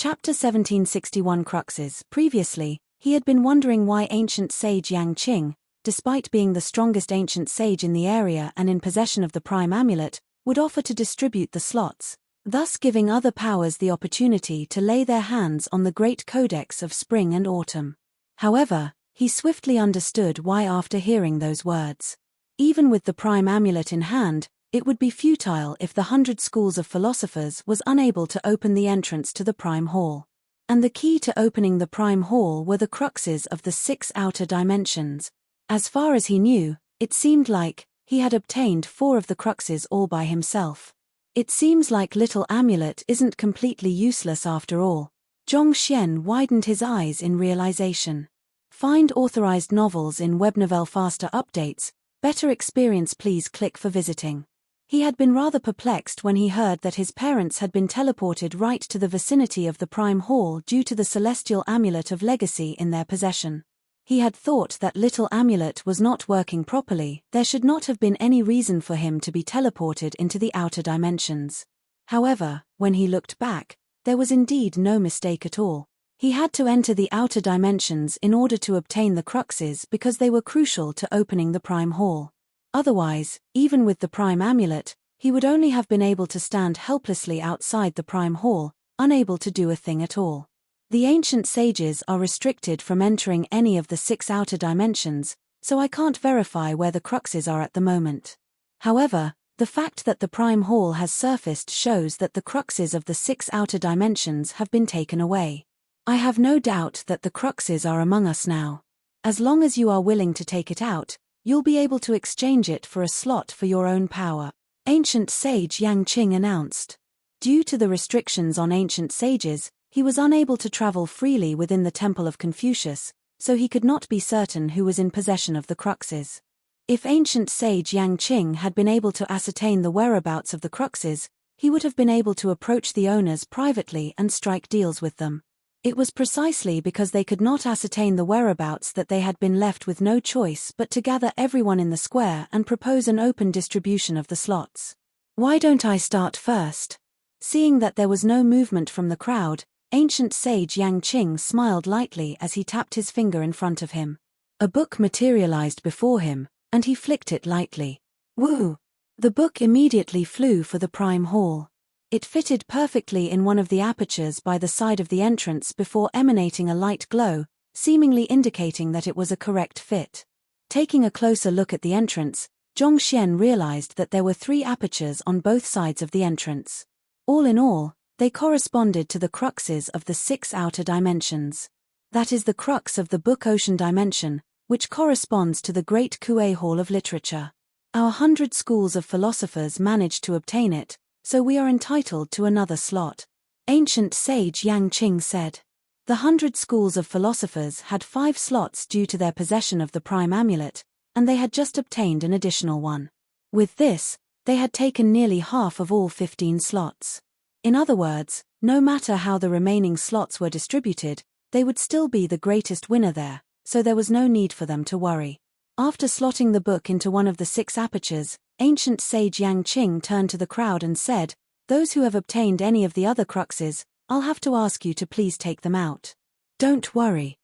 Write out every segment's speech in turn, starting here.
Chapter 1761 Cruxes. Previously, he had been wondering why ancient sage Yang Qing, despite being the strongest ancient sage in the area and in possession of the prime amulet, would offer to distribute the slots, thus giving other powers the opportunity to lay their hands on the great codex of spring and autumn. However, he swiftly understood why after hearing those words. Even with the prime amulet in hand, it would be futile if the 100 schools of philosophers was unable to open the entrance to the prime hall. And the key to opening the prime hall were the cruxes of the 6 outer dimensions. As far as he knew, it seemed like he had obtained 4 of the cruxes all by himself. It seems like little amulet isn't completely useless after all. Zhong Xian widened his eyes in realization. Find authorized novels in Webnovel faster updates. Better experience, please click for visiting. He had been rather perplexed when he heard that his parents had been teleported right to the vicinity of the Prime Hall due to the celestial amulet of legacy in their possession. He had thought that little amulet was not working properly. There should not have been any reason for him to be teleported into the outer dimensions. However, when he looked back, there was indeed no mistake at all. He had to enter the outer dimensions in order to obtain the cruxes because they were crucial to opening the Prime Hall. Otherwise, even with the prime amulet, he would only have been able to stand helplessly outside the prime hall, unable to do a thing at all. The ancient sages are restricted from entering any of the 6 outer dimensions, so I can't verify where the cruxes are at the moment. However, the fact that the prime hall has surfaced shows that the cruxes of the 6 outer dimensions have been taken away. I have no doubt that the cruxes are among us now. As long as you are willing to take it out, you'll be able to exchange it for a slot for your own power, ancient sage Yang Qing announced. Due to the restrictions on ancient sages, he was unable to travel freely within the Temple of Confucius, so he could not be certain who was in possession of the cruxes. If ancient sage Yang Qing had been able to ascertain the whereabouts of the cruxes, he would have been able to approach the owners privately and strike deals with them. It was precisely because they could not ascertain the whereabouts that they had been left with no choice but to gather everyone in the square and propose an open distribution of the slots. Why don't I start first? Seeing that there was no movement from the crowd, ancient sage Yang Qing smiled lightly as he tapped his finger in front of him. A book materialized before him, and he flicked it lightly. Woo! The book immediately flew for the prime hall. It fitted perfectly in one of the apertures by the side of the entrance before emanating a light glow, seemingly indicating that it was a correct fit. Taking a closer look at the entrance, Zhong Xian realized that there were 3 apertures on both sides of the entrance. All in all, they corresponded to the cruxes of the 6 outer dimensions. That is the crux of the book ocean dimension, which corresponds to the Great Kuei Hall of Literature. Our 100 schools of philosophers managed to obtain it, so we are entitled to another slot. Ancient sage Yang Qing said. The 100 schools of philosophers had 5 slots due to their possession of the prime amulet, and they had just obtained an additional one. With this, they had taken nearly half of all 15 slots. In other words, no matter how the remaining slots were distributed, they would still be the greatest winner there, so there was no need for them to worry. After slotting the book into one of the 6 apertures, ancient sage Yang Qing turned to the crowd and said, "Those who have obtained any of the other cruxes, I'll have to ask you to please take them out. Don't worry.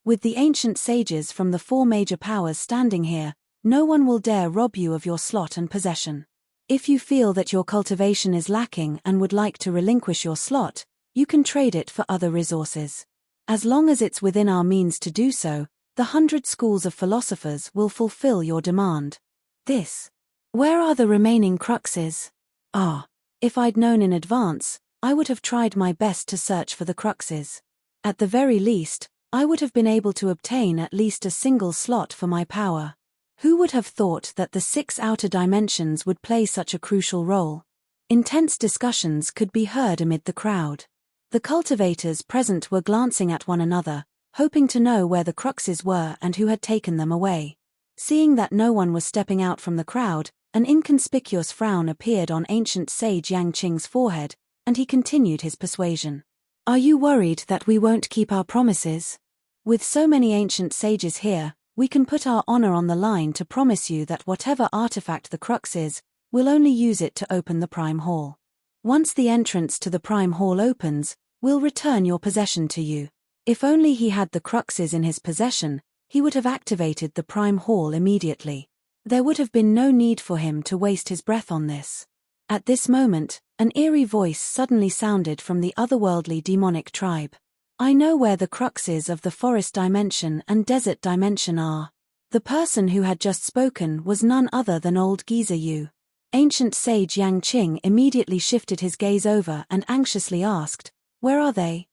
With the ancient sages from the 4 major powers standing here, no one will dare rob you of your slot and possession. If you feel that your cultivation is lacking and would like to relinquish your slot, you can trade it for other resources. As long as it's within our means to do so, the 100 schools of philosophers will fulfill your demand." Where are the remaining cruxes? If I'd known in advance, I would have tried my best to search for the cruxes. At the very least, I would have been able to obtain at least a single slot for my power. Who would have thought that the 6 outer dimensions would play such a crucial role? Intense discussions could be heard amid the crowd. The cultivators present were glancing at one another, hoping to know where the cruxes were and who had taken them away. Seeing that no one was stepping out from the crowd, an inconspicuous frown appeared on ancient sage Yang Qing's forehead, and he continued his persuasion. "Are you worried that we won't keep our promises? With so many ancient sages here, we can put our honor on the line to promise you that whatever artifact the crux is, we'll only use it to open the Prime Hall. Once the entrance to the Prime Hall opens, We'll return your possession to you. If only he had the cruxes in his possession, he would have activated the Prime Hall immediately. There would have been no need for him to waste his breath on this. At this moment, an eerie voice suddenly sounded from the otherworldly demonic tribe. I know where the cruxes of the forest dimension and desert dimension are. The person who had just spoken was none other than old geezer Yu. Ancient sage Yang Qing immediately shifted his gaze over and anxiously asked, "Where are they?"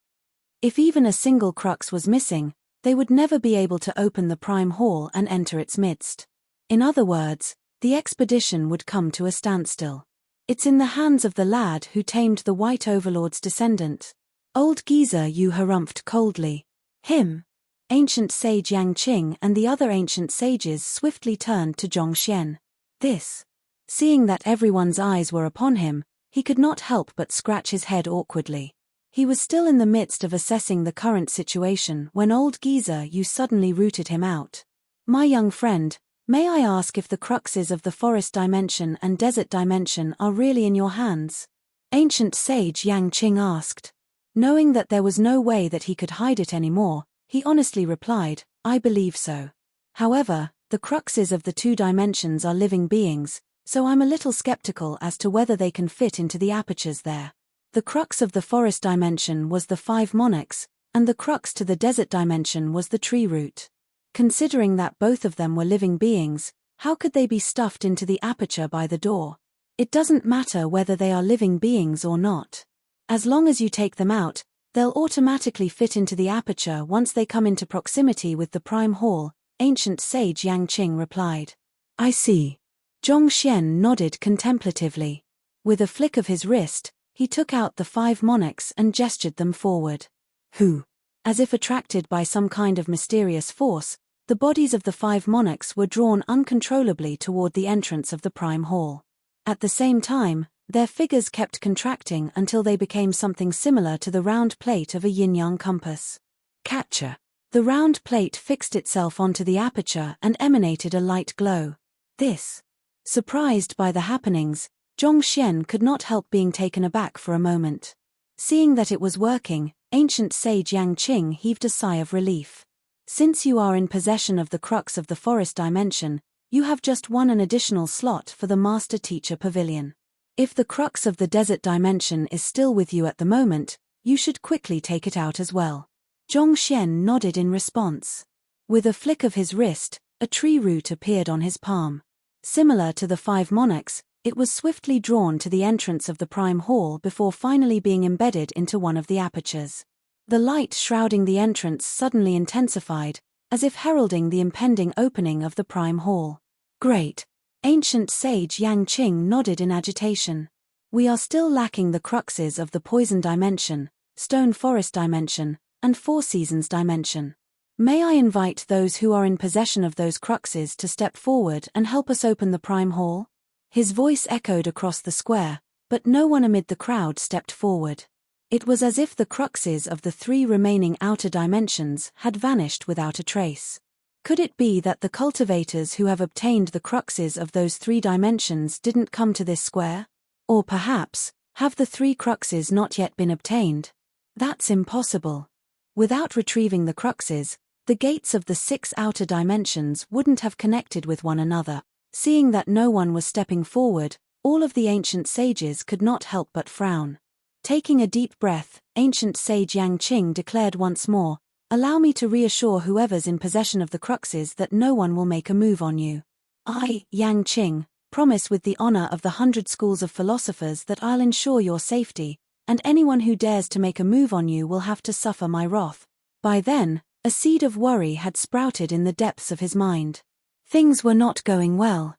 If even a single crux was missing, they would never be able to open the Prime Hall and enter its midst. In other words, the expedition would come to a standstill. It's in the hands of the lad who tamed the White Overlord's descendant. Old geezer Yu harumphed coldly. Him? Ancient sage Yang Qing and the other ancient sages swiftly turned to Zhongxian. This. Seeing that everyone's eyes were upon him, he could not help but scratch his head awkwardly. He was still in the midst of assessing the current situation when old geezer Yu suddenly rooted him out. My young friend, may I ask if the cruxes of the forest dimension and desert dimension are really in your hands? Ancient sage Yang Qing asked. Knowing that there was no way that he could hide it anymore, he honestly replied, I believe so. However, the cruxes of the two dimensions are living beings, so I'm a little skeptical as to whether they can fit into the apertures there. The crux of the forest dimension was the 5 monarchs, and the crux to the desert dimension was the tree root. Considering that both of them were living beings, how could they be stuffed into the aperture by the door? It doesn't matter whether they are living beings or not. As long as you take them out, they'll automatically fit into the aperture once they come into proximity with the Prime Hall, ancient sage Yang Qing replied. I see. Zhongxian nodded contemplatively. With a flick of his wrist, he took out the 5 monarchs and gestured them forward. Who? As if attracted by some kind of mysterious force, the bodies of the 5 monarchs were drawn uncontrollably toward the entrance of the Prime Hall. At the same time, their figures kept contracting until they became something similar to the round plate of a yin-yang compass. Catcher. The round plate fixed itself onto the aperture and emanated a light glow. This. Surprised by the happenings, Zhongxian could not help being taken aback for a moment. Seeing that it was working, ancient sage Yang Qing heaved a sigh of relief. Since you are in possession of the crux of the forest dimension, you have just an additional slot for the Master Teacher Pavilion. If the crux of the desert dimension is still with you at the moment, you should quickly take it out as well. Zhongxian nodded in response. With a flick of his wrist, a tree root appeared on his palm. Similar to the 5 monarchs, it was swiftly drawn to the entrance of the Prime Hall before finally being embedded into one of the apertures. The light shrouding the entrance suddenly intensified, as if heralding the impending opening of the Prime Hall. Great. Ancient sage Yang Qing nodded in agitation. We are still lacking the cruxes of the poison dimension, stone forest dimension, and 4 seasons dimension. May I invite those who are in possession of those cruxes to step forward and help us open the Prime Hall? His voice echoed across the square, but no one amid the crowd stepped forward. It was as if the cruxes of the 3 remaining outer dimensions had vanished without a trace. Could it be that the cultivators who have obtained the cruxes of those 3 dimensions didn't come to this square? Or perhaps, have the 3 cruxes not yet been obtained? That's impossible. Without retrieving the cruxes, the gates of the 6 outer dimensions wouldn't have connected with one another. Seeing that no one was stepping forward, all of the ancient sages could not help but frown. Taking a deep breath, ancient sage Yang Qing declared once more, allow me to reassure whoever's in possession of the cruxes that no one will make a move on you. I, Yang Qing, promise with the honor of the 100 schools of philosophers that I'll ensure your safety, and anyone who dares to make a move on you will have to suffer my wrath. By then, a seed of worry had sprouted in the depths of his mind. Things were not going well.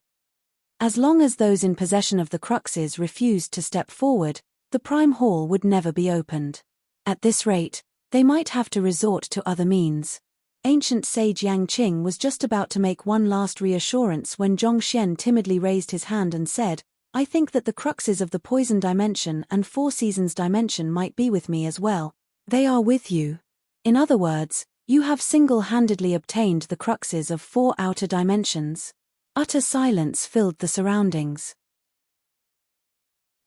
As long as those in possession of the cruxes refused to step forward, the Prime Hall would never be opened. At this rate, they might have to resort to other means. Ancient sage Yang Qing was just about to make one last reassurance when Zhongxian timidly raised his hand and said, I think that the cruxes of the poison dimension and 4 seasons dimension might be with me as well. They are with you. In other words, you have single-handedly obtained the cruxes of 4 outer dimensions. Utter silence filled the surroundings.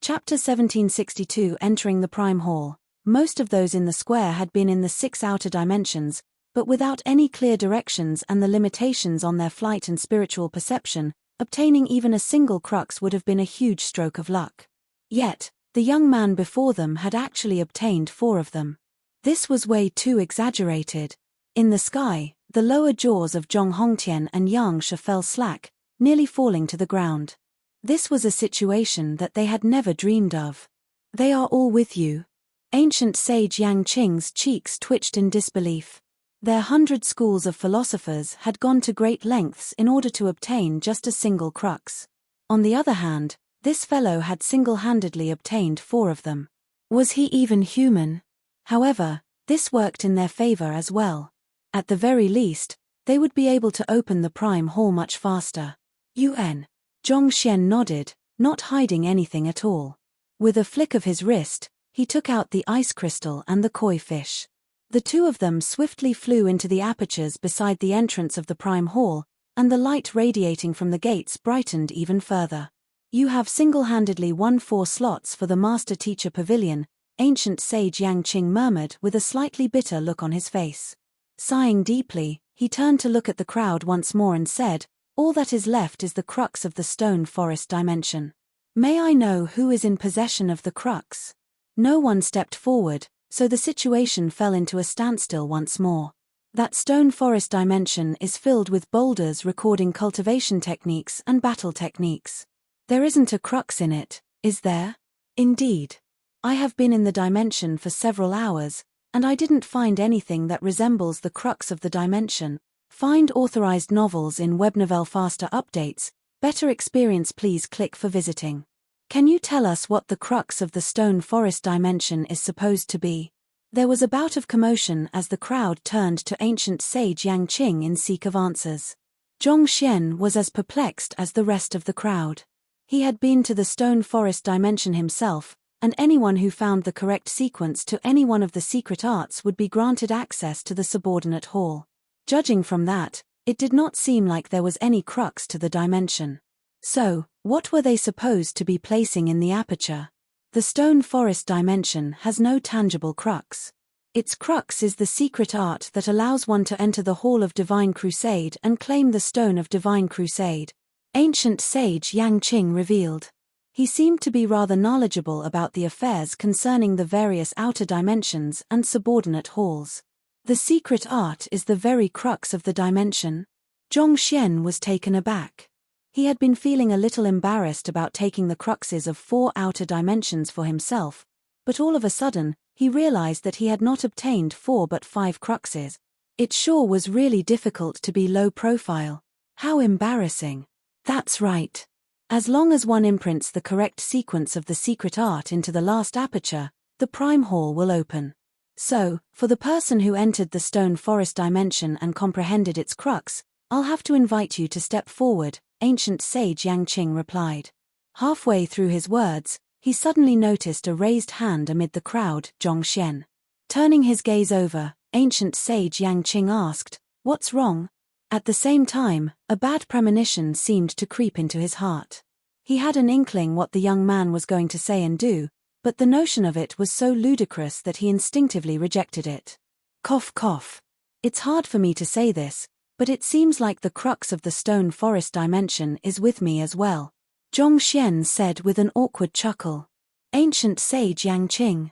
Chapter 1762 Entering the Prime Hall. Most of those in the square had been in the 6 outer dimensions, but without any clear directions and the limitations on their flight and spiritual perception, obtaining even a single crux would have been a huge stroke of luck. Yet, the young man before them had actually obtained 4 of them. This was way too exaggerated. In the sky, the lower jaws of Zhong Hongtian and Yang Shi fell slack, nearly falling to the ground. This was a situation that they had never dreamed of. They are all with you. Ancient sage Yang Qing's cheeks twitched in disbelief. Their 100 schools of philosophers had gone to great lengths in order to obtain just a single crux. On the other hand, this fellow had single-handedly obtained 4 of them. Was he even human? However, this worked in their favor as well. At the very least, they would be able to open the Prime Hall much faster. UN. Zhongxian nodded, not hiding anything at all. With a flick of his wrist, he took out the ice crystal and the koi fish. The 2 of them swiftly flew into the apertures beside the entrance of the Prime Hall, and the light radiating from the gates brightened even further. You have single-handedly won 4 slots for the Master Teacher Pavilion, ancient sage Yang Qing murmured with a slightly bitter look on his face. Sighing deeply, he turned to look at the crowd once more and said, "All that is left is the crux of the stone forest dimension. May I know who is in possession of the crux?" No one stepped forward, so the situation fell into a standstill once more. That stone forest dimension is filled with boulders recording cultivation techniques and battle techniques. There isn't a crux in it, is there? Indeed. I have been in the dimension for several hours, and I didn't find anything that resembles the crux of the dimension. Find authorized novels in Webnovel faster updates. Better experience, please click for visiting. Can you tell us what the crux of the stone forest dimension is supposed to be? There was a bout of commotion as the crowd turned to ancient sage Yang Qing in seek of answers. Zhongxian was as perplexed as the rest of the crowd. He had been to the stone forest dimension himself, and anyone who found the correct sequence to any one of the secret arts would be granted access to the subordinate hall. Judging from that, it did not seem like there was any crux to the dimension. So, what were they supposed to be placing in the aperture? The stone forest dimension has no tangible crux. Its crux is the secret art that allows one to enter the Hall of Divine Crusade and claim the Stone of Divine Crusade. Ancient sage Yang Qing revealed. He seemed to be rather knowledgeable about the affairs concerning the various outer dimensions and subordinate halls. The secret art is the very crux of the dimension? Zhongxian was taken aback. He had been feeling a little embarrassed about taking the cruxes of 4 outer dimensions for himself, but all of a sudden, he realized that he had not obtained 4 but 5 cruxes. It sure was really difficult to be low profile. How embarrassing. That's right. As long as one imprints the correct sequence of the secret art into the last aperture, the Prime Hall will open. So, for the person who entered the stone forest dimension and comprehended its crux, I'll have to invite you to step forward, ancient sage Yang Qing replied. Halfway through his words, he suddenly noticed a raised hand amid the crowd, Zhongxian. Turning his gaze over, ancient sage Yang Qing asked, "What's wrong?" At the same time, a bad premonition seemed to creep into his heart. He had an inkling what the young man was going to say and do, but the notion of it was so ludicrous that he instinctively rejected it. Cough cough. It's hard for me to say this, but it seems like the crux of the stone forest dimension is with me as well, Zhongxian said with an awkward chuckle. Ancient sage Yang Qing.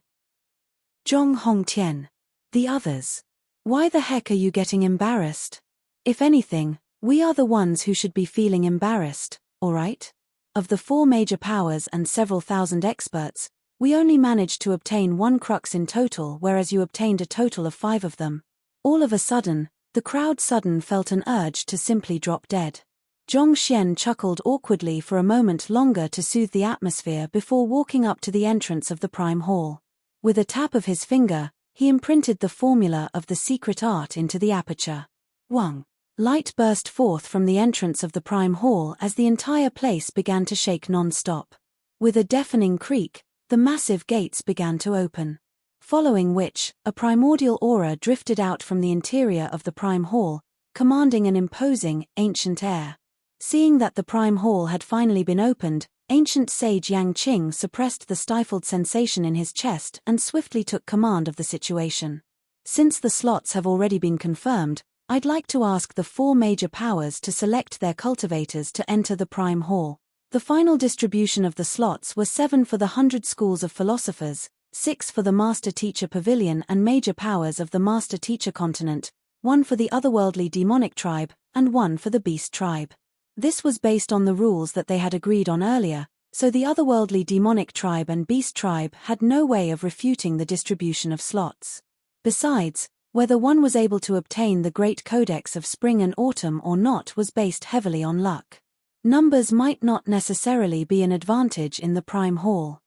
Zhong Hongtian. The others. Why the heck are you getting embarrassed? If anything, we are the ones who should be feeling embarrassed, alright? Of the 4 major powers and several thousand experts, we only managed to obtain 1 crux in total, whereas you obtained a total of 5 of them. All of a sudden, the crowd felt an urge to simply drop dead. Zhongxian chuckled awkwardly for a moment longer to soothe the atmosphere before walking up to the entrance of the Prime Hall. With a tap of his finger, he imprinted the formula of the secret art into the aperture. Wang. Light burst forth from the entrance of the Prime Hall as the entire place began to shake non-stop. With a deafening creak, the massive gates began to open. Following which, a primordial aura drifted out from the interior of the Prime Hall, commanding an imposing, ancient air. Seeing that the Prime Hall had finally been opened, ancient sage Yang Qing suppressed the stifled sensation in his chest and swiftly took command of the situation. Since the slots have already been confirmed, I'd like to ask the 4 major powers to select their cultivators to enter the Prime Hall. The final distribution of the slots were 7 for the 100 schools of philosophers, 6 for the Master Teacher Pavilion and major powers of the Master Teacher Continent, 1 for the otherworldly demonic tribe, and 1 for the beast tribe. This was based on the rules that they had agreed on earlier, so the otherworldly demonic tribe and beast tribe had no way of refuting the distribution of slots. Besides, whether one was able to obtain the Great Codex of Spring and Autumn or not was based heavily on luck. Numbers might not necessarily be an advantage in the Prime Hall.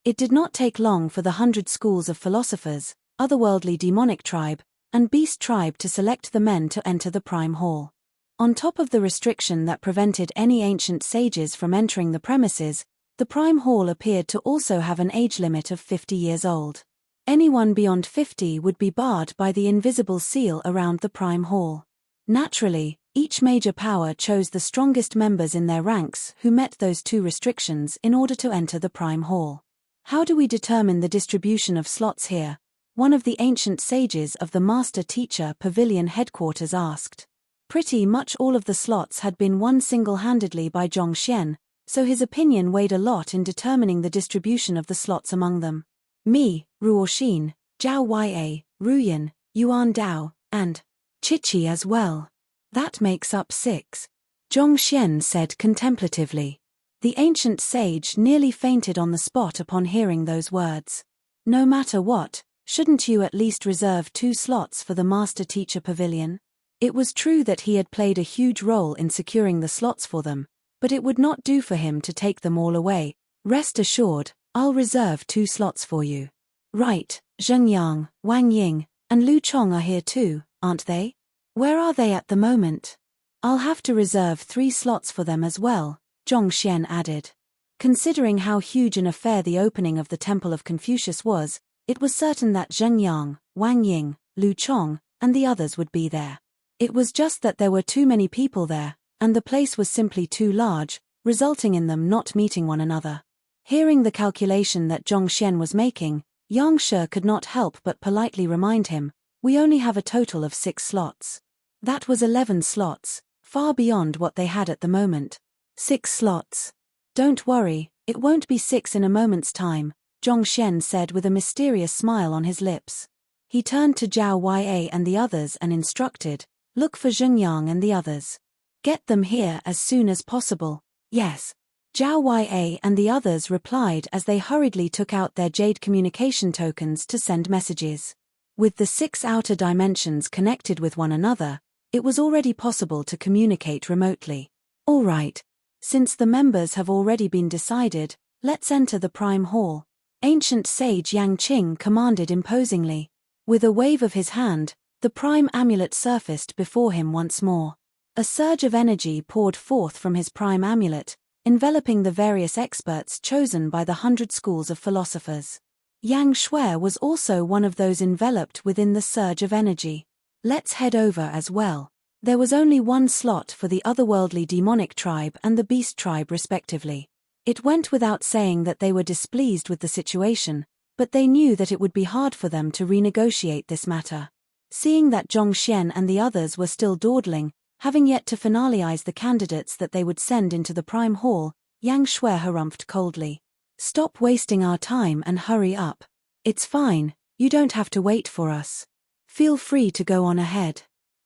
It did not take long for the 100 schools of philosophers, otherworldly demonic tribe, and beast tribe to select the men to enter the Prime Hall. On top of the restriction that prevented any ancient sages from entering the premises, the Prime Hall appeared to also have an age limit of 50 years old. Anyone beyond 50 would be barred by the invisible seal around the Prime Hall. Naturally, each major power chose the strongest members in their ranks who met those 2 restrictions in order to enter the Prime Hall. How do we determine the distribution of slots here? One of the ancient sages of the Master Teacher Pavilion headquarters asked. Pretty much all of the slots had been won single-handedly by Zhongxian, so his opinion weighed a lot in determining the distribution of the slots among them. Me, Ruoxin, Zhao Ya, Ruyan, Yuan Dao, and Chichi as well. That makes up 6. Zhongxian said contemplatively. The ancient sage nearly fainted on the spot upon hearing those words. No matter what, shouldn't you at least reserve 2 slots for the Master Teacher Pavilion? It was true that he had played a huge role in securing the slots for them, but it would not do for him to take them all away. Rest assured, I'll reserve 2 slots for you. Right, Zheng Yang, Wang Ying, and Lu Chong are here too, aren't they? Where are they at the moment? I'll have to reserve 3 slots for them as well, Zhongxian added. Considering how huge an affair the opening of the Temple of Confucius was, it was certain that Zheng Yang, Wang Ying, Lu Chong, and the others would be there. It was just that there were too many people there, and the place was simply too large, resulting in them not meeting one another. Hearing the calculation that Zhongxian was making, Yang Shi could not help but politely remind him, we only have a total of 6 slots. That was 11 slots, far beyond what they had at the moment. 6 slots. Don't worry, it won't be 6 in a moment's time, Zhongxian said with a mysterious smile on his lips. He turned to Zhao Ya and the others and instructed, look for Zheng Yang and the others. Get them here as soon as possible. Yes. Zhao Ya and the others replied as they hurriedly took out their jade communication tokens to send messages. With the 6 outer dimensions connected with one another, it was already possible to communicate remotely. All right. Since the members have already been decided, let's enter the Prime Hall. Ancient sage Yang Qing commanded imposingly. With a wave of his hand, the Prime Amulet surfaced before him once more. A surge of energy poured forth from his Prime Amulet, enveloping the various experts chosen by the 100 schools of philosophers. Yang Shui was also one of those enveloped within the surge of energy. Let's head over as well. There was only 1 slot for the otherworldly demonic tribe and the beast tribe respectively. It went without saying that they were displeased with the situation, but they knew that it would be hard for them to renegotiate this matter. Seeing that Zhongxian and the others were still dawdling, having yet to finalize the candidates that they would send into the Prime Hall, Yang Shui harumphed coldly. Stop wasting our time and hurry up. It's fine, you don't have to wait for us. Feel free to go on ahead.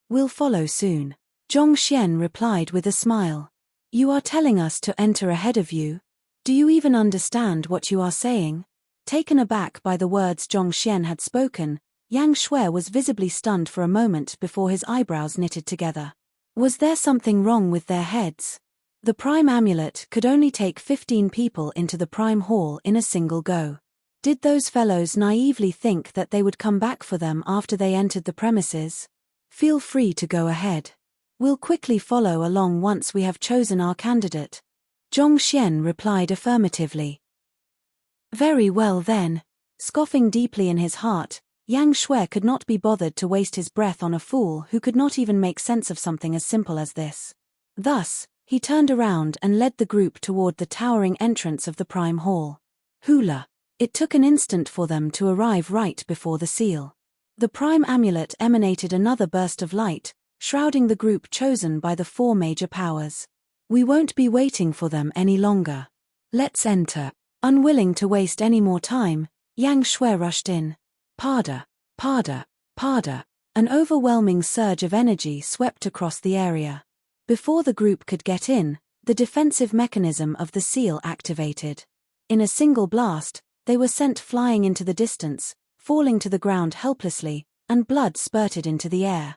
We'll follow soon. Zhongxian replied with a smile. You are telling us to enter ahead of you? Do you even understand what you are saying? Taken aback by the words Zhongxian had spoken, Yang Shui was visibly stunned for a moment before his eyebrows knitted together. Was there something wrong with their heads? The Prime Amulet could only take 15 people into the Prime Hall in a single go. Did those fellows naively think that they would come back for them after they entered the premises? Feel free to go ahead. We'll quickly follow along once we have chosen our candidate. Zhongxian replied affirmatively. Very well then. Scoffing deeply in his heart, Yang Shui could not be bothered to waste his breath on a fool who could not even make sense of something as simple as this. Thus, He turned around and led the group toward the towering entrance of the Prime Hall. Hula. It took an instant for them to arrive right before the seal. The Prime Amulet emanated another burst of light, shrouding the group chosen by the 4 major powers. We won't be waiting for them any longer. Let's enter. Unwilling to waste any more time, Yang Shui rushed in. Pada, pada, pada. An overwhelming surge of energy swept across the area. Before the group could get in, the defensive mechanism of the seal activated. In a single blast, they were sent flying into the distance, falling to the ground helplessly, and blood spurted into the air.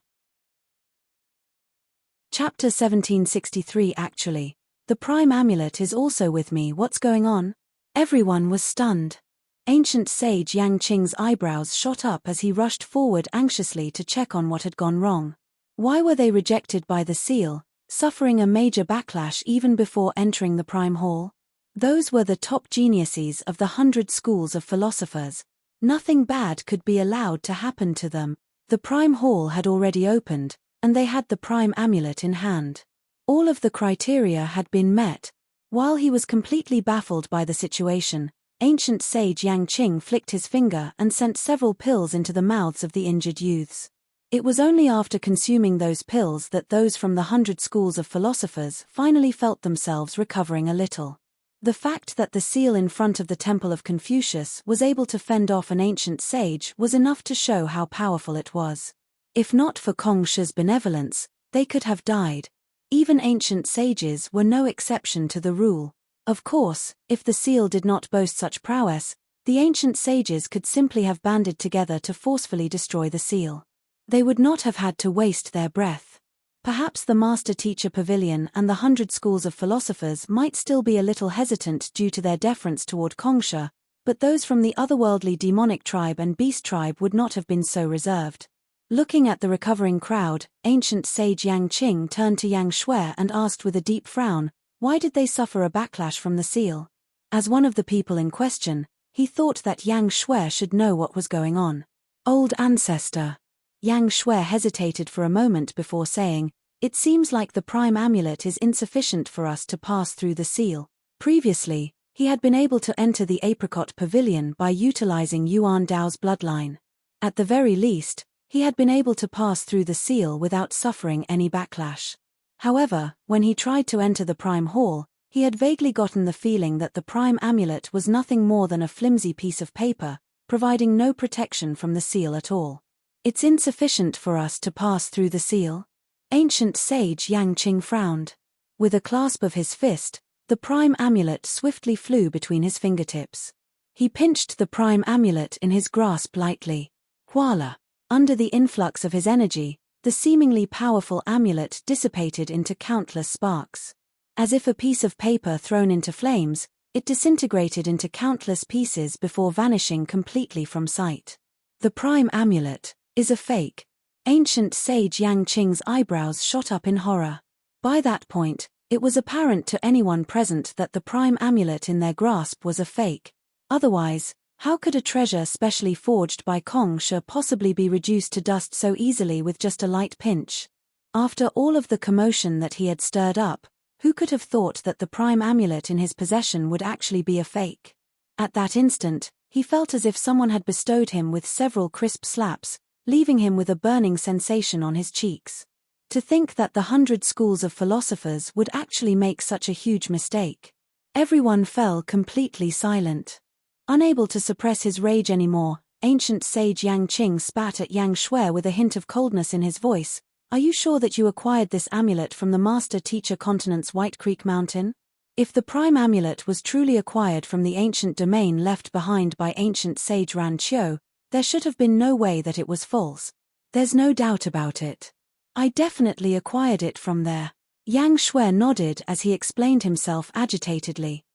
Chapter 1763. Actually, the Prime Amulet is also with me. What's going on? Everyone was stunned. Ancient Sage Yang Qing's eyebrows shot up as he rushed forward anxiously to check on what had gone wrong. Why were they rejected by the seal, suffering a major backlash even before entering the Prime Hall? Those were the top geniuses of the 100 schools of philosophers. Nothing bad could be allowed to happen to them. The Prime Hall had already opened, and they had the Prime Amulet in hand. All of the criteria had been met. While he was completely baffled by the situation, Ancient Sage Yang Qing flicked his finger and sent several pills into the mouths of the injured youths. It was only after consuming those pills that those from the 100 schools of philosophers finally felt themselves recovering a little. The fact that the seal in front of the Temple of Confucius was able to fend off an ancient sage was enough to show how powerful it was. If not for Kong Shi's benevolence, they could have died. Even ancient sages were no exception to the rule. Of course, if the seal did not boast such prowess, the ancient sages could simply have banded together to forcefully destroy the seal. They would not have had to waste their breath. Perhaps the Master-Teacher Pavilion and the 100 schools of philosophers might still be a little hesitant due to their deference toward Kong Shi, but those from the otherworldly demonic tribe and beast tribe would not have been so reserved. Looking at the recovering crowd, Ancient Sage Yang Qing turned to Yang Shui and asked with a deep frown, why did they suffer a backlash from the seal? As one of the people in question, he thought that Yang Shui should know what was going on. Old ancestor. Yang Shui hesitated for a moment before saying, it seems like the Prime Amulet is insufficient for us to pass through the seal. Previously, he had been able to enter the Apricot Pavilion by utilizing Yuan Dao's bloodline. At the very least, he had been able to pass through the seal without suffering any backlash. However, when he tried to enter the Prime Hall, he had vaguely gotten the feeling that the Prime Amulet was nothing more than a flimsy piece of paper, providing no protection from the seal at all. It's insufficient for us to pass through the seal? Ancient Sage Yang Qing frowned. With a clasp of his fist, the Prime Amulet swiftly flew between his fingertips. He pinched the Prime Amulet in his grasp lightly. Voila! Under the influx of his energy, the seemingly powerful amulet dissipated into countless sparks. As if a piece of paper thrown into flames, it disintegrated into countless pieces before vanishing completely from sight. The Prime Amulet is a fake. Ancient Sage Yang Qing's eyebrows shot up in horror. By that point, it was apparent to anyone present that the Prime Amulet in their grasp was a fake. Otherwise, how could a treasure specially forged by Kong Shi possibly be reduced to dust so easily with just a light pinch? After all of the commotion that he had stirred up, who could have thought that the Prime Amulet in his possession would actually be a fake? At that instant, he felt as if someone had bestowed him with several crisp slaps, leaving him with a burning sensation on his cheeks. To think that the 100 schools of philosophers would actually make such a huge mistake. Everyone fell completely silent. Unable to suppress his rage anymore, Ancient Sage Yang Qing spat at Yang Shui with a hint of coldness in his voice. Are you sure that you acquired this amulet from the Master-Teacher Continent's White Creek Mountain? If the Prime Amulet was truly acquired from the ancient domain left behind by Ancient Sage Ran Qiu, there should have been no way that it was false. There's no doubt about it. I definitely acquired it from there. Yang Shui nodded as he explained himself agitatedly.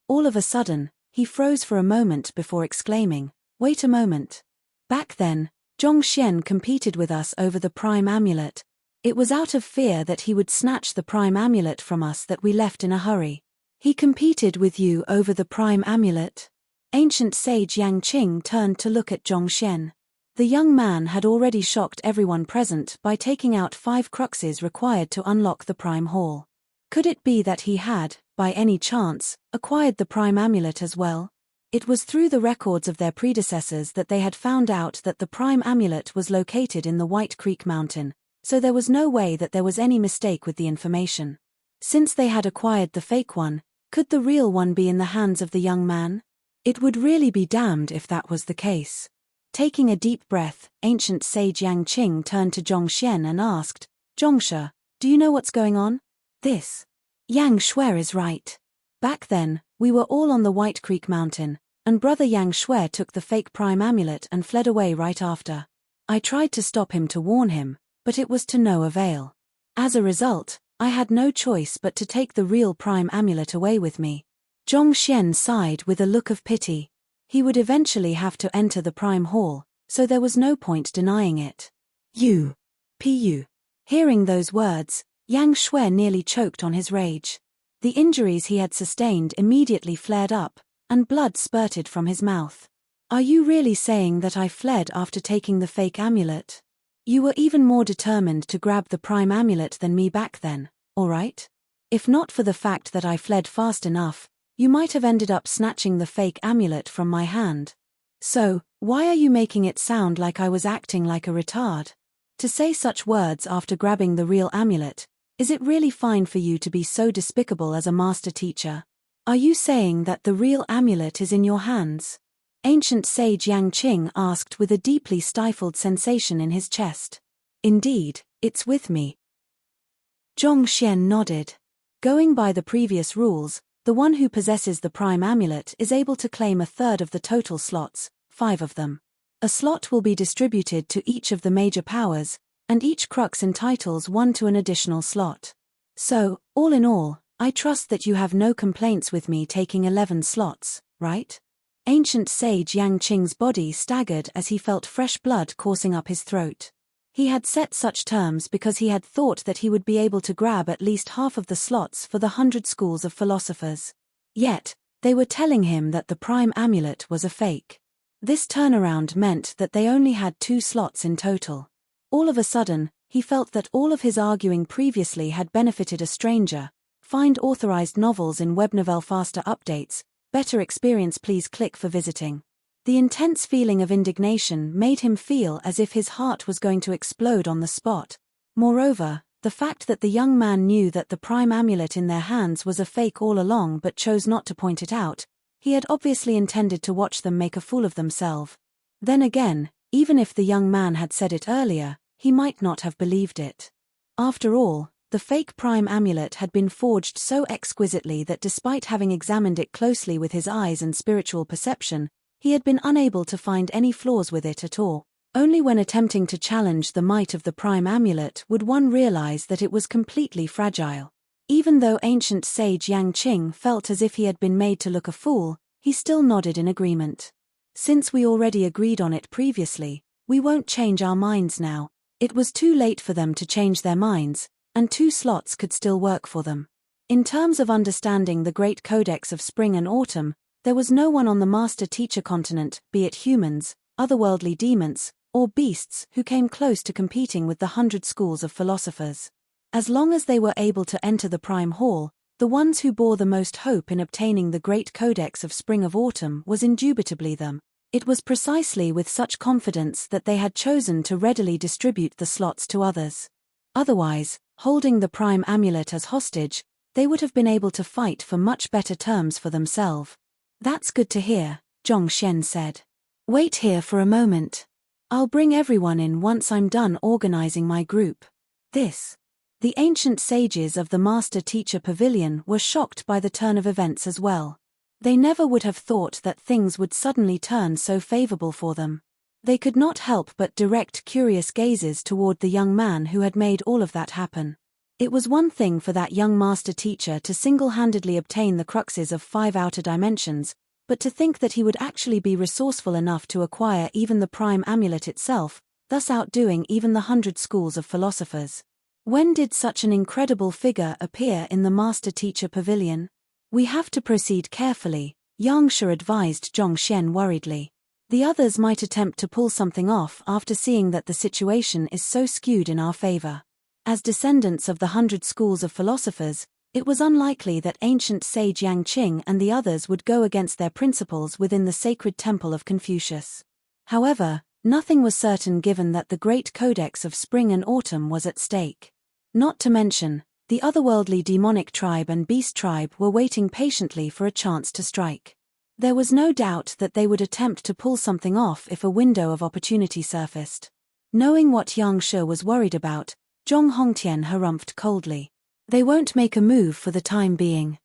All of a sudden, he froze for a moment before exclaiming, wait a moment. Back then, Zhongxian competed with us over the Prime Amulet. It was out of fear that he would snatch the Prime Amulet from us that we left in a hurry. He competed with you over the Prime Amulet? Ancient Sage Yang Qing turned to look at Zhongxian. The young man had already shocked everyone present by taking out 5 cruxes required to unlock the Prime Hall. Could it be that he had, by any chance, acquired the prime amulet as well? It was through the records of their predecessors that they had found out that the prime amulet was located in the White Creek Mountain, so there was no way that there was any mistake with the information. Since they had acquired the fake one, could the real one be in the hands of the young man? It would really be damned if that was the case. Taking a deep breath, ancient sage Yang Qing turned to Zhongxian and asked, "Zhongshe, do you know what's going on?" "This. Yang Shui is right. Back then, we were all on the White Creek Mountain, and brother Yang Shui took the fake prime amulet and fled away right after. I tried to stop him to warn him, but it was to no avail. As a result, I had no choice but to take the real prime amulet away with me." Zhongxian sighed with a look of pity. He would eventually have to enter the prime hall, so there was no point denying it. Pu. Hearing those words, Yang Shui nearly choked on his rage. The injuries he had sustained immediately flared up, and blood spurted from his mouth. "Are you really saying that I fled after taking the fake amulet? You were even more determined to grab the prime amulet than me back then, alright? If not for the fact that I fled fast enough, you might have ended up snatching the fake amulet from my hand. So, why are you making it sound like I was acting like a retard? To say such words after grabbing the real amulet, is it really fine for you to be so despicable as a master teacher? Are you saying that the real amulet is in your hands?" Ancient sage Yang Qing asked with a deeply stifled sensation in his chest. "Indeed, it's with me." Zhongxian nodded. Going by the previous rules, the one who possesses the prime amulet is able to claim a third of the total slots, 5 of them. A slot will be distributed to each of the major powers, and each crux entitles one to an additional slot. So, all in all, I trust that you have no complaints with me taking 11 slots, right? Ancient sage Yang Qing's body staggered as he felt fresh blood coursing up his throat. He had set such terms because he had thought that he would be able to grab at least half of the slots for the 100 schools of philosophers. Yet, they were telling him that the prime amulet was a fake. This turnaround meant that they only had 2 slots in total. All of a sudden, he felt that all of his arguing previously had benefited a stranger. Find authorized novels in Webnovel faster updates, better experience please click for visiting. The intense feeling of indignation made him feel as if his heart was going to explode on the spot. Moreover, the fact that the young man knew that the prime amulet in their hands was a fake all along but chose not to point it out, he had obviously intended to watch them make a fool of themselves. Then again, even if the young man had said it earlier, he might not have believed it. After all, the fake prime amulet had been forged so exquisitely that despite having examined it closely with his eyes and spiritual perception, he had been unable to find any flaws with it at all. Only when attempting to challenge the might of the prime amulet would one realize that it was completely fragile. Even though ancient sage Yang Qing felt as if he had been made to look a fool, he still nodded in agreement. "Since we already agreed on it previously, we won't change our minds now." It was too late for them to change their minds, and 2 slots could still work for them. In terms of understanding the Great Codex of Spring and Autumn, there was no one on the Master-Teacher continent, be it humans, otherworldly demons, or beasts, who came close to competing with the 100 schools of philosophers. As long as they were able to enter the Prime Hall, the ones who bore the most hope in obtaining the Great Codex of Spring of Autumn was indubitably them. It was precisely with such confidence that they had chosen to readily distribute the slots to others. Otherwise, holding the prime amulet as hostage, they would have been able to fight for much better terms for themselves. "That's good to hear," Zhongxian said. "Wait here for a moment. I'll bring everyone in once I'm done organizing my group." The ancient sages of the Master-Teacher Pavilion were shocked by the turn of events as well. They never would have thought that things would suddenly turn so favorable for them. They could not help but direct curious gazes toward the young man who had made all of that happen. It was one thing for that young master teacher to single-handedly obtain the cruxes of 5 outer dimensions, but to think that he would actually be resourceful enough to acquire even the prime amulet itself, thus outdoing even the 100 schools of philosophers. When did such an incredible figure appear in the Master-Teacher Pavilion? "We have to proceed carefully," Yangsha advised Zhongxian worriedly. "The others might attempt to pull something off after seeing that the situation is so skewed in our favor. As descendants of the 100 schools of philosophers, It was unlikely that ancient sage Yang Qing and the others would go against their principles within the sacred temple of Confucius. However, nothing was certain given that the great codex of spring and autumn was at stake. Not to mention, the otherworldly demonic tribe and beast tribe were waiting patiently for a chance to strike. There was no doubt that they would attempt to pull something off if a window of opportunity surfaced. Knowing what Yang Shi was worried about, Zhong Hongtian harumphed coldly. They won't make a move for the time being.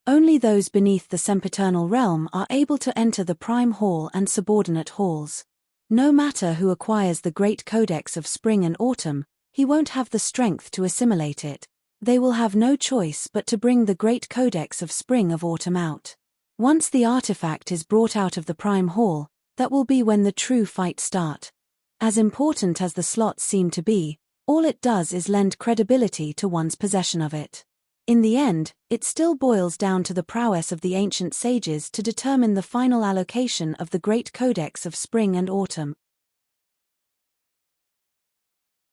Only those beneath the sempiternal realm are able to enter the prime hall and subordinate halls. No matter who acquires the great codex of spring and autumn, he won't have the strength to assimilate it. They will have no choice but to bring the great codex of spring of autumn out. Once the artifact is brought out of the prime hall, that will be when the true fight starts. As important as the slots seem to be, all it does is lend credibility to one's possession of it. In the end, it still boils down to the prowess of the ancient sages to determine the final allocation of the great codex of spring and autumn.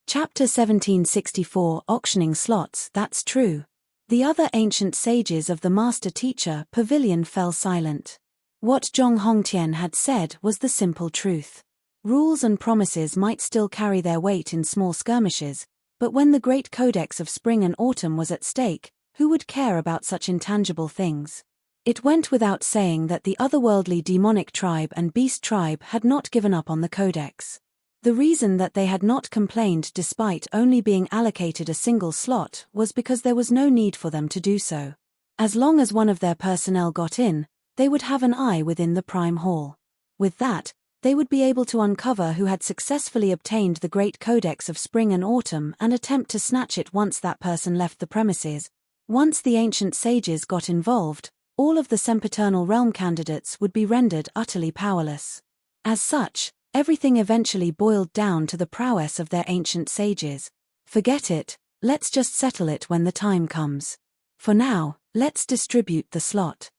Chapter 1764 Auctioning Slots. That's true. The other ancient sages of the master-teacher pavilion fell silent. What Zhong Hongtian had said was the simple truth. Rules and promises might still carry their weight in small skirmishes, but when the great codex of spring and autumn was at stake, who would care about such intangible things? It went without saying that the otherworldly demonic tribe and beast tribe had not given up on the codex. The reason that they had not complained despite only being allocated a single slot was because there was no need for them to do so. As long as one of their personnel got in, they would have an eye within the prime hall. With that, they would be able to uncover who had successfully obtained the great codex of spring and autumn and attempt to snatch it once that person left the premises. Once the ancient sages got involved, all of the sempiternal realm candidates would be rendered utterly powerless. As such, everything eventually boiled down to the prowess of their ancient sages. Forget it, let's just settle it when the time comes. For now, let's distribute the slot.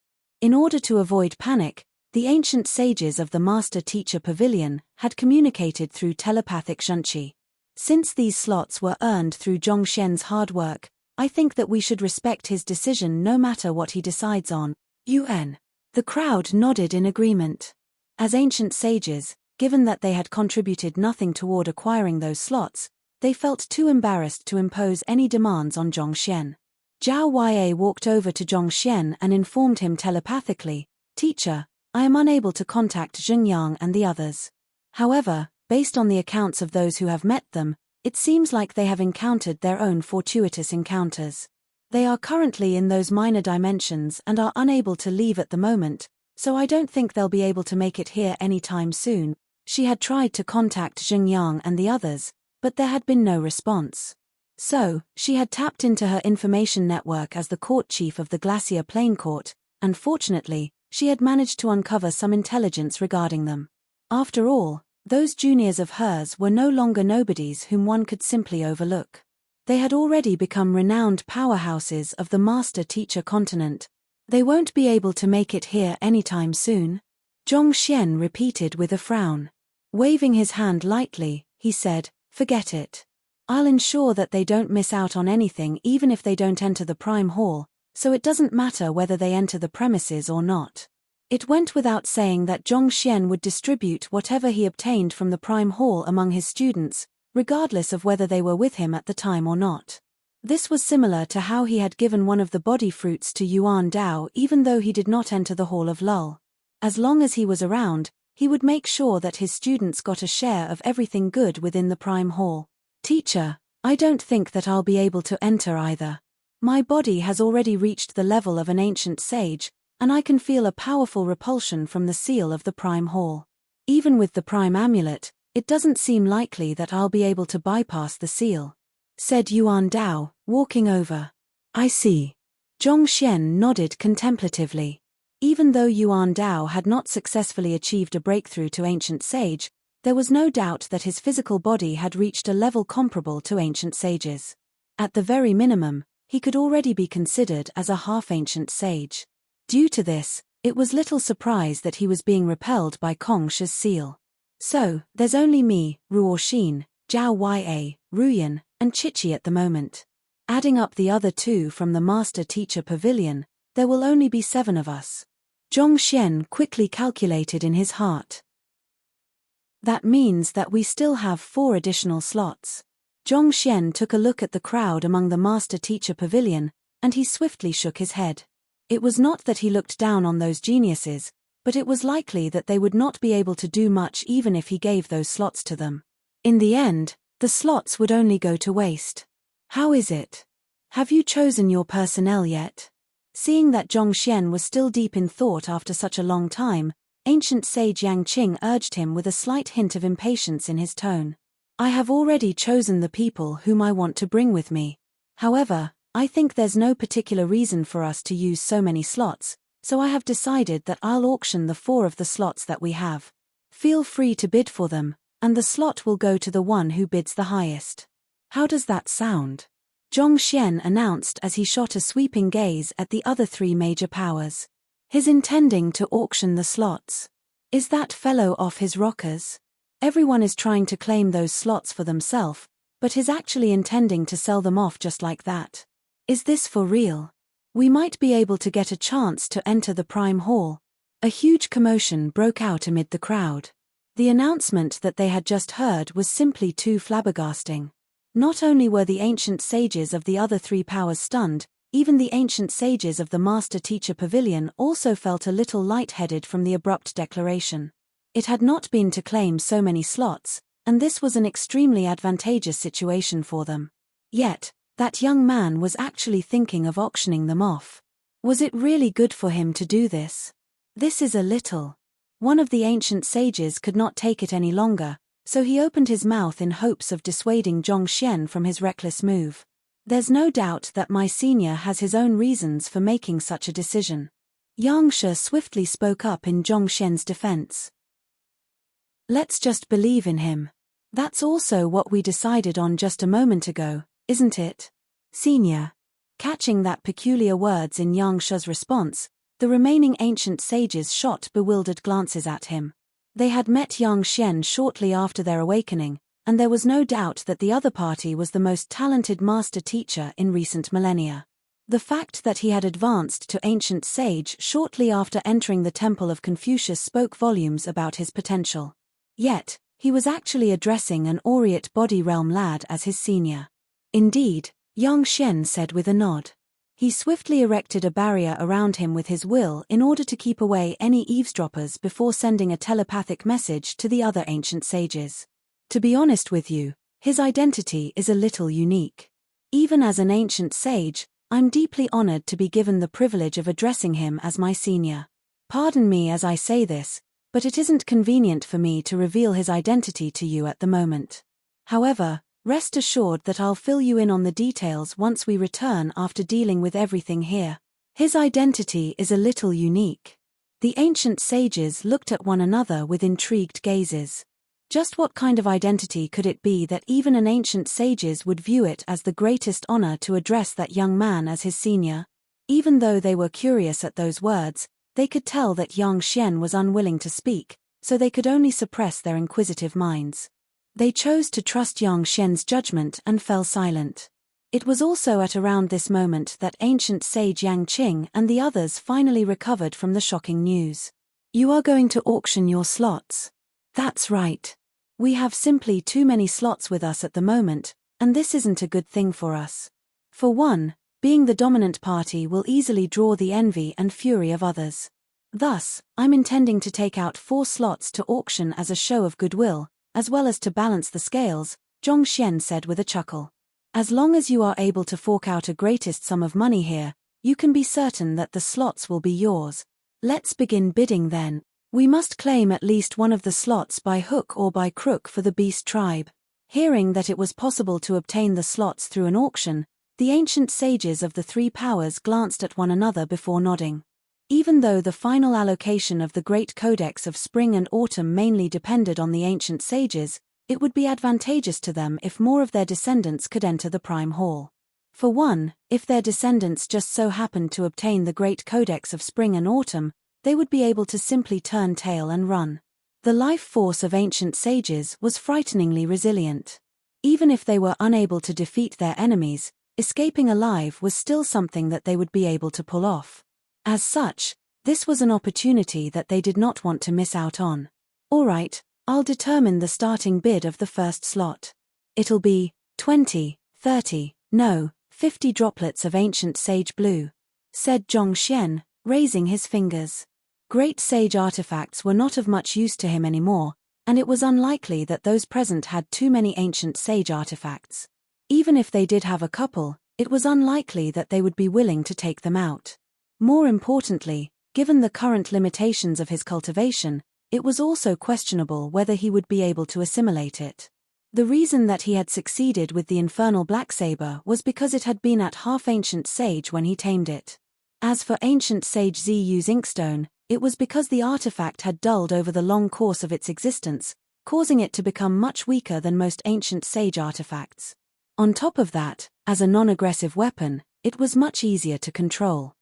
In order to avoid panic, the ancient sages of the master-teacher pavilion had communicated through telepathic shunchi. Since these slots were earned through Zhongxian's hard work, I think that we should respect his decision no matter what he decides on. UN. The crowd nodded in agreement. As ancient sages, given that they had contributed nothing toward acquiring those slots, they felt too embarrassed to impose any demands on Zhongxian. Zhao Yue walked over to Zhongxian and informed him telepathically, "Teacher, I am unable to contact Zhengyang and the others. However, based on the accounts of those who have met them, it seems like they have encountered their own fortuitous encounters. They are currently in those minor dimensions and are unable to leave at the moment, so I don't think they'll be able to make it here anytime soon." She had tried to contact Zhengyang and the others, but there had been no response. So, she had tapped into her information network as the court chief of the Glacier Plain Court, and fortunately, she had managed to uncover some intelligence regarding them. After all, those juniors of hers were no longer nobodies whom one could simply overlook. They had already become renowned powerhouses of the master-teacher continent. They won't be able to make it here anytime soon. Zhongxian repeated with a frown. Waving his hand lightly, he said, "Forget it. I'll ensure that they don't miss out on anything even if they don't enter the prime hall, so it doesn't matter whether they enter the premises or not." It went without saying that Zhongxian would distribute whatever he obtained from the prime hall among his students, regardless of whether they were with him at the time or not. This was similar to how he had given one of the body fruits to Yuan Dao even though he did not enter the Hall of Lull. As long as he was around, he would make sure that his students got a share of everything good within the prime hall. "Teacher, I don't think that I'll be able to enter either. My body has already reached the level of an ancient sage, and I can feel a powerful repulsion from the seal of the prime hall. Even with the prime amulet, it doesn't seem likely that I'll be able to bypass the seal," said Yuan Dao, walking over. "I see." Zhongxian nodded contemplatively. Even though Yuan Dao had not successfully achieved a breakthrough to ancient sage, there was no doubt that his physical body had reached a level comparable to ancient sages. At the very minimum, he could already be considered as a half-ancient sage. Due to this, it was little surprise that he was being repelled by Kong Shi's seal. "So, there's only me, Ruo Xin, Zhao Yue, Ruyan, and Chichi at the moment. Adding up the other 2 from the Master-Teacher Pavilion, there will only be 7 of us. Zhongxian quickly calculated in his heart. That means that we still have 4 additional slots. Zhongxian took a look at the crowd among the Master-Teacher Pavilion, and he swiftly shook his head. It was not that he looked down on those geniuses, but it was likely that they would not be able to do much even if he gave those slots to them. In the end, the slots would only go to waste. How is it? Have you chosen your personnel yet? Seeing that Zhongxian was still deep in thought after such a long time, ancient sage Yang Qing urged him with a slight hint of impatience in his tone. I have already chosen the people whom I want to bring with me. However, I think there's no particular reason for us to use so many slots, so I have decided that I'll auction the 4 of the slots that we have. Feel free to bid for them, and the slot will go to the one who bids the highest. How does that sound? Zhongxian announced as he shot a sweeping gaze at the other 3 major powers. He's intending to auction the slots. Is that fellow off his rockers? Everyone is trying to claim those slots for themselves, but he's actually intending to sell them off just like that. Is this for real? We might be able to get a chance to enter the Prime Hall. A huge commotion broke out amid the crowd. The announcement that they had just heard was simply too flabbergasting. Not only were the ancient sages of the other 3 powers stunned, even the ancient sages of the Master-Teacher Pavilion also felt a little lightheaded from the abrupt declaration. It had not been to claim so many slots, and this was an extremely advantageous situation for them. Yet, that young man was actually thinking of auctioning them off. Was it really good for him to do this? This is a little. One of the ancient sages could not take it any longer, so he opened his mouth in hopes of dissuading Zhongxian from his reckless move. There's no doubt that my senior has his own reasons for making such a decision. Yang Shi swiftly spoke up in Zhongxian's defense. Let's just believe in him. That's also what we decided on just a moment ago, isn't it? Senior. Catching that peculiar words in Yang Shi's response, the remaining ancient sages shot bewildered glances at him. They had met Yang Xian shortly after their awakening, and there was no doubt that the other party was the most talented master teacher in recent millennia. The fact that he had advanced to ancient sage shortly after entering the Temple of Confucius spoke volumes about his potential. Yet, he was actually addressing an aureate body realm lad as his senior. Indeed, Yang Xian said with a nod. He swiftly erected a barrier around him with his will in order to keep away any eavesdroppers before sending a telepathic message to the other ancient sages. To be honest with you, his identity is a little unique. Even as an ancient sage, I'm deeply honored to be given the privilege of addressing him as my senior. Pardon me as I say this, but it isn't convenient for me to reveal his identity to you at the moment. However, rest assured that I'll fill you in on the details once we return after dealing with everything here. His identity is a little unique. The ancient sages looked at one another with intrigued gazes. Just what kind of identity could it be that even an ancient sages would view it as the greatest honor to address that young man as his senior? Even though they were curious at those words, they could tell that Yang Xian was unwilling to speak, so they could only suppress their inquisitive minds. They chose to trust Yang Xian's judgment and fell silent. It was also at around this moment that ancient sage Yang Qing and the others finally recovered from the shocking news. You are going to auction your slots? That's right. We have simply too many slots with us at the moment, and this isn't a good thing for us. For one, being the dominant party will easily draw the envy and fury of others. Thus, I'm intending to take out 4 slots to auction as a show of goodwill, as well as to balance the scales, Zhongxian said with a chuckle. As long as you are able to fork out a greatest sum of money here, you can be certain that the slots will be yours. Let's begin bidding then. We must claim at least one of the slots by hook or by crook for the beast tribe. Hearing that it was possible to obtain the slots through an auction, the ancient sages of the 3 powers glanced at one another before nodding. Even though the final allocation of the Great Codex of Spring and Autumn mainly depended on the ancient sages, it would be advantageous to them if more of their descendants could enter the Prime Hall. For one, if their descendants just so happened to obtain the Great Codex of Spring and Autumn, they would be able to simply turn tail and run. The life force of ancient sages was frighteningly resilient. Even if they were unable to defeat their enemies, escaping alive was still something that they would be able to pull off. As such, this was an opportunity that they did not want to miss out on. Alright, I'll determine the starting bid of the first slot. It'll be 20, 30, no, 50 droplets of ancient sage blue, said Zhongxian, raising his fingers. Great sage artifacts were not of much use to him anymore, and it was unlikely that those present had too many ancient sage artifacts. Even if they did have a couple, it was unlikely that they would be willing to take them out. More importantly, given the current limitations of his cultivation, it was also questionable whether he would be able to assimilate it. The reason that he had succeeded with the infernal black saber was because it had been at half ancient sage when he tamed it. As for ancient sage Zu's inkstone, it was because the artifact had dulled over the long course of its existence, causing it to become much weaker than most ancient sage artifacts. On top of that, as a non-aggressive weapon, it was much easier to control.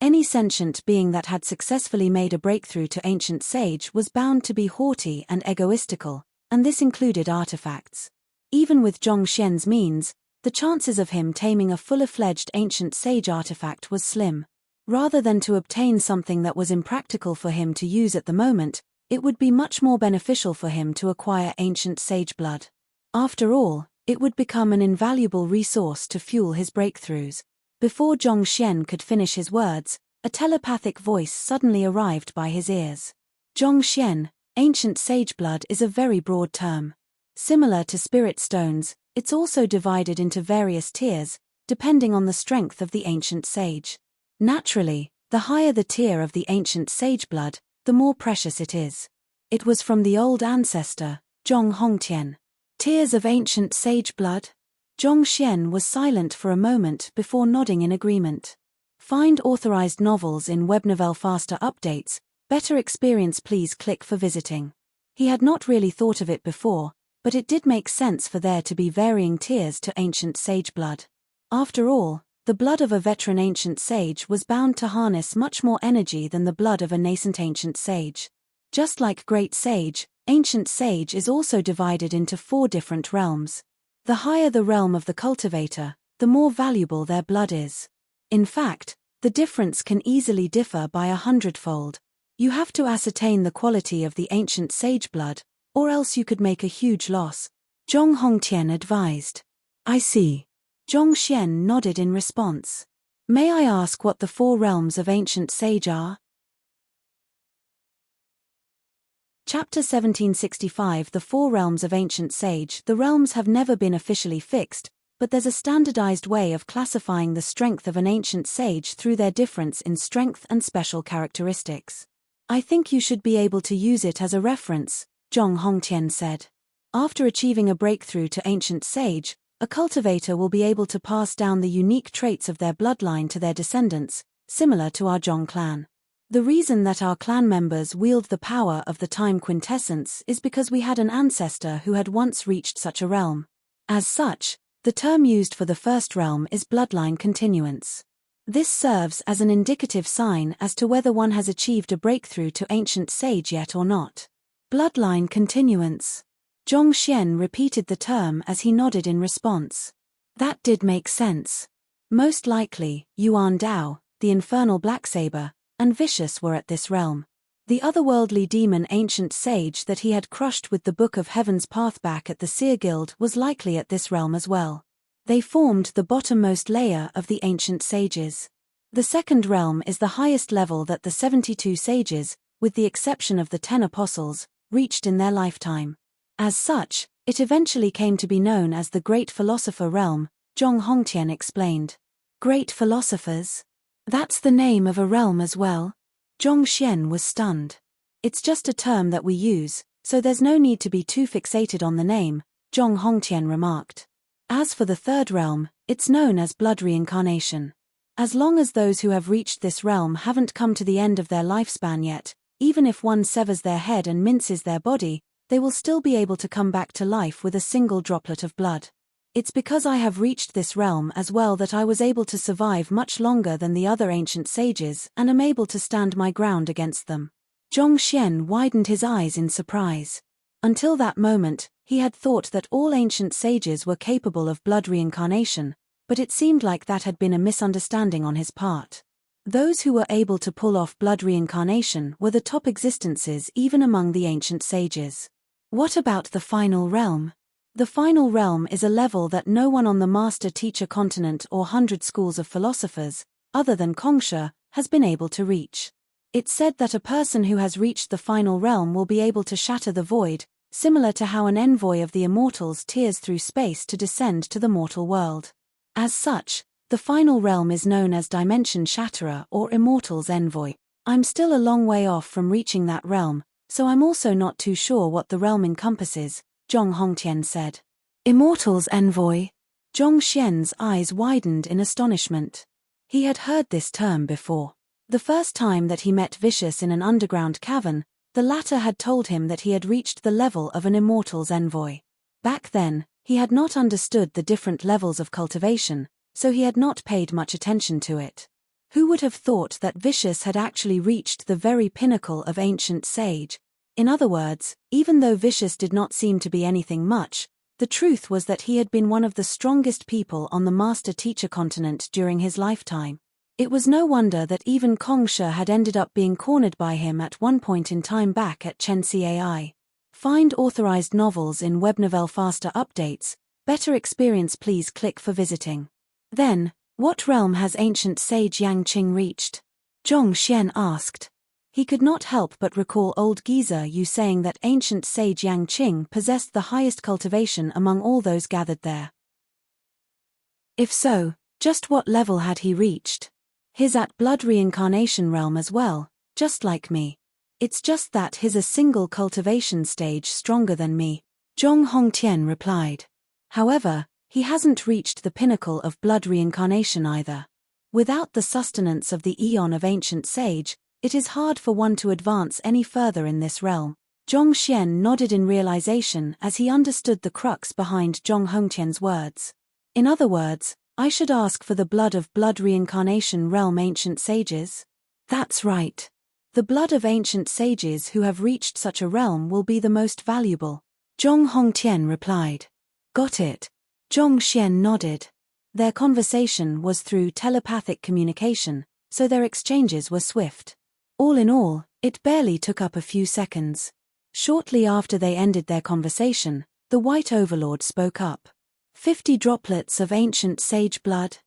Any sentient being that had successfully made a breakthrough to ancient sage was bound to be haughty and egoistical, and this included artifacts. Even with Zhongxian's means, the chances of him taming a full-fledged ancient sage artifact was slim. Rather than to obtain something that was impractical for him to use at the moment, it would be much more beneficial for him to acquire ancient sage blood. After all, it would become an invaluable resource to fuel his breakthroughs. Before Zhongxian could finish his words, a telepathic voice suddenly arrived by his ears. Zhongxian, ancient sage blood is a very broad term. Similar to spirit stones, it's also divided into various tiers, depending on the strength of the ancient sage. Naturally, the higher the tier of the ancient sage blood, the more precious it is. It was from the old ancestor, Zhong Hongtian. Tiers of ancient sage blood? Zhongxian was silent for a moment before nodding in agreement. Find authorized novels in Webnovel faster updates, better experience please click for visiting. He had not really thought of it before, but it did make sense for there to be varying tiers to ancient sage blood. After all, the blood of a veteran ancient sage was bound to harness much more energy than the blood of a nascent ancient sage. Just like great sage, ancient sage is also divided into 4 different realms. The higher the realm of the cultivator, the more valuable their blood is. In fact, the difference can easily differ by 100-fold. You have to ascertain the quality of the ancient sage blood, or else you could make a huge loss, Zhong Hongtian advised. I see. Zhongxian nodded in response. May I ask what the 4 realms of ancient sage are? Chapter 1765 The 4 realms of ancient sage. The realms have never been officially fixed, but there's a standardized way of classifying the strength of an ancient sage through their difference in strength and special characteristics. I think you should be able to use it as a reference, Zhong Hongtian said. After achieving a breakthrough to ancient sage, a cultivator will be able to pass down the unique traits of their bloodline to their descendants, similar to our Zhong clan. The reason that our clan members wield the power of the time quintessence is because we had an ancestor who had once reached such a realm. As such, the term used for the first realm is bloodline continuance. This serves as an indicative sign as to whether one has achieved a breakthrough to ancient sage yet or not. Bloodline continuance. Zhongxian repeated the term as he nodded in response. That did make sense. Most likely, Yuan Dao, the infernal black saber, and Vicious were at this realm. The otherworldly demon ancient sage that he had crushed with the Book of Heaven's path back at the Seer Guild was likely at this realm as well. They formed the bottommost layer of the ancient sages. The second realm is the highest level that the 72 sages, with the exception of the 10 apostles, reached in their lifetime. As such, it eventually came to be known as the Great Philosopher Realm, Zhong Hongtian explained. Great Philosophers? That's the name of a realm as well? Zhongxian was stunned. It's just a term that we use, so there's no need to be too fixated on the name, Zhong Hongtian remarked. As for the third realm, it's known as blood reincarnation. As long as those who have reached this realm haven't come to the end of their lifespan yet, even if one severs their head and minces their body, they will still be able to come back to life with a single droplet of blood. It's because I have reached this realm as well that I was able to survive much longer than the other ancient sages and am able to stand my ground against them. Zhongxian widened his eyes in surprise. Until that moment, He had thought that all ancient sages were capable of blood reincarnation, but it seemed like that had been a misunderstanding on his part. Those who were able to pull off blood reincarnation were the top existences even among the ancient sages. What about the final realm? The final realm is a level that no one on the master-teacher continent or 100 schools of philosophers, other than Kongsha, has been able to reach. It's said that a person who has reached the final realm will be able to shatter the void, similar to how an envoy of the immortals tears through space to descend to the mortal world. As such, the final realm is known as Dimension Shatterer or Immortal's Envoy. I'm still a long way off from reaching that realm, so I'm also not too sure what the realm encompasses, Zhong Hongtian said. Immortal's Envoy? Zhong Xian's eyes widened in astonishment. He had heard this term before. The first time that he met Vicious in an underground cavern, the latter had told him that he had reached the level of an Immortal's Envoy. Back then, he had not understood the different levels of cultivation, so he had not paid much attention to it. Who would have thought that Vicious had actually reached the very pinnacle of ancient sage? In other words, even though Vicious did not seem to be anything much, the truth was that he had been one of the strongest people on the master-teacher continent during his lifetime. It was no wonder that even Kongsha had ended up being cornered by him at one point in time back at Chensi AI. Find authorized novels in Webnovel faster updates. Better experience, please click for visiting. Then, what realm has ancient sage Yang Qing reached? Zhong Xian asked. He could not help but recall old geezer Yu saying that ancient sage Yang Qing possessed the highest cultivation among all those gathered there. If so, just what level had he reached? His at blood reincarnation realm as well, just like me. It's just that his a single cultivation stage stronger than me, Zhong Hongtian replied. However, he hasn't reached the pinnacle of blood reincarnation either. Without the sustenance of the eon of ancient sage, it is hard for one to advance any further in this realm. Zhong Xian nodded in realization as he understood the crux behind Zhong Hongtian's words. In other words, I should ask for the blood of blood reincarnation realm ancient sages? That's right. The blood of ancient sages who have reached such a realm will be the most valuable, Zhong Hongtian replied. Got it. Zhong Xian nodded. Their conversation was through telepathic communication, so their exchanges were swift. All in all, it barely took up a few seconds. Shortly after they ended their conversation, the White Overlord spoke up. 50 droplets of ancient sage blood?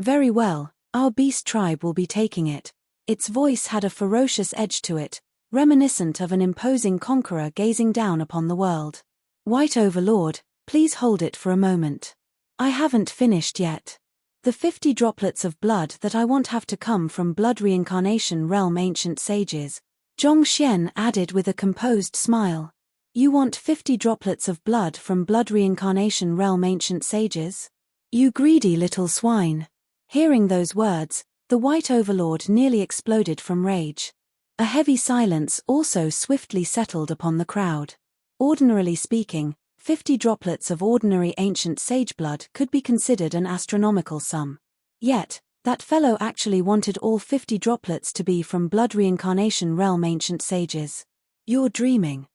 Very well, our beast tribe will be taking it. Its voice had a ferocious edge to it, reminiscent of an imposing conqueror gazing down upon the world. White Overlord, please hold it for a moment. I haven't finished yet. The 50 droplets of blood that I want have to come from blood reincarnation realm ancient sages, Zhong Xian added with a composed smile. You want 50 droplets of blood from blood reincarnation realm ancient sages? You greedy little swine. Hearing those words, the White Overlord nearly exploded from rage. A heavy silence also swiftly settled upon the crowd. Ordinarily speaking, 50 droplets of ordinary ancient sage blood could be considered an astronomical sum. Yet, that fellow actually wanted all 50 droplets to be from blood reincarnation realm ancient sages. You're dreaming.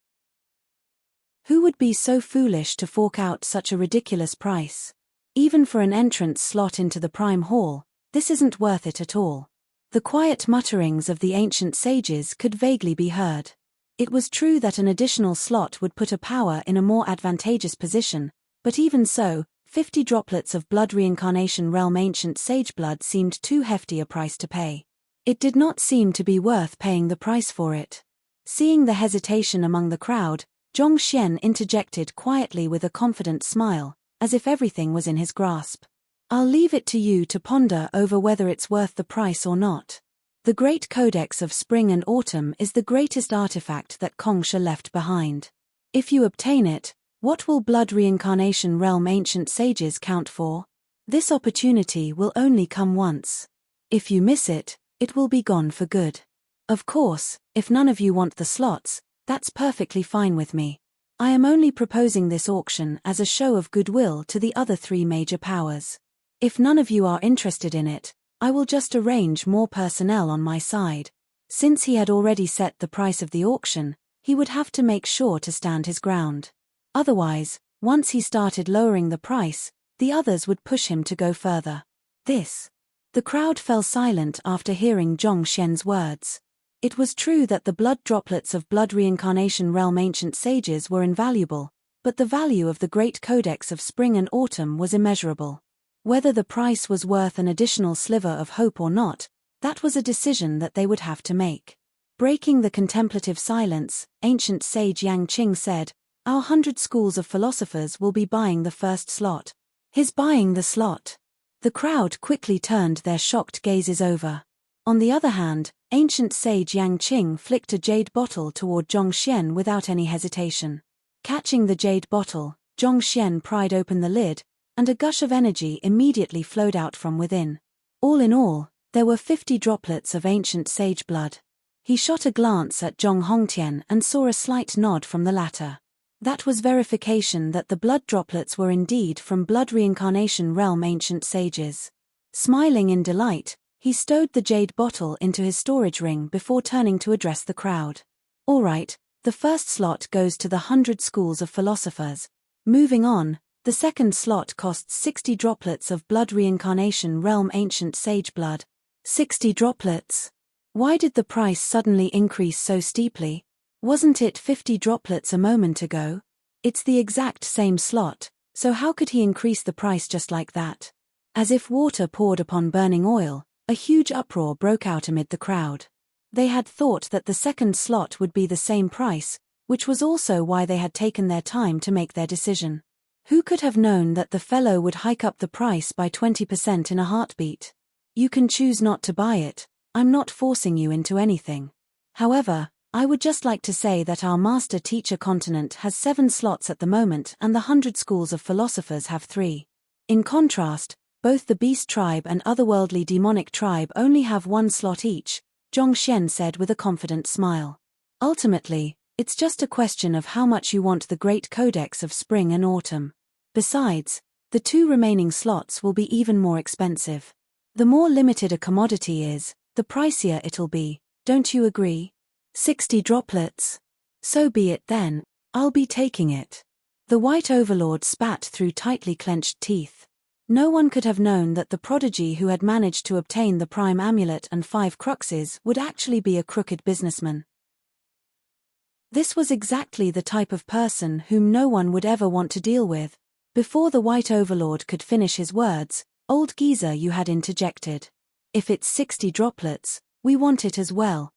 Who would be so foolish to fork out such a ridiculous price? Even for an entrance slot into the Prime Hall, this isn't worth it at all. The quiet mutterings of the ancient sages could vaguely be heard. It was true that an additional slot would put a power in a more advantageous position, but even so, 50 droplets of blood reincarnation realm ancient sage blood seemed too hefty a price to pay. It did not seem to be worth paying the price for it. Seeing the hesitation among the crowd, Zhong Xian interjected quietly with a confident smile, as if everything was in his grasp. I'll leave it to you to ponder over whether it's worth the price or not. The Great Codex of Spring and Autumn is the greatest artifact that Kongsha left behind. If you obtain it, what will blood reincarnation realm ancient sages count for? This opportunity will only come once. If you miss it, it will be gone for good. Of course, if none of you want the slots, that's perfectly fine with me. I am only proposing this auction as a show of goodwill to the other 3 major powers. If none of you are interested in it, I will just arrange more personnel on my side. Since he had already set the price of the auction, he would have to make sure to stand his ground. Otherwise, once he started lowering the price, the others would push him to go further. The crowd fell silent after hearing Zhong Xian's words. It was true that the blood droplets of Blood Reincarnation Realm ancient sages were invaluable, but the value of the Great Codex of Spring and Autumn was immeasurable. Whether the price was worth an additional sliver of hope or not, that was a decision that they would have to make. Breaking the contemplative silence, ancient sage Yang Qing said, "Our 100 schools of philosophers will be buying the first slot." His buying the slot. The crowd quickly turned their shocked gazes over. On the other hand, ancient sage Yang Qing flicked a jade bottle toward Zhong Xian without any hesitation. Catching the jade bottle, Zhong Xian pried open the lid, and a gush of energy immediately flowed out from within. All in all, there were 50 droplets of ancient sage blood. He shot a glance at Zhong Hongtian and saw a slight nod from the latter. That was verification that the blood droplets were indeed from Blood Reincarnation Realm ancient sages. Smiling in delight, he stowed the jade bottle into his storage ring before turning to address the crowd. "All right, the first slot goes to the 100 schools of philosophers. Moving on, the second slot costs 60 droplets of Blood Reincarnation Realm ancient sage blood." 60 droplets? Why did the price suddenly increase so steeply? Wasn't it 50 droplets a moment ago? It's the exact same slot, so how could he increase the price just like that? As if water poured upon burning oil, a huge uproar broke out amid the crowd. They had thought that the second slot would be the same price, which was also why they had taken their time to make their decision. Who could have known that the fellow would hike up the price by 20% in a heartbeat? You can choose not to buy it, I'm not forcing you into anything. However, I would just like to say that our master teacher continent has 7 slots at the moment and the 100 schools of philosophers have 3. In contrast, both the beast tribe and otherworldly demonic tribe only have 1 slot each, Zhong Xian said with a confident smile. Ultimately, it's just a question of how much you want the Great Codex of Spring and Autumn. Besides, the 2 remaining slots will be even more expensive. The more limited a commodity is, the pricier it'll be, don't you agree? 60 droplets. So be it then, I'll be taking it. The White Overlord spat through tightly clenched teeth. No one could have known that the prodigy who had managed to obtain the Prime Amulet and 5 cruxes would actually be a crooked businessman. This was exactly the type of person whom no one would ever want to deal with. Before the White Overlord could finish his words, old geezer you had interjected. "If it's 60 droplets, we want it as well."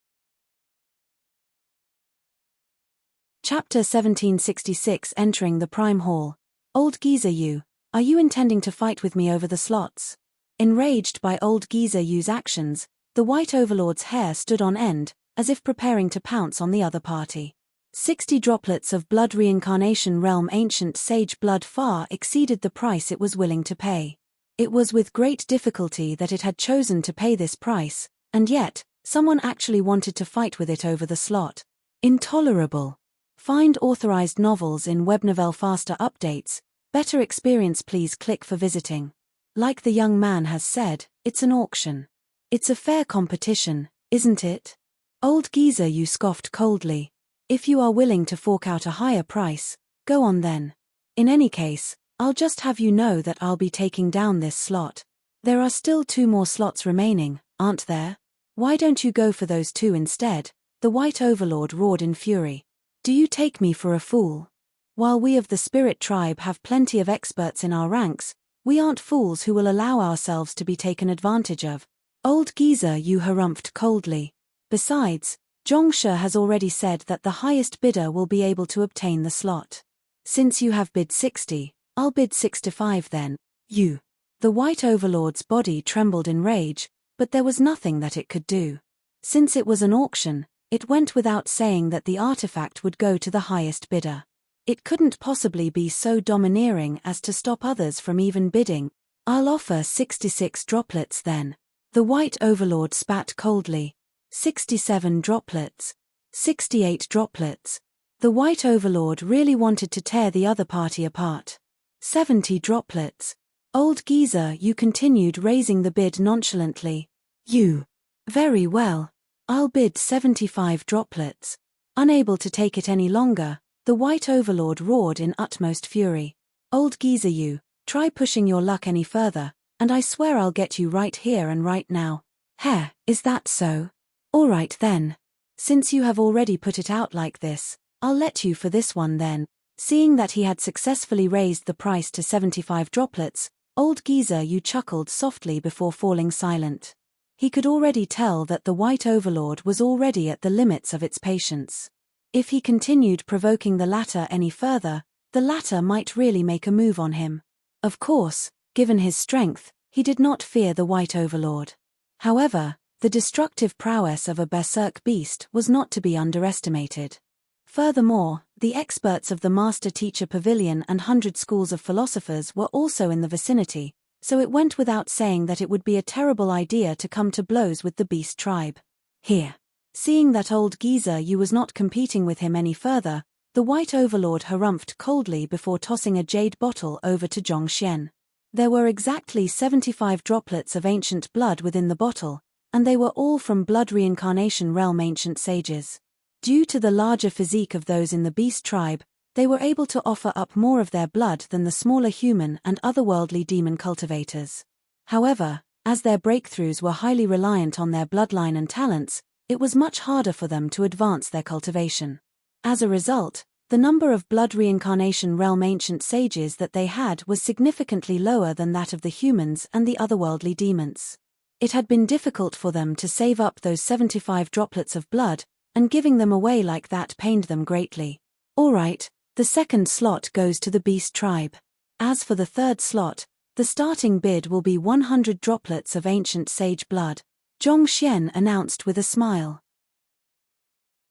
Chapter 1766 Entering the Prime Hall. "Old geezer you, are you intending to fight with me over the slots?" Enraged by old geezer you's actions, the White Overlord's hair stood on end, as if preparing to pounce on the other party. 60 droplets of Blood Reincarnation Realm ancient sage blood far exceeded the price it was willing to pay. It was with great difficulty that it had chosen to pay this price, and yet, someone actually wanted to fight with it over the slot. Intolerable. Find authorized novels in Webnovel faster updates. Better experience please click for visiting. Like the young man has said, it's an auction. It's a fair competition, isn't it? Old geezer you scoffed coldly. If you are willing to fork out a higher price, go on then. In any case, I'll just have you know that I'll be taking down this slot. There are still 2 more slots remaining, aren't there? Why don't you go for those 2 instead? The White Overlord roared in fury. Do you take me for a fool? While we of the Spirit Tribe have plenty of experts in our ranks, we aren't fools who will allow ourselves to be taken advantage of. Old geezer you harumphed coldly. Besides, Zhongshe has already said that the highest bidder will be able to obtain the slot. Since you have bid 60, I'll bid 65 then. You. The White Overlord's body trembled in rage, but there was nothing that it could do. Since it was an auction, it went without saying that the artifact would go to the highest bidder. It couldn't possibly be so domineering as to stop others from even bidding. I'll offer 66 droplets then. The White Overlord spat coldly. 67 droplets. 68 droplets. The White Overlord really wanted to tear the other party apart. 70 droplets. Old geezer you continued raising the bid nonchalantly. You. Very well. I'll bid 75 droplets. Unable to take it any longer, The White Overlord roared in utmost fury. Old geezer you, try pushing your luck any further, and I swear I'll get you right here and right now. Heh, is that so? All right then. Since you have already put it out like this, I'll let you for this one then. Seeing that he had successfully raised the price to 75 droplets, old geezer you chuckled softly before falling silent. He could already tell that the White Overlord was already at the limits of its patience. If he continued provoking the latter any further, the latter might really make a move on him. Of course, given his strength, he did not fear the White Overlord. However, the destructive prowess of a berserk beast was not to be underestimated. Furthermore, the experts of the Master-Teacher Pavilion and 100 schools of philosophers were also in the vicinity, so it went without saying that it would be a terrible idea to come to blows with the beast tribe. Here. Seeing that old geezer you was not competing with him any further, the White Overlord harumphed coldly before tossing a jade bottle over to Zhongxian. There were exactly 75 droplets of ancient blood within the bottle, and they were all from blood reincarnation realm ancient sages. Due to the larger physique of those in the beast tribe, they were able to offer up more of their blood than the smaller human and otherworldly demon cultivators. However, as their breakthroughs were highly reliant on their bloodline and talents, it was much harder for them to advance their cultivation. As a result, the number of blood reincarnation realm ancient sages that they had was significantly lower than that of the humans and the otherworldly demons. It had been difficult for them to save up those 75 droplets of blood, and giving them away like that pained them greatly. Alright, the second slot goes to the beast tribe. As for the third slot, the starting bid will be 100 droplets of ancient sage blood. Zhongxian announced with a smile.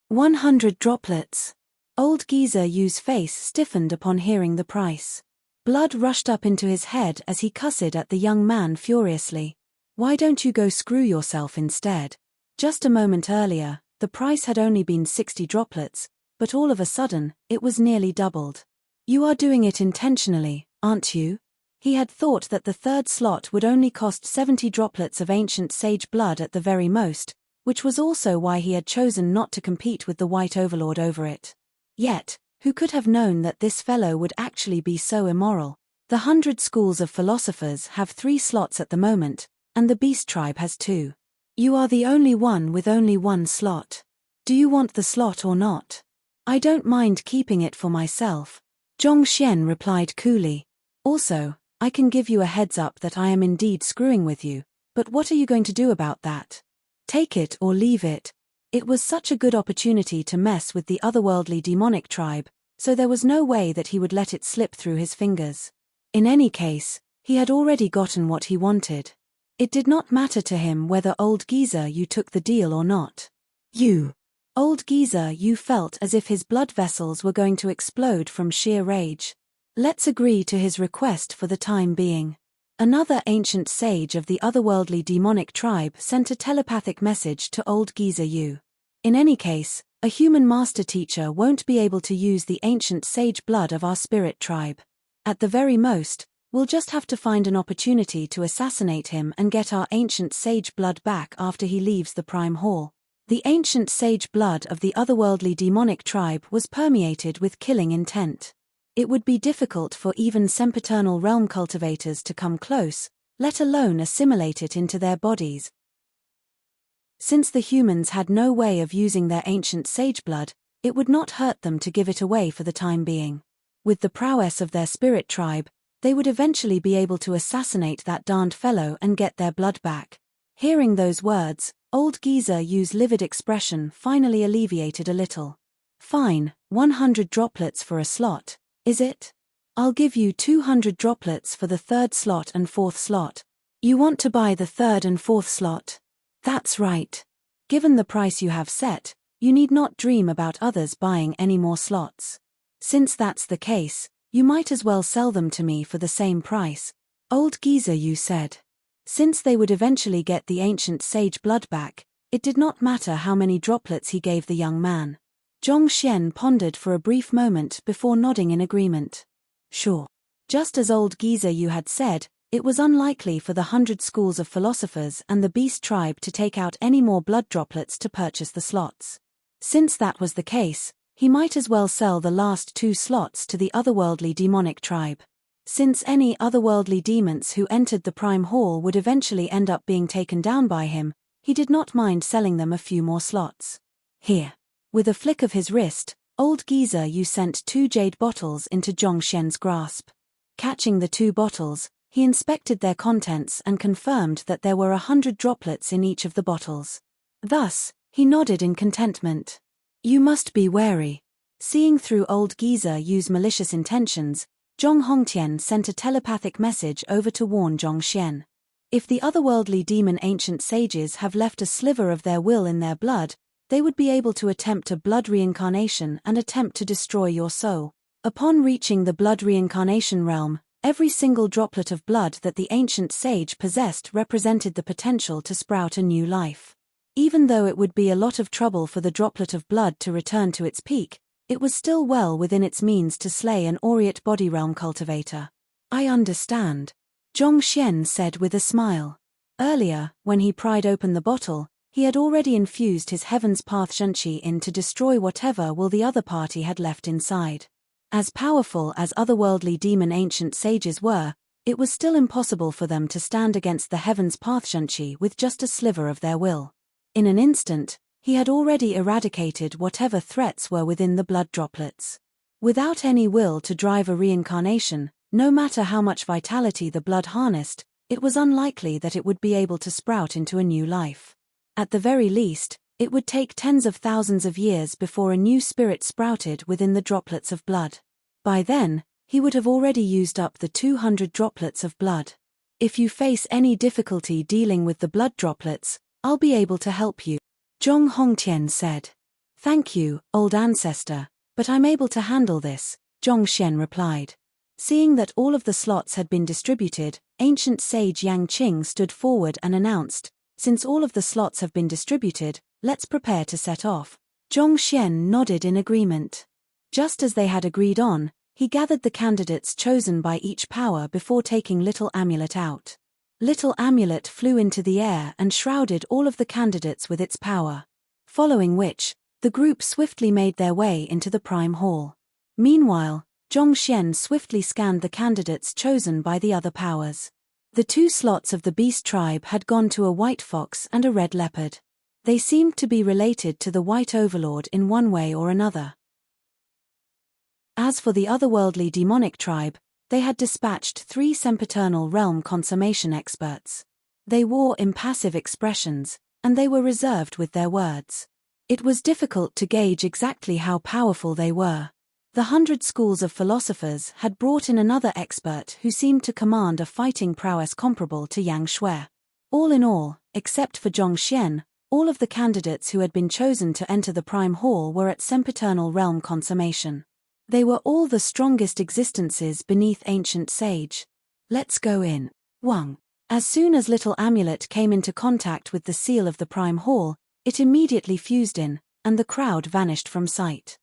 100 droplets. Old geezer Yu's face stiffened upon hearing the price. Blood rushed up into his head as he cussed at the young man furiously. Why don't you go screw yourself instead? Just a moment earlier, the price had only been 60 droplets, but all of a sudden, it was nearly doubled. You are doing it intentionally, aren't you? He had thought that the third slot would only cost 70 droplets of ancient sage blood at the very most, which was also why he had chosen not to compete with the White Overlord over it. Yet, who could have known that this fellow would actually be so immoral? The 100 schools of philosophers have 3 slots at the moment, and the beast tribe has 2. You are the only one with only 1 slot. Do you want the slot or not? I don't mind keeping it for myself. Zhongxian replied coolly. Also, I can give you a heads up that I am indeed screwing with you, but what are you going to do about that? Take it or leave it. It was such a good opportunity to mess with the otherworldly demonic tribe, so there was no way that he would let it slip through his fingers. In any case, he had already gotten what he wanted. It did not matter to him whether old geezer you took the deal or not. Old geezer you felt as if his blood vessels were going to explode from sheer rage. Let's agree to his request for the time being. Another ancient sage of the otherworldly demonic tribe sent a telepathic message to old geezer you. In any case, a human master teacher won't be able to use the ancient sage blood of our spirit tribe. At the very most, we'll just have to find an opportunity to assassinate him and get our ancient sage blood back after he leaves the Prime Hall. The ancient sage blood of the otherworldly demonic tribe was permeated with killing intent. It would be difficult for even sempiternal realm cultivators to come close, let alone assimilate it into their bodies. Since the humans had no way of using their ancient sage blood, it would not hurt them to give it away for the time being. With the prowess of their spirit tribe, they would eventually be able to assassinate that darned fellow and get their blood back. Hearing those words, old geezer Yu's livid expression finally alleviated a little. Fine, 100 droplets for a slot. Is it? I'll give you 200 droplets for the 3rd slot and 4th slot. You want to buy the 3rd and 4th slot? That's right. Given the price you have set, you need not dream about others buying any more slots. Since that's the case, you might as well sell them to me for the same price. Old geezer you said. Since they would eventually get the ancient sage blood back, it did not matter how many droplets he gave the young man. Zhongxian pondered for a brief moment before nodding in agreement. Sure. Just as old geezer you had said, it was unlikely for the 100 schools of philosophers and the beast tribe to take out any more blood droplets to purchase the slots. Since that was the case, he might as well sell the last 2 slots to the otherworldly demonic tribe. Since any otherworldly demons who entered the Prime Hall would eventually end up being taken down by him, he did not mind selling them a few more slots. Here. With a flick of his wrist, old geezer Yu sent 2 jade bottles into Zhongxian's grasp. Catching the 2 bottles, he inspected their contents and confirmed that there were 100 droplets in each of the bottles. Thus, he nodded in contentment. You must be wary. Seeing through old geezer Yu's malicious intentions, Zhong Hongtian sent a telepathic message over to warn Zhongxian. If the otherworldly demon ancient sages have left a sliver of their will in their blood, they would be able to attempt a blood reincarnation and attempt to destroy your soul. Upon reaching the blood reincarnation realm, every single droplet of blood that the ancient sage possessed represented the potential to sprout a new life. Even though it would be a lot of trouble for the droplet of blood to return to its peak, it was still well within its means to slay an aureate body realm cultivator. I understand, Zhongxian said with a smile. Earlier, when he pried open the bottle, he had already infused his Heaven's Path Shunqi in to destroy whatever will the other party had left inside. As powerful as otherworldly demon ancient sages were, it was still impossible for them to stand against the Heaven's Path Shunqi with just a sliver of their will. In an instant, he had already eradicated whatever threats were within the blood droplets. Without any will to drive a reincarnation, no matter how much vitality the blood harnessed, it was unlikely that it would be able to sprout into a new life. At the very least, it would take tens of thousands of years before a new spirit sprouted within the droplets of blood. By then, he would have already used up the 200 droplets of blood. If you face any difficulty dealing with the blood droplets, I'll be able to help you, Zhong Hongtian said. Thank you, old ancestor, but I'm able to handle this, Zhongxian replied. Seeing that all of the slots had been distributed, ancient sage Yang Qing stood forward and announced, since all of the slots have been distributed, let's prepare to set off. Zhongxian nodded in agreement. Just as they had agreed on, he gathered the candidates chosen by each power before taking Little Amulet out. Little Amulet flew into the air and shrouded all of the candidates with its power. Following which, the group swiftly made their way into the Prime Hall. Meanwhile, Zhongxian swiftly scanned the candidates chosen by the other powers. The 2 slots of the beast tribe had gone to a white fox and a red leopard. They seemed to be related to the white overlord in one way or another. As for the otherworldly demonic tribe, they had dispatched 3 sempiternal realm consummation experts. They wore impassive expressions, and they were reserved with their words. It was difficult to gauge exactly how powerful they were. The 100 schools of philosophers had brought in another expert who seemed to command a fighting prowess comparable to Yang Shui. All in all, except for Zhongxian, all of the candidates who had been chosen to enter the Prime Hall were at sempiternal realm consummation. They were all the strongest existences beneath ancient sage. Let's go in. Wang. As soon as Little Amulet came into contact with the seal of the Prime Hall, it immediately fused in, and the crowd vanished from sight.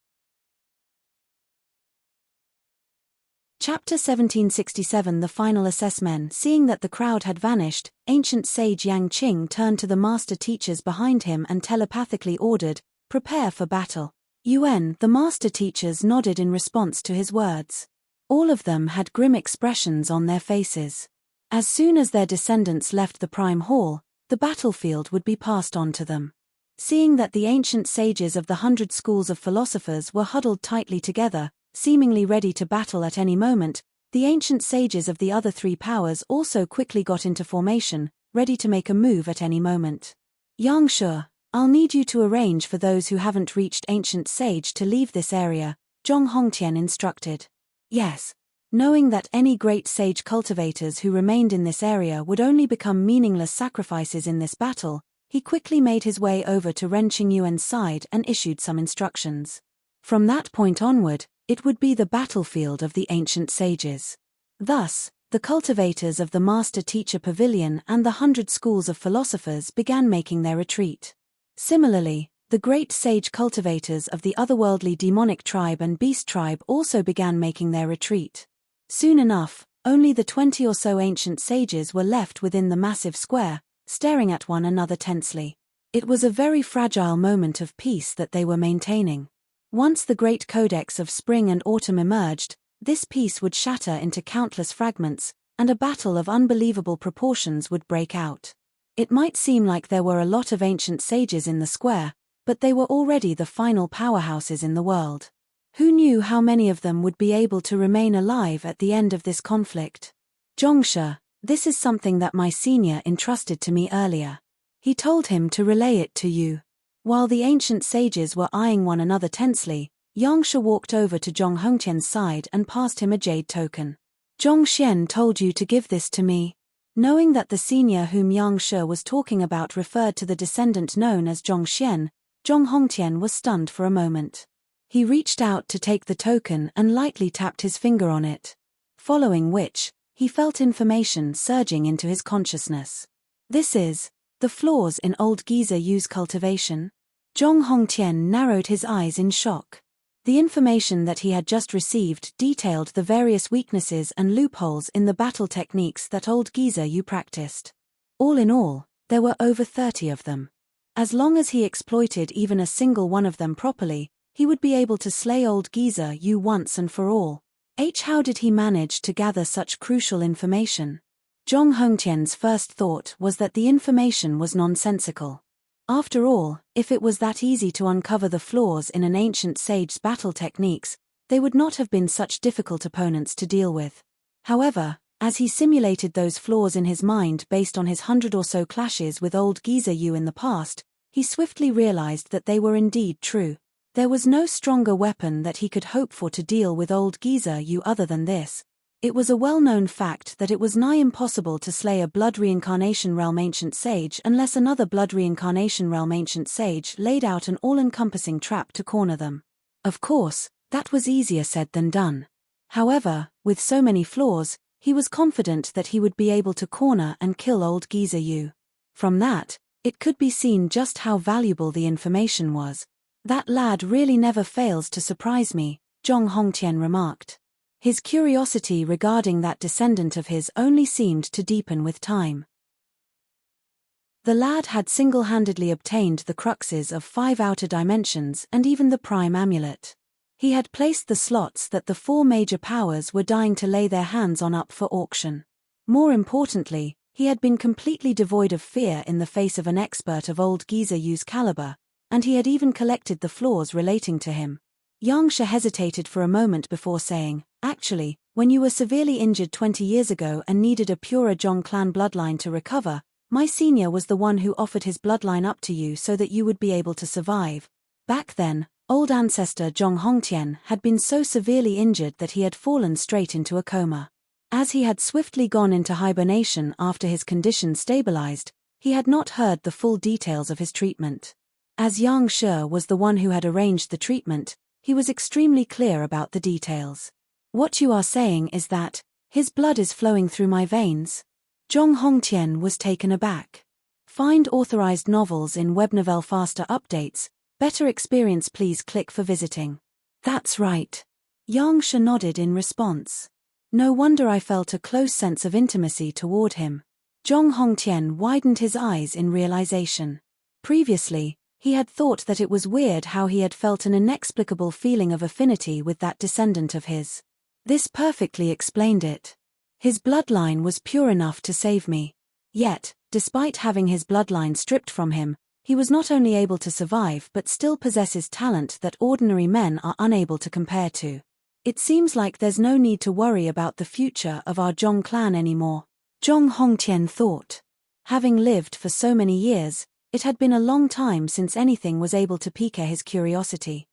Chapter 1767 The Final Assessment. Seeing that the crowd had vanished, ancient sage Yang Qing turned to the master teachers behind him and telepathically ordered, "Prepare for battle." The master teachers nodded in response to his words. All of them had grim expressions on their faces. As soon as their descendants left the Prime Hall, the battlefield would be passed on to them. Seeing that the ancient sages of the 100 schools of philosophers were huddled tightly together, seemingly ready to battle at any moment, the ancient sages of the other 3 powers also quickly got into formation, ready to make a move at any moment. Yang Shui, I'll need you to arrange for those who haven't reached ancient sage to leave this area, Zhong Hongtian instructed. Yes. Knowing that any great sage cultivators who remained in this area would only become meaningless sacrifices in this battle, he quickly made his way over to Ren Qingyuan's side and issued some instructions. From that point onward, it would be the battlefield of the ancient sages. Thus, the cultivators of the Master Teacher Pavilion and the 100 schools of philosophers began making their retreat. Similarly, the great sage cultivators of the otherworldly demonic tribe and beast tribe also began making their retreat. Soon enough, only the 20 or so ancient sages were left within the massive square, staring at one another tensely. It was a very fragile moment of peace that they were maintaining. Once the great codex of spring and autumn emerged, this piece would shatter into countless fragments, and a battle of unbelievable proportions would break out. It might seem like there were a lot of ancient sages in the square, but they were already the final powerhouses in the world. Who knew how many of them would be able to remain alive at the end of this conflict? Zhongshe, this is something that my senior entrusted to me earlier. He told him to relay it to you. While the ancient sages were eyeing one another tensely, Zhongshe walked over to Zhong Hongtian's side and passed him a jade token. Zhongxian told you to give this to me. Knowing that the senior whom Zhongshe was talking about referred to the descendant known as Zhongxian, Zhong Hongtian was stunned for a moment. He reached out to take the token and lightly tapped his finger on it. Following which, he felt information surging into his consciousness. This is the flaws in old Giza Yu's cultivation. Zhong Hongtian narrowed his eyes in shock. The information that he had just received detailed the various weaknesses and loopholes in the battle techniques that old Giza Yu practiced. All in all, there were over 30 of them. As long as he exploited even a single one of them properly, he would be able to slay old Giza Yu once and for all. How did he manage to gather such crucial information? Zhong Hongtian's first thought was that the information was nonsensical. After all, if it was that easy to uncover the flaws in an ancient sage's battle techniques, they would not have been such difficult opponents to deal with. However, as he simulated those flaws in his mind based on his 100 or so clashes with old Giza Yu in the past, he swiftly realized that they were indeed true. There was no stronger weapon that he could hope for to deal with old Giza Yu other than this. It was a well-known fact that it was nigh impossible to slay a Blood Reincarnation Realm Ancient Sage unless another Blood Reincarnation Realm Ancient Sage laid out an all-encompassing trap to corner them. Of course, that was easier said than done. However, with so many flaws, he was confident that he would be able to corner and kill old Giza Yu. From that, it could be seen just how valuable the information was. That lad really never fails to surprise me, Zhong Hongtian remarked. His curiosity regarding that descendant of his only seemed to deepen with time. The lad had single-handedly obtained the cruxes of 5 outer dimensions and even the prime amulet. He had placed the slots that the 4 major powers were dying to lay their hands on up for auction. More importantly, he had been completely devoid of fear in the face of an expert of old Giza Yu's caliber, and he had even collected the flaws relating to him. Zhongshe hesitated for a moment before saying, "Actually, when you were severely injured 20 years ago and needed a purer Zhong clan bloodline to recover, my senior was the one who offered his bloodline up to you so that you would be able to survive. Back then, old ancestor Zhong Hongtian had been so severely injured that he had fallen straight into a coma. As he had swiftly gone into hibernation after his condition stabilized, he had not heard the full details of his treatment. As Zhongshe was the one who had arranged the treatment, he was extremely clear about the details. What you are saying is that his blood is flowing through my veins?" Zhong Hongtian was taken aback. Find authorized novels in Webnovel faster updates. Better experience, please click for visiting. That's right. Zhongshe nodded in response. No wonder I felt a close sense of intimacy toward him. Zhong Hongtian widened his eyes in realization. Previously, he had thought that it was weird how he had felt an inexplicable feeling of affinity with that descendant of his. This perfectly explained it. His bloodline was pure enough to save me. Yet, despite having his bloodline stripped from him, he was not only able to survive but still possesses talent that ordinary men are unable to compare to. It seems like there's no need to worry about the future of our Zhong clan anymore, Zhong Hongtian thought. Having lived for so many years, it had been a long time since anything was able to pique his curiosity.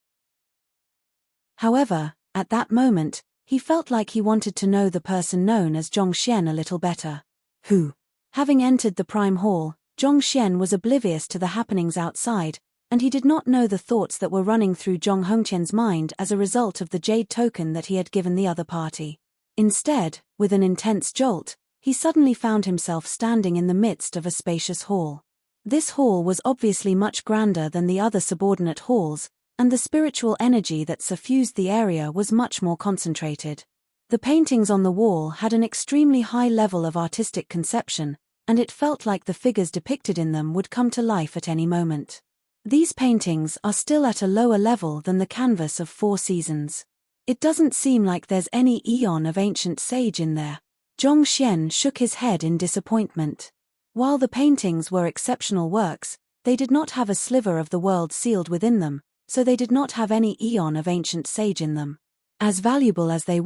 However, at that moment, he felt like he wanted to know the person known as Zhongxian a little better. Who? Having entered the Prime Hall, Zhongxian was oblivious to the happenings outside, and he did not know the thoughts that were running through Zhong Hongtian's mind as a result of the jade token that he had given the other party. Instead, with an intense jolt, he suddenly found himself standing in the midst of a spacious hall. This hall was obviously much grander than the other subordinate halls, and the spiritual energy that suffused the area was much more concentrated. The paintings on the wall had an extremely high level of artistic conception, and it felt like the figures depicted in them would come to life at any moment. These paintings are still at a lower level than the canvas of 4 seasons. It doesn't seem like there's any eon of ancient sage in there. Zhongxian shook his head in disappointment. While the paintings were exceptional works, they did not have a sliver of the world sealed within them, so they did not have any eon of ancient sage in them. As valuable as they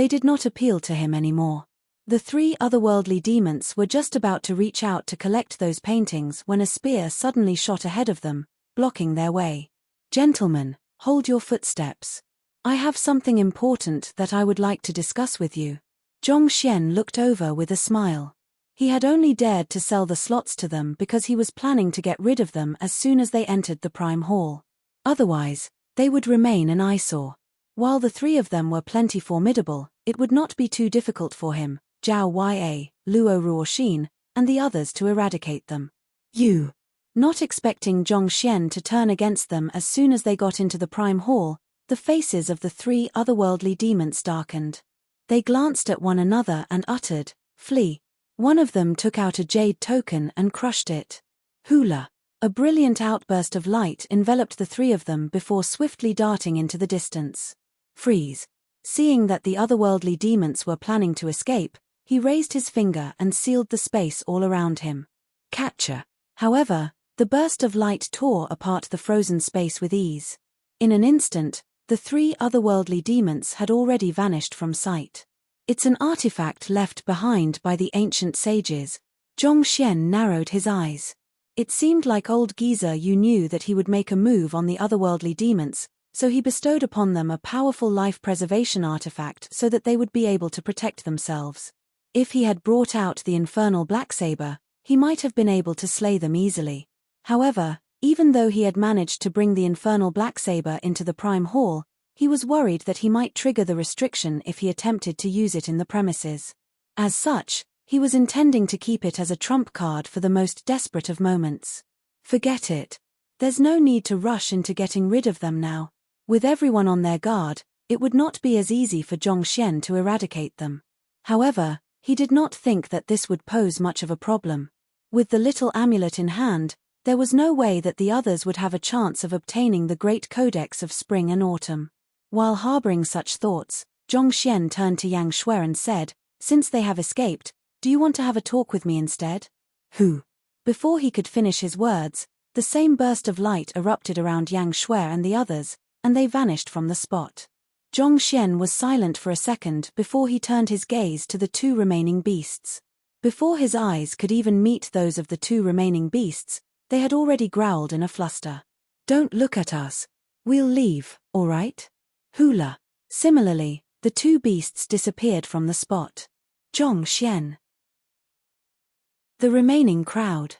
did not appeal to him anymore. The 3 otherworldly demons were just about to reach out to collect those paintings when a spear suddenly shot ahead of them, blocking their way. "Gentlemen, hold your footsteps. I have something important that I would like to discuss with you." Zhongxian looked over with a smile. He had only dared to sell the slots to them because he was planning to get rid of them as soon as they entered the Prime Hall. Otherwise, they would remain an eyesore. While the 3 of them were plenty formidable, it would not be too difficult for him, Zhao Ya, Luo Ruoxin, and the others to eradicate them. "You." Not expecting Zhongxian to turn against them as soon as they got into the Prime Hall, the faces of the 3 otherworldly demons darkened. They glanced at one another and uttered, "Flee." One of them took out a jade token and crushed it. Hula! A brilliant outburst of light enveloped the 3 of them before swiftly darting into the distance. "Freeze." Seeing that the otherworldly demons were planning to escape, he raised his finger and sealed the space all around him. "Catcher." However, the burst of light tore apart the frozen space with ease. In an instant, the 3 otherworldly demons had already vanished from sight. "It's an artifact left behind by the ancient sages." Zhongxian narrowed his eyes. It seemed like old geezer Yu knew that he would make a move on the otherworldly demons, so he bestowed upon them a powerful life preservation artifact so that they would be able to protect themselves. If he had brought out the infernal black saber, he might have been able to slay them easily. However, even though he had managed to bring the infernal black saber into the Prime Hall, he was worried that he might trigger the restriction if he attempted to use it in the premises. As such, he was intending to keep it as a trump card for the most desperate of moments. Forget it. There's no need to rush into getting rid of them now. With everyone on their guard, it would not be as easy for Zhongxian to eradicate them. However, he did not think that this would pose much of a problem. With the little amulet in hand, there was no way that the others would have a chance of obtaining the Great Codex of Spring and Autumn. While harboring such thoughts, Zhongxian turned to Yang Shui and said, "Since they have escaped, do you want to have a talk with me instead?" "Who?" Before he could finish his words, the same burst of light erupted around Yang Shui and the others, and they vanished from the spot. Zhongxian was silent for a second before he turned his gaze to the 2 remaining beasts. Before his eyes could even meet those of the 2 remaining beasts, they had already growled in a fluster. "Don't look at us. We'll leave, all right?" Hula. Similarly, the 2 beasts disappeared from the spot. Zhongxian. The remaining crowd.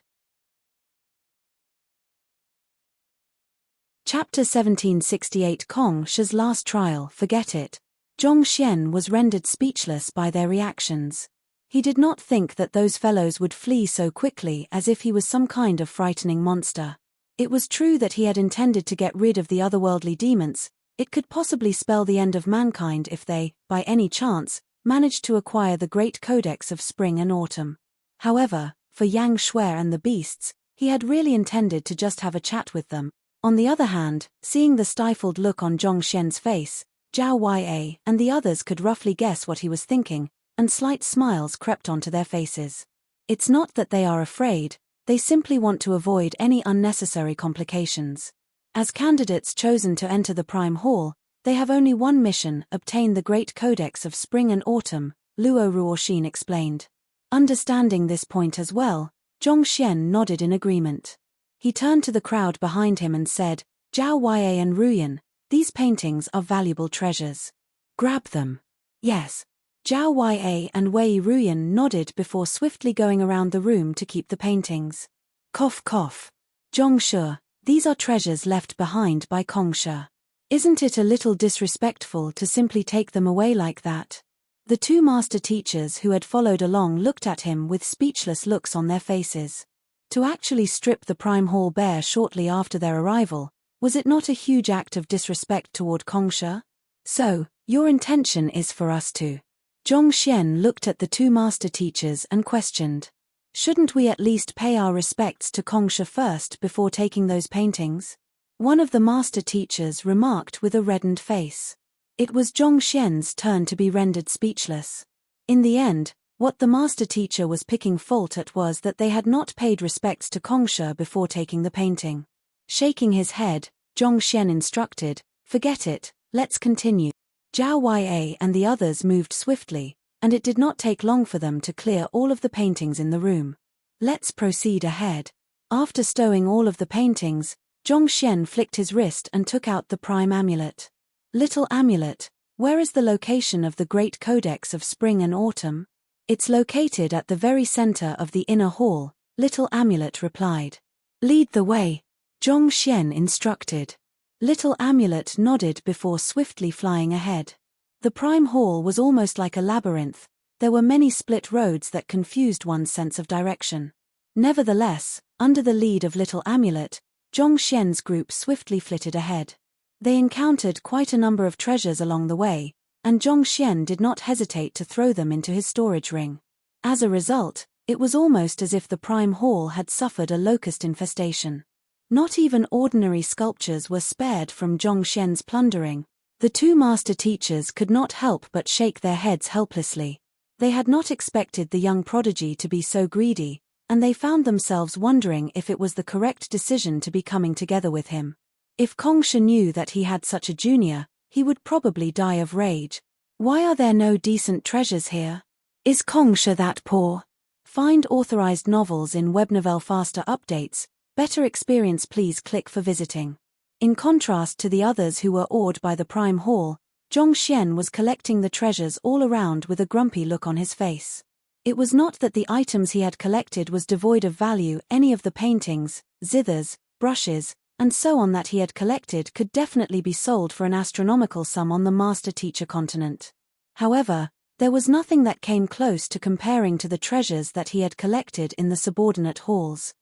Chapter 1768 Kong Shi's last trial. Forget it. Zhongxian was rendered speechless by their reactions. He did not think that those fellows would flee so quickly as if he was some kind of frightening monster. It was true that he had intended to get rid of the otherworldly demons. It could possibly spell the end of mankind if they, by any chance, managed to acquire the Great Codex of Spring and Autumn. However, for Yang Shui and the beasts, he had really intended to just have a chat with them. On the other hand, seeing the stifled look on Zhongxian's face, Zhao Ya and the others could roughly guess what he was thinking, and slight smiles crept onto their faces. It's not that they are afraid, they simply want to avoid any unnecessary complications. As candidates chosen to enter the Prime Hall, they have only one mission: obtain the Great Codex of Spring and Autumn, Luo Ruoxin explained. Understanding this point as well, Zhongxian nodded in agreement. He turned to the crowd behind him and said, "Zhao Ya and Ruyan, these paintings are valuable treasures. Grab them." "Yes." Zhao Ya and Wei Ruyan nodded before swiftly going around the room to keep the paintings. Cough cough. "Zhongshu, these are treasures left behind by Kongsha. Isn't it a little disrespectful to simply take them away like that?" The 2 master teachers who had followed along looked at him with speechless looks on their faces. To actually strip the Prime Hall bare shortly after their arrival, was it not a huge act of disrespect toward Kongsha? "So, your intention is for us to..." Zhongxian looked at the 2 master teachers and questioned. Shouldn't we at least pay our respects to Kongsha first before taking those paintings? One of the master teachers remarked with a reddened face. It was Zhongxian's turn to be rendered speechless. In the end, what the master teacher was picking fault at was that they had not paid respects to Kongsha before taking the painting. Shaking his head, Zhongxian instructed, "Forget it, let's continue." Zhao Ya and the others moved swiftly, and it did not take long for them to clear all of the paintings in the room. Let's proceed ahead. After stowing all of the paintings, Zhongxian flicked his wrist and took out the prime amulet. Little amulet, where is the location of the Great Codex of Spring and Autumn? It's located at the very center of the inner hall, Little Amulet replied. Lead the way, Zhongxian instructed. Little Amulet nodded before swiftly flying ahead. The prime hall was almost like a labyrinth. There were many split roads that confused one's sense of direction. Nevertheless, under the lead of Little Amulet, Zhongxian's group swiftly flitted ahead. They encountered quite a number of treasures along the way, and Zhongxian did not hesitate to throw them into his storage ring. As a result, it was almost as if the prime hall had suffered a locust infestation. Not even ordinary sculptures were spared from Zhongxian's plundering. The two master teachers could not help but shake their heads helplessly. They had not expected the young prodigy to be so greedy, and they found themselves wondering if it was the correct decision to be coming together with him. If Kongsha knew that he had such a junior, he would probably die of rage. Why are there no decent treasures here? Is Kongsha that poor? Find authorized novels in Webnovel faster updates. Better experience, please click for visiting. In contrast to the others who were awed by the prime hall, Zhongxian was collecting the treasures all around with a grumpy look on his face. It was not that the items he had collected was devoid of value. Any of the paintings, zithers, brushes, and so on that he had collected could definitely be sold for an astronomical sum on the master-teacher continent. However, there was nothing that came close to comparing to the treasures that he had collected in the subordinate halls.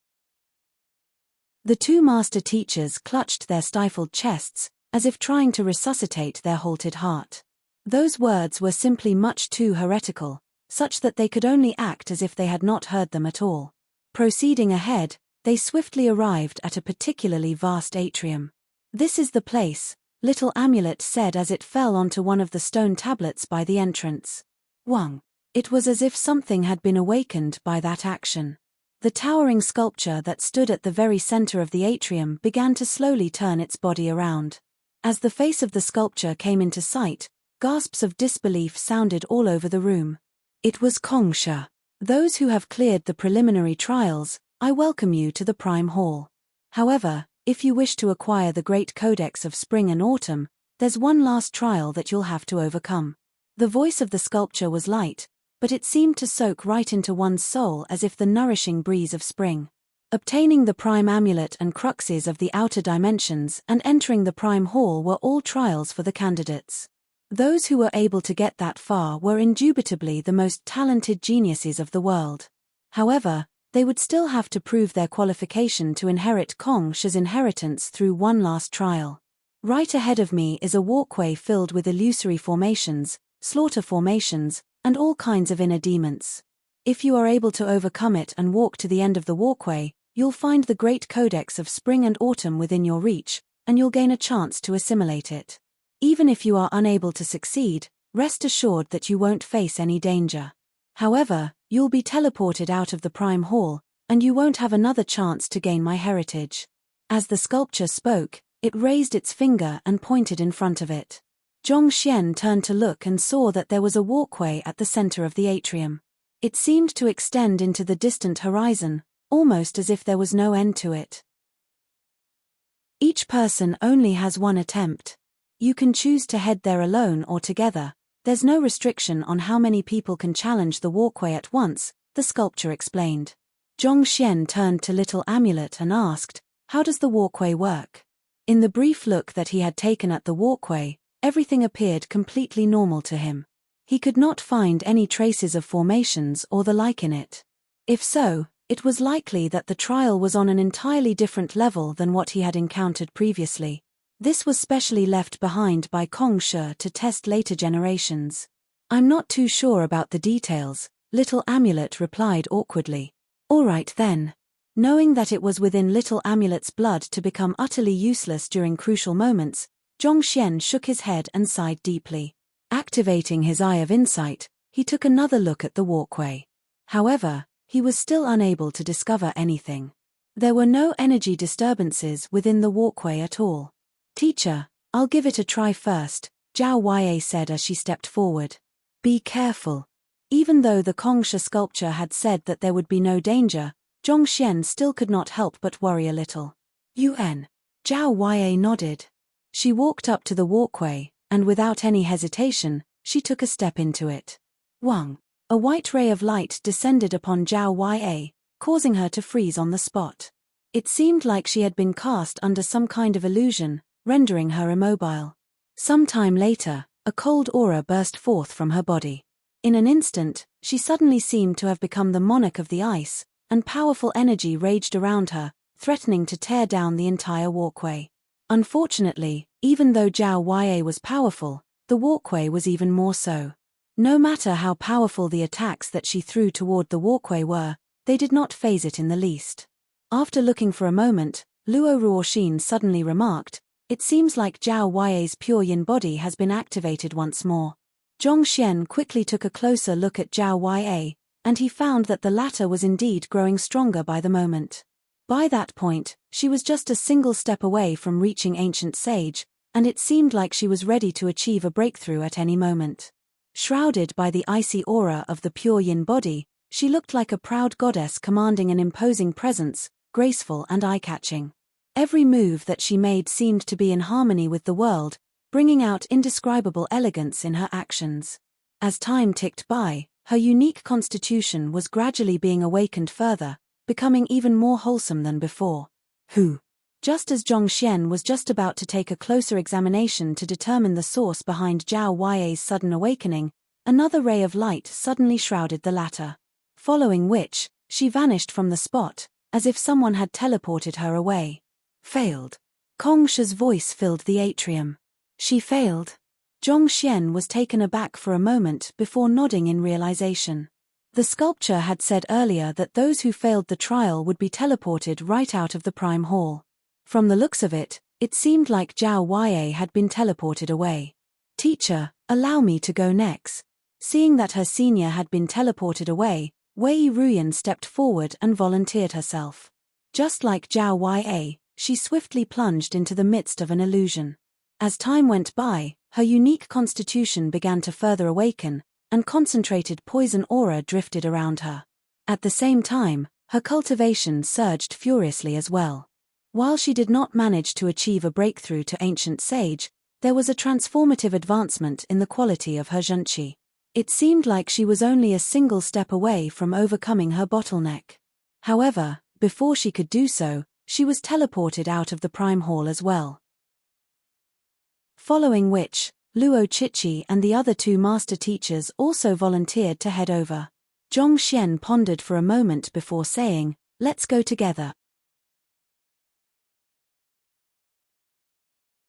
The two master teachers clutched their stifled chests, as if trying to resuscitate their halted heart. Those words were simply much too heretical, such that they could only act as if they had not heard them at all. Proceeding ahead, they swiftly arrived at a particularly vast atrium. "This is the place," Little Amulet said as it fell onto one of the stone tablets by the entrance. Wang. It was as if something had been awakened by that action. The towering sculpture that stood at the very center of the atrium began to slowly turn its body around. As the face of the sculpture came into sight, gasps of disbelief sounded all over the room. It was Kongsha. "Those who have cleared the preliminary trials, I welcome you to the Prime Hall. However, if you wish to acquire the Great Codex of Spring and Autumn, there's one last trial that you'll have to overcome." The voice of the sculpture was light, but it seemed to soak right into one's soul as if the nourishing breeze of spring. Obtaining the Prime Amulet and cruxes of the outer dimensions and entering the Prime Hall were all trials for the candidates. Those who were able to get that far were indubitably the most talented geniuses of the world. However, they would still have to prove their qualification to inherit Kongsha's inheritance through one last trial. Right ahead of me is a walkway filled with illusory formations, slaughter formations, and all kinds of inner demons. If you are able to overcome it and walk to the end of the walkway, you'll find the Great Codex of Spring and Autumn within your reach, and you'll gain a chance to assimilate it. Even if you are unable to succeed, rest assured that you won't face any danger. However, you'll be teleported out of the Prime Hall, and you won't have another chance to gain my heritage. As the sculpture spoke, it raised its finger and pointed in front of it. Zhongxian turned to look and saw that there was a walkway at the center of the atrium. It seemed to extend into the distant horizon, almost as if there was no end to it. Each person only has one attempt. You can choose to head there alone or together. There's no restriction on how many people can challenge the walkway at once, the sculpture explained. Zhongxian turned to Little Amulet and asked, "How does the walkway work?" In the brief look that he had taken at the walkway, everything appeared completely normal to him. He could not find any traces of formations or the like in it. If so, it was likely that the trial was on an entirely different level than what he had encountered previously. This was specially left behind by Kongsha to test later generations. "I'm not too sure about the details," Little Amulet replied awkwardly. All right then. Knowing that it was within little amulet's blood to become utterly useless during crucial moments, Zhongxian shook his head and sighed deeply. Activating his eye of insight, he took another look at the walkway. However, he was still unable to discover anything. There were no energy disturbances within the walkway at all. Teacher, I'll give it a try first, Zhao Yue said as she stepped forward. Be careful. Even though the Kongsha sculpture had said that there would be no danger, Zhongxian still could not help but worry a little. Yuan. Zhao Yue nodded. She walked up to the walkway, and without any hesitation, she took a step into it. Wang. A white ray of light descended upon Zhao Yue, causing her to freeze on the spot. It seemed like she had been cast under some kind of illusion, rendering her immobile. Some time later, a cold aura burst forth from her body. In an instant, she suddenly seemed to have become the monarch of the ice, and powerful energy raged around her, threatening to tear down the entire walkway. Unfortunately, even though Zhao Yue was powerful, the walkway was even more so. No matter how powerful the attacks that she threw toward the walkway were, they did not faze it in the least. After looking for a moment, Luo Ruoxin suddenly remarked, "It seems like Zhao Yue's pure yin body has been activated once more." Zhongxian quickly took a closer look at Zhao Yue, and he found that the latter was indeed growing stronger by the moment. By that point, she was just a single step away from reaching Ancient Sage, and it seemed like she was ready to achieve a breakthrough at any moment. Shrouded by the icy aura of the pure yin body, she looked like a proud goddess commanding an imposing presence, graceful and eye-catching. Every move that she made seemed to be in harmony with the world, bringing out indescribable elegance in her actions. As time ticked by, her unique constitution was gradually being awakened further, becoming even more wholesome than before. Just as Zhongxian was just about to take a closer examination to determine the source behind Zhao Yue's sudden awakening, another ray of light suddenly shrouded the latter. Following which, she vanished from the spot, as if someone had teleported her away. Failed. Kongsha's voice filled the atrium. She failed. Zhongxian was taken aback for a moment before nodding in realization. The sculpture had said earlier that those who failed the trial would be teleported right out of the Prime Hall. From the looks of it, it seemed like Zhao Yue had been teleported away. Teacher, allow me to go next. Seeing that her senior had been teleported away, Wei Ruyan stepped forward and volunteered herself. Just like Zhao Yue, she swiftly plunged into the midst of an illusion. As time went by, her unique constitution began to further awaken, and concentrated poison aura drifted around her. At the same time, her cultivation surged furiously as well. While she did not manage to achieve a breakthrough to Ancient Sage, there was a transformative advancement in the quality of her zhenqi. It seemed like she was only a single step away from overcoming her bottleneck. However, before she could do so, she was teleported out of the Prime Hall as well. Following which, Luo Chichi and the other two master teachers also volunteered to head over. Zhongxian pondered for a moment before saying, "Let's go together."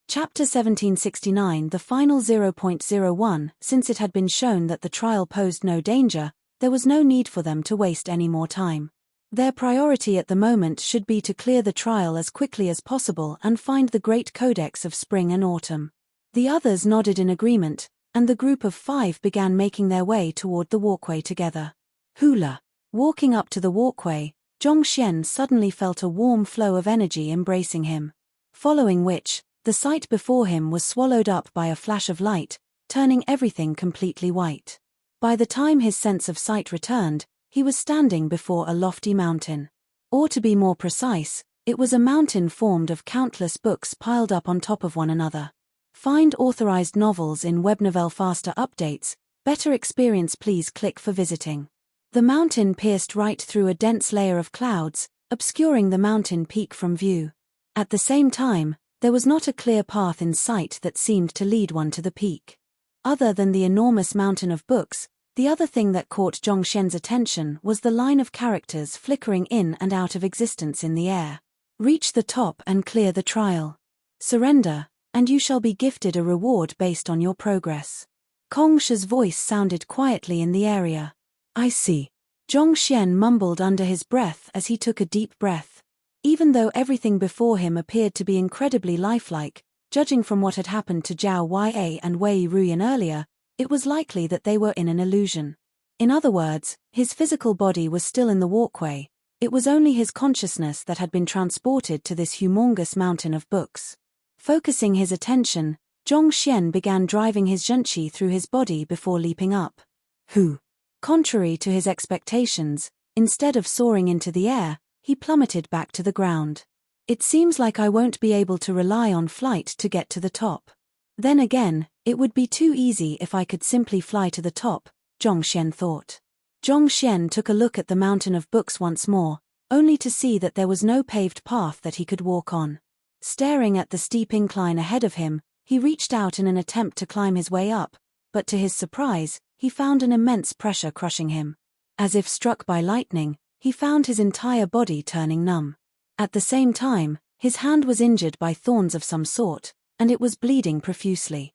Chapter 1769. The final 0.01. Since it had been shown that the trial posed no danger, there was no need for them to waste any more time. Their priority at the moment should be to clear the trial as quickly as possible and find the Great Codex of Spring and Autumn. The others nodded in agreement, and the group of 5 began making their way toward the walkway together. Hula. Walking up to the walkway, Zhongxian suddenly felt a warm flow of energy embracing him. Following which, the sight before him was swallowed up by a flash of light, turning everything completely white. By the time his sense of sight returned, he was standing before a lofty mountain. Or to be more precise, it was a mountain formed of countless books piled up on top of one another. Find authorized novels in Webnovel faster updates. Better experience, please click for visiting. The mountain pierced right through a dense layer of clouds, obscuring the mountain peak from view. At the same time, there was not a clear path in sight that seemed to lead one to the peak. Other than the enormous mountain of books, the other thing that caught Zhongxian's attention was the line of characters flickering in and out of existence in the air. Reach the top and clear the trial. Surrender, and you shall be gifted a reward based on your progress. Kongsha's voice sounded quietly in the area. I see. Zhongxian mumbled under his breath as he took a deep breath. Even though everything before him appeared to be incredibly lifelike, judging from what had happened to Zhao Yue and Wei Ruyan earlier, it was likely that they were in an illusion. In other words, his physical body was still in the walkway. It was only his consciousness that had been transported to this humongous mountain of books. Focusing his attention, Zhongxian began driving his zhenqi through his body before leaping up. Hu! Contrary to his expectations, instead of soaring into the air, he plummeted back to the ground. It seems like I won't be able to rely on flight to get to the top. Then again, it would be too easy if I could simply fly to the top, Zhongxian thought. Zhongxian took a look at the mountain of books once more, only to see that there was no paved path that he could walk on. Staring at the steep incline ahead of him, he reached out in an attempt to climb his way up, but to his surprise, he found an immense pressure crushing him. As if struck by lightning, he found his entire body turning numb. At the same time, his hand was injured by thorns of some sort, and it was bleeding profusely.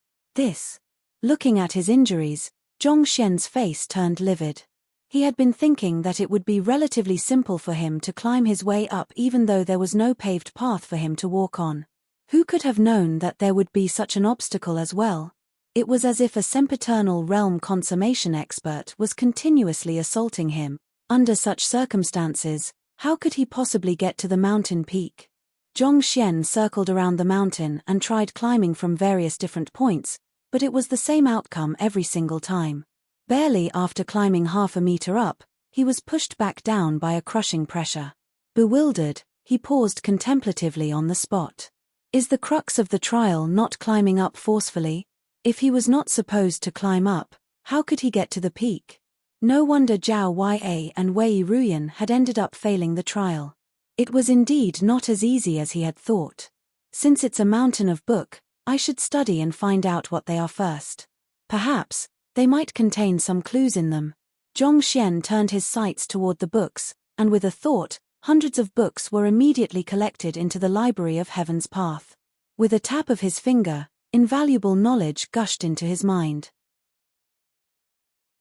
Looking at his injuries, Zhongxian's face turned livid. He had been thinking that it would be relatively simple for him to climb his way up even though there was no paved path for him to walk on. Who could have known that there would be such an obstacle as well? It was as if a sempiternal realm consummation expert was continuously assaulting him. Under such circumstances, how could he possibly get to the mountain peak? Zhongxian circled around the mountain and tried climbing from various different points, but it was the same outcome every single time. Barely after climbing half a meter up, he was pushed back down by a crushing pressure. Bewildered, he paused contemplatively on the spot. Is the crux of the trial not climbing up forcefully? If he was not supposed to climb up, how could he get to the peak? No wonder Zhao Yue and Wei Ruyan had ended up failing the trial. It was indeed not as easy as he had thought. Since it's a mountain of book, I should study and find out what they are first. Perhaps they might contain some clues in them. Zhongxian turned his sights toward the books, and with a thought, hundreds of books were immediately collected into the library of Heaven's Path. With a tap of his finger, invaluable knowledge gushed into his mind.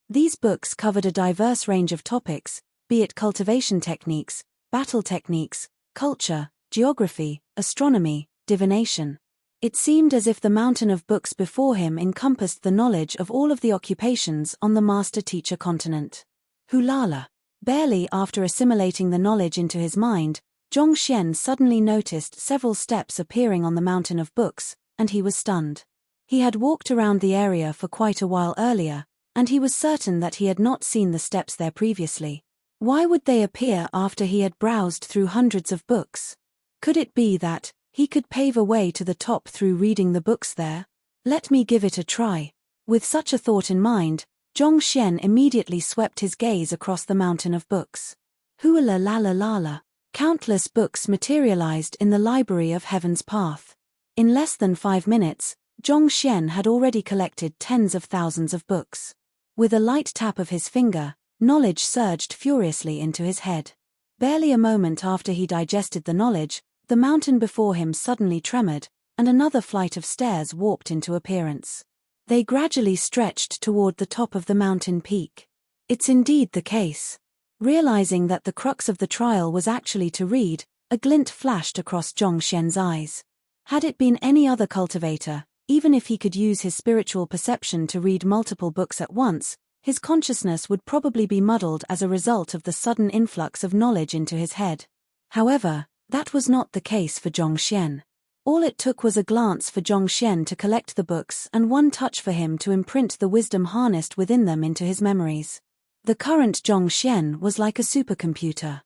These books covered a diverse range of topics, be it cultivation techniques, battle techniques, culture, geography, astronomy, divination. It seemed as if the mountain of books before him encompassed the knowledge of all of the occupations on the master-teacher continent. Hulala! Barely after assimilating the knowledge into his mind, Zhongxian suddenly noticed several steps appearing on the mountain of books, and he was stunned. He had walked around the area for quite a while earlier, and he was certain that he had not seen the steps there previously. Why would they appear after he had browsed through hundreds of books? Could it be that he could pave a way to the top through reading the books there? Let me give it a try. With such a thought in mind, Zhongxian immediately swept his gaze across the mountain of books. Huala la la la la. Countless books materialized in the library of Heaven's Path. In less than 5 minutes, Zhongxian had already collected tens of thousands of books. With a light tap of his finger, knowledge surged furiously into his head. Barely a moment after he digested the knowledge, the mountain before him suddenly tremored, and another flight of stairs warped into appearance. They gradually stretched toward the top of the mountain peak. It's indeed the case. Realizing that the crux of the trial was actually to read, a glint flashed across Zhongxian's eyes. Had it been any other cultivator, even if he could use his spiritual perception to read multiple books at once, his consciousness would probably be muddled as a result of the sudden influx of knowledge into his head. However, that was not the case for Zhongxian. All it took was a glance for Zhongxian to collect the books and one touch for him to imprint the wisdom harnessed within them into his memories. The current Zhongxian was like a supercomputer.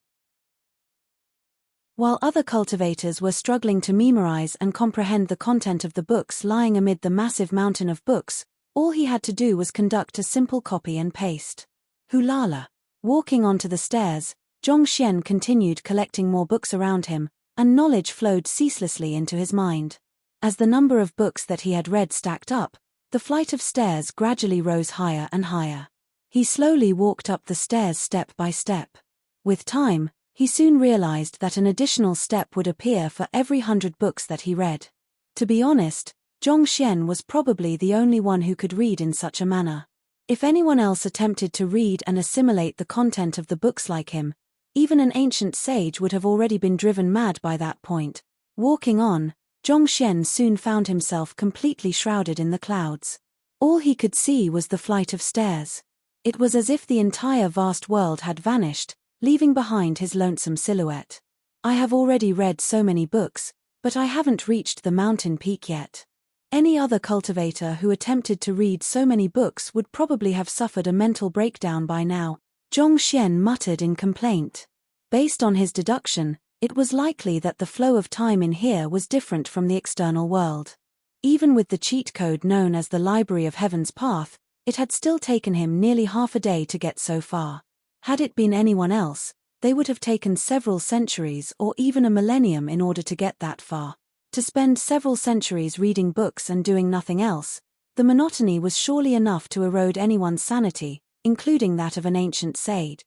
While other cultivators were struggling to memorize and comprehend the content of the books lying amid the massive mountain of books, all he had to do was conduct a simple copy and paste. Hulala! Walking onto the stairs, Zhongxian continued collecting more books around him, and knowledge flowed ceaselessly into his mind. As the number of books that he had read stacked up, the flight of stairs gradually rose higher and higher. He slowly walked up the stairs step by step. With time, he soon realized that an additional step would appear for every 100 books that he read. To be honest, Zhongxian was probably the only one who could read in such a manner. If anyone else attempted to read and assimilate the content of the books like him, even an ancient sage would have already been driven mad by that point. Walking on, Zhongxian soon found himself completely shrouded in the clouds. All he could see was the flight of stairs. It was as if the entire vast world had vanished, leaving behind his lonesome silhouette. I have already read so many books, but I haven't reached the mountain peak yet. Any other cultivator who attempted to read so many books would probably have suffered a mental breakdown by now, Zhongxian muttered in complaint. Based on his deduction, it was likely that the flow of time in here was different from the external world. Even with the cheat code known as the Library of Heaven's Path, it had still taken him nearly half a day to get so far. Had it been anyone else, they would have taken several centuries or even a millennium in order to get that far. To spend several centuries reading books and doing nothing else, the monotony was surely enough to erode anyone's sanity, including that of an ancient sage.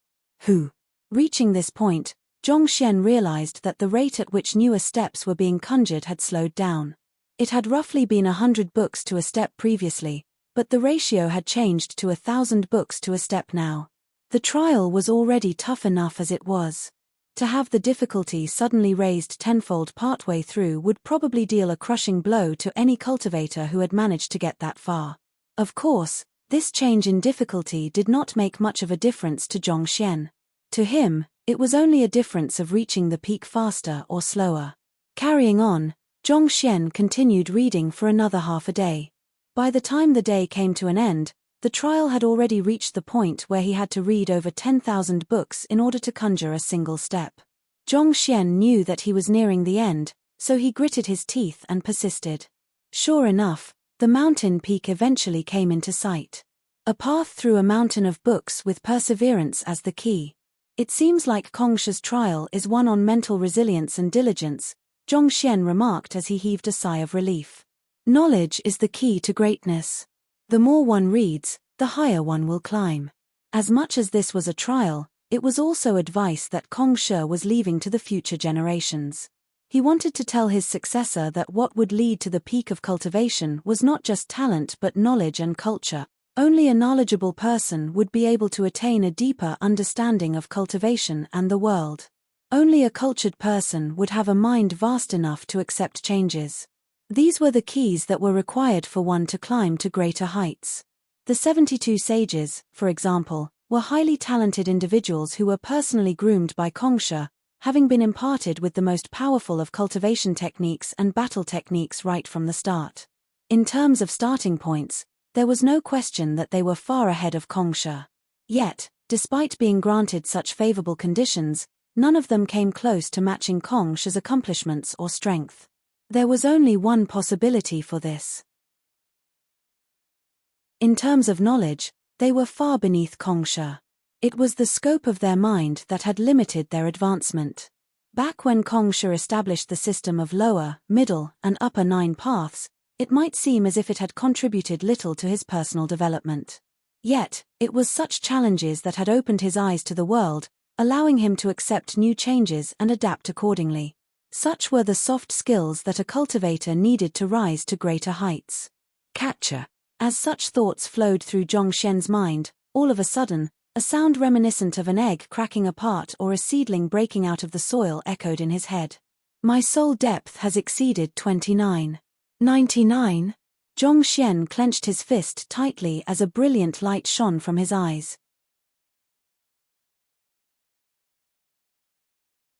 Reaching this point, Zhongxian realized that the rate at which newer steps were being conjured had slowed down. It had roughly been 100 books to a step previously, but the ratio had changed to 1,000 books to a step now. The trial was already tough enough as it was. To have the difficulty suddenly raised tenfold partway through would probably deal a crushing blow to any cultivator who had managed to get that far. Of course, this change in difficulty did not make much of a difference to Zhongxian. To him, it was only a difference of reaching the peak faster or slower. Carrying on, Zhongxian continued reading for another half a day. By the time the day came to an end, the trial had already reached the point where he had to read over 10,000 books in order to conjure a single step. Zhongxian knew that he was nearing the end, so he gritted his teeth and persisted. Sure enough, the mountain peak eventually came into sight. A path through a mountain of books with perseverance as the key. It seems like Kongsha's trial is one on mental resilience and diligence, Zhongxian remarked as he heaved a sigh of relief. Knowledge is the key to greatness. The more one reads, the higher one will climb. As much as this was a trial, it was also advice that Kongsha was leaving to the future generations. He wanted to tell his successor that what would lead to the peak of cultivation was not just talent but knowledge and culture. Only a knowledgeable person would be able to attain a deeper understanding of cultivation and the world. Only a cultured person would have a mind vast enough to accept changes. These were the keys that were required for one to climb to greater heights. The 72 sages, for example, were highly talented individuals who were personally groomed by Kongsha, having been imparted with the most powerful of cultivation techniques and battle techniques right from the start. In terms of starting points, there was no question that they were far ahead of Kongsha. Yet, despite being granted such favorable conditions, none of them came close to matching Kongsha's accomplishments or strength. There was only one possibility for this. In terms of knowledge, they were far beneath Kongsha. It was the scope of their mind that had limited their advancement. Back when Kongsha established the system of lower, middle, and upper 9 paths, it might seem as if it had contributed little to his personal development. Yet, it was such challenges that had opened his eyes to the world, allowing him to accept new changes and adapt accordingly. Such were the soft skills that a cultivator needed to rise to greater heights. Catcher. As such thoughts flowed through Zhongxian's mind, all of a sudden, a sound reminiscent of an egg cracking apart or a seedling breaking out of the soil echoed in his head. My soul depth has exceeded 29. 99? Zhongxian clenched his fist tightly as a brilliant light shone from his eyes.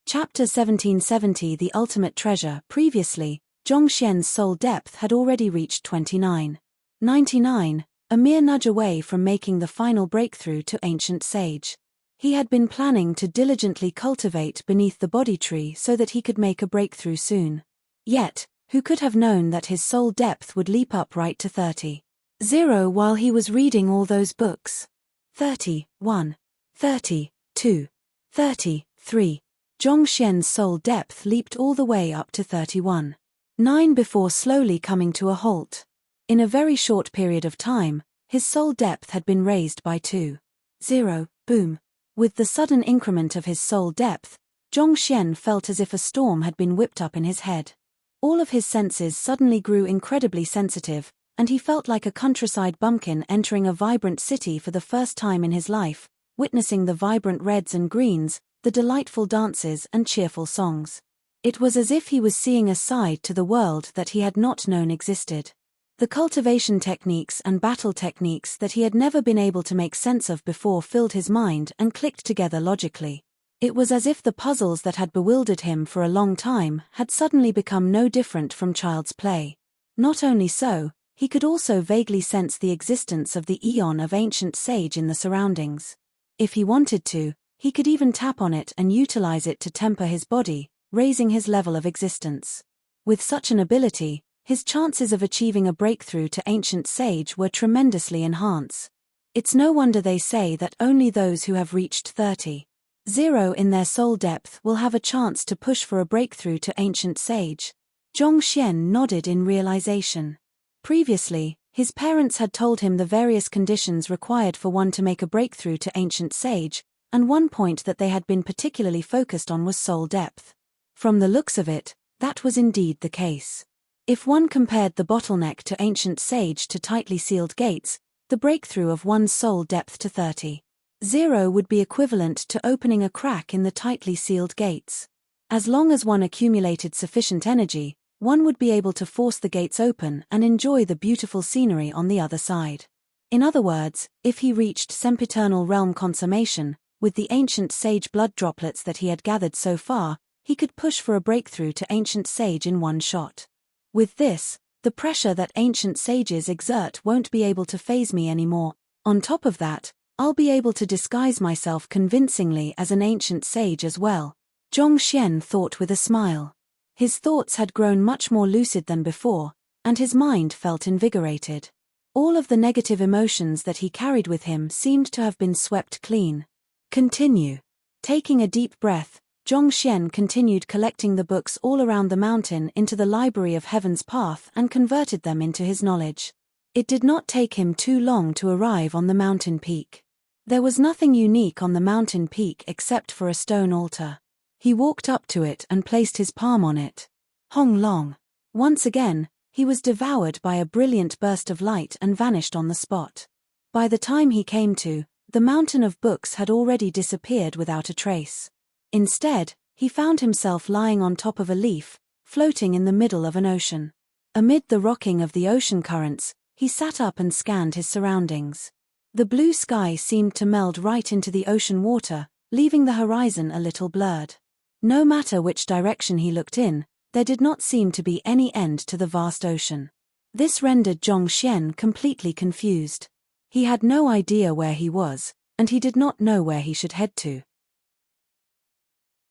Chapter 1770 The Ultimate Treasure. Previously, Zhongxian's soul depth had already reached 29. 99, a mere nudge away from making the final breakthrough to ancient sage. He had been planning to diligently cultivate beneath the body tree so that he could make a breakthrough soon. Yet, who could have known that his soul depth would leap up right to 30. 0 while he was reading all those books. 31, 32, 33. Zhongxian's soul depth leaped all the way up to 31. 9 before slowly coming to a halt. In a very short period of time, his soul depth had been raised by 2. 0, boom. With the sudden increment of his soul depth, Zhongxian felt as if a storm had been whipped up in his head. All of his senses suddenly grew incredibly sensitive, and he felt like a countryside bumpkin entering a vibrant city for the first time in his life, witnessing the vibrant reds and greens, the delightful dances and cheerful songs. It was as if he was seeing a side to the world that he had not known existed. The cultivation techniques and battle techniques that he had never been able to make sense of before filled his mind and clicked together logically. It was as if the puzzles that had bewildered him for a long time had suddenly become no different from child's play. Not only so, he could also vaguely sense the existence of the eon of ancient sage in the surroundings. If he wanted to, he could even tap on it and utilize it to temper his body, raising his level of existence. With such an ability, his chances of achieving a breakthrough to ancient sage were tremendously enhanced. It's no wonder they say that only those who have reached 30 in their soul depth will have a chance to push for a breakthrough to ancient sage. Zhongxian nodded in realization. Previously, his parents had told him the various conditions required for one to make a breakthrough to ancient sage, and one point that they had been particularly focused on was soul depth. From the looks of it, that was indeed the case. If one compared the bottleneck to ancient sage to tightly sealed gates, the breakthrough of one's soul depth to 30 would be equivalent to opening a crack in the tightly sealed gates. As long as one accumulated sufficient energy, one would be able to force the gates open and enjoy the beautiful scenery on the other side. In other words, if he reached sempiternal realm consummation, with the ancient sage blood droplets that he had gathered so far, he could push for a breakthrough to ancient sage in one shot. With this, the pressure that ancient sages exert won't be able to faze me anymore. On top of that, I'll be able to disguise myself convincingly as an ancient sage as well. Zhongxian thought with a smile. His thoughts had grown much more lucid than before, and his mind felt invigorated. All of the negative emotions that he carried with him seemed to have been swept clean. Continue. Taking a deep breath, Zhongxian continued collecting the books all around the mountain into the Library of Heaven's Path and converted them into his knowledge. It did not take him too long to arrive on the mountain peak. There was nothing unique on the mountain peak except for a stone altar. He walked up to it and placed his palm on it. Hong long. Once again, he was devoured by a brilliant burst of light and vanished on the spot. By the time he came to, the mountain of books had already disappeared without a trace. Instead, he found himself lying on top of a leaf, floating in the middle of an ocean. Amid the rocking of the ocean currents, he sat up and scanned his surroundings. The blue sky seemed to meld right into the ocean water, leaving the horizon a little blurred. No matter which direction he looked in, there did not seem to be any end to the vast ocean. This rendered Zhongxian completely confused. He had no idea where he was, and he did not know where he should head to.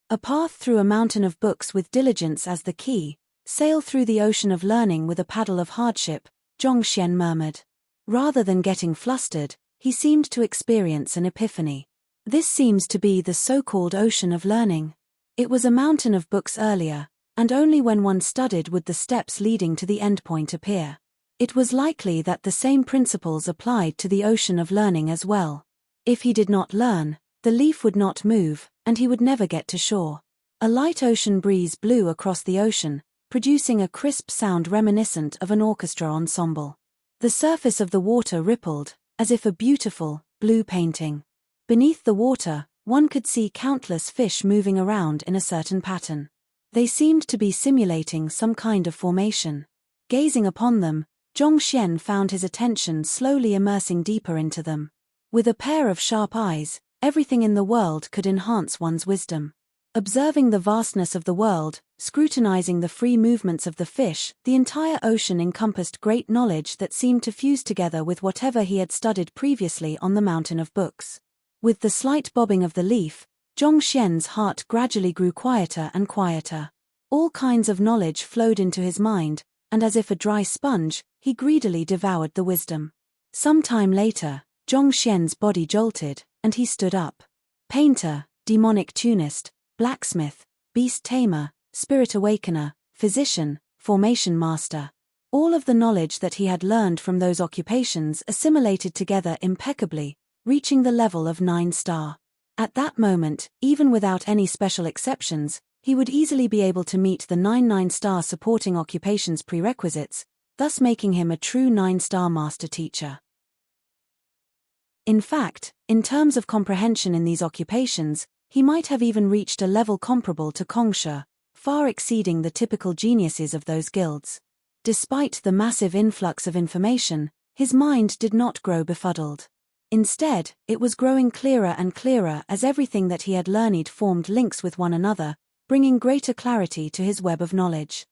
A path through a mountain of books with diligence as the key, sail through the ocean of learning with a paddle of hardship, Zhongxian murmured. Rather than getting flustered, he seemed to experience an epiphany. This seems to be the so-called ocean of learning. It was a mountain of books earlier, and only when one studied would the steps leading to the endpoint appear. It was likely that the same principles applied to the ocean of learning as well. If he did not learn, the leaf would not move, and he would never get to shore. A light ocean breeze blew across the ocean, producing a crisp sound reminiscent of an orchestra ensemble. The surface of the water rippled, as if a beautiful, blue painting. Beneath the water, one could see countless fish moving around in a certain pattern. They seemed to be simulating some kind of formation. Gazing upon them, Zhongxian found his attention slowly immersing deeper into them. With a pair of sharp eyes, everything in the world could enhance one's wisdom. Observing the vastness of the world, scrutinizing the free movements of the fish, the entire ocean encompassed great knowledge that seemed to fuse together with whatever he had studied previously on the mountain of books. With the slight bobbing of the leaf, Zhongxian's heart gradually grew quieter and quieter. All kinds of knowledge flowed into his mind, and as if a dry sponge, he greedily devoured the wisdom. Some time later, Zhongxian's body jolted, and he stood up. Painter, demonic tunist, blacksmith, beast tamer, spirit awakener, physician, formation master. All of the knowledge that he had learned from those occupations assimilated together impeccably, reaching the level of 9-star. At that moment, even without any special exceptions, he would easily be able to meet the 9 9-star supporting occupations prerequisites, thus making him a true 9-star master teacher. In fact, in terms of comprehension in these occupations, he might have even reached a level comparable to Kongsha, far exceeding the typical geniuses of those guilds. Despite the massive influx of information, his mind did not grow befuddled. Instead, it was growing clearer and clearer as everything that he had learned formed links with one another, bringing greater clarity to his web of knowledge.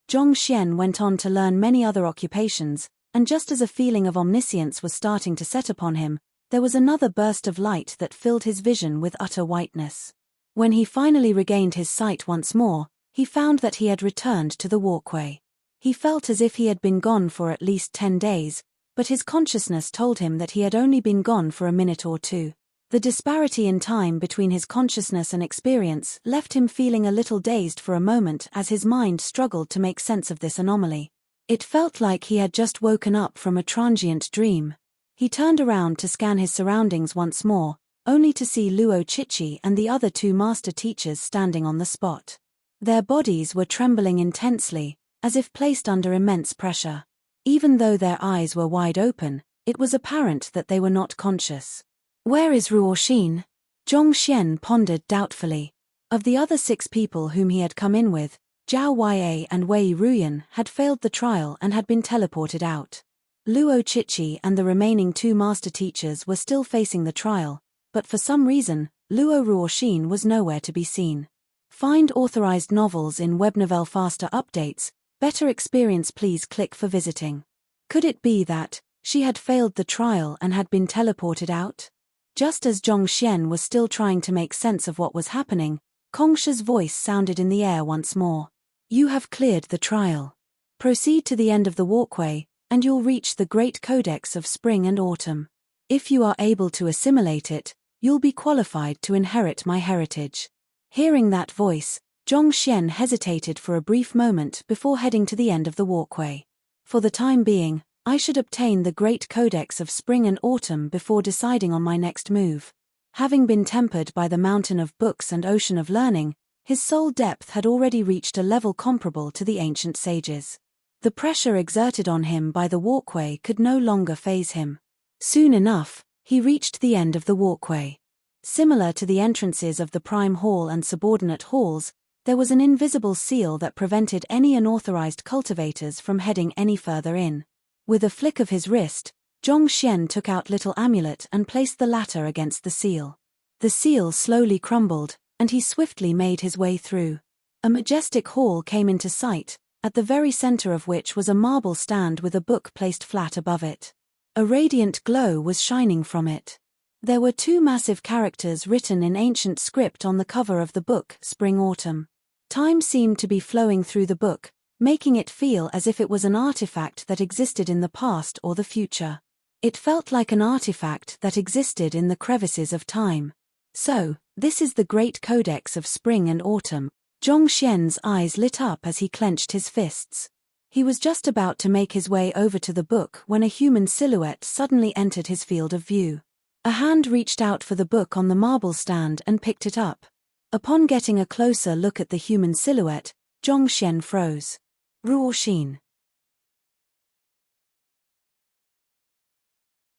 Zhongxian went on to learn many other occupations, and just as a feeling of omniscience was starting to set upon him, there was another burst of light that filled his vision with utter whiteness. When he finally regained his sight once more, he found that he had returned to the walkway. He felt as if he had been gone for at least 10 days, but his consciousness told him that he had only been gone for a minute or two. The disparity in time between his consciousness and experience left him feeling a little dazed for a moment as his mind struggled to make sense of this anomaly. It felt like he had just woken up from a transient dream. He turned around to scan his surroundings once more, only to see Luo Chichi and the other 2 master teachers standing on the spot. Their bodies were trembling intensely, as if placed under immense pressure. Even though their eyes were wide open, it was apparent that they were not conscious. "Where is Ruoxin?" Zhongxian pondered doubtfully. Of the other 6 people whom he had come in with, Zhao Yue and Wei Ruyan had failed the trial and had been teleported out. Luo Chichi and the remaining 2 master teachers were still facing the trial, but for some reason, Luo Ruoxin was nowhere to be seen. Find authorized novels in Webnovel faster updates. Better experience, please click for visiting. Could it be that she had failed the trial and had been teleported out? Just as Zhongxian was still trying to make sense of what was happening, Kongsha's voice sounded in the air once more. "You have cleared the trial. Proceed to the end of the walkway, and you'll reach the Great Codex of Spring and Autumn. If you are able to assimilate it, you'll be qualified to inherit my heritage." Hearing that voice, Zhongxian hesitated for a brief moment before heading to the end of the walkway. "For the time being, I should obtain the Great Codex of Spring and Autumn before deciding on my next move." Having been tempered by the mountain of books and ocean of learning, his soul depth had already reached a level comparable to the ancient sages. The pressure exerted on him by the walkway could no longer faze him. Soon enough, he reached the end of the walkway. Similar to the entrances of the Prime Hall and subordinate halls, there was an invisible seal that prevented any unauthorized cultivators from heading any further in. With a flick of his wrist, Zhongxian took out little amulet and placed the latter against the seal. The seal slowly crumbled, and he swiftly made his way through. A majestic hall came into sight, at the very center of which was a marble stand with a book placed flat above it. A radiant glow was shining from it. There were 2 massive characters written in ancient script on the cover of the book, Spring-Autumn. Time seemed to be flowing through the book, making it feel as if it was an artifact that existed in the past or the future. It felt like an artifact that existed in the crevices of time. "So, this is the Great Codex of Spring and Autumn." Zhongxian's eyes lit up as he clenched his fists. He was just about to make his way over to the book when a human silhouette suddenly entered his field of view. A hand reached out for the book on the marble stand and picked it up. Upon getting a closer look at the human silhouette, Zhongxian froze. Ruoxin.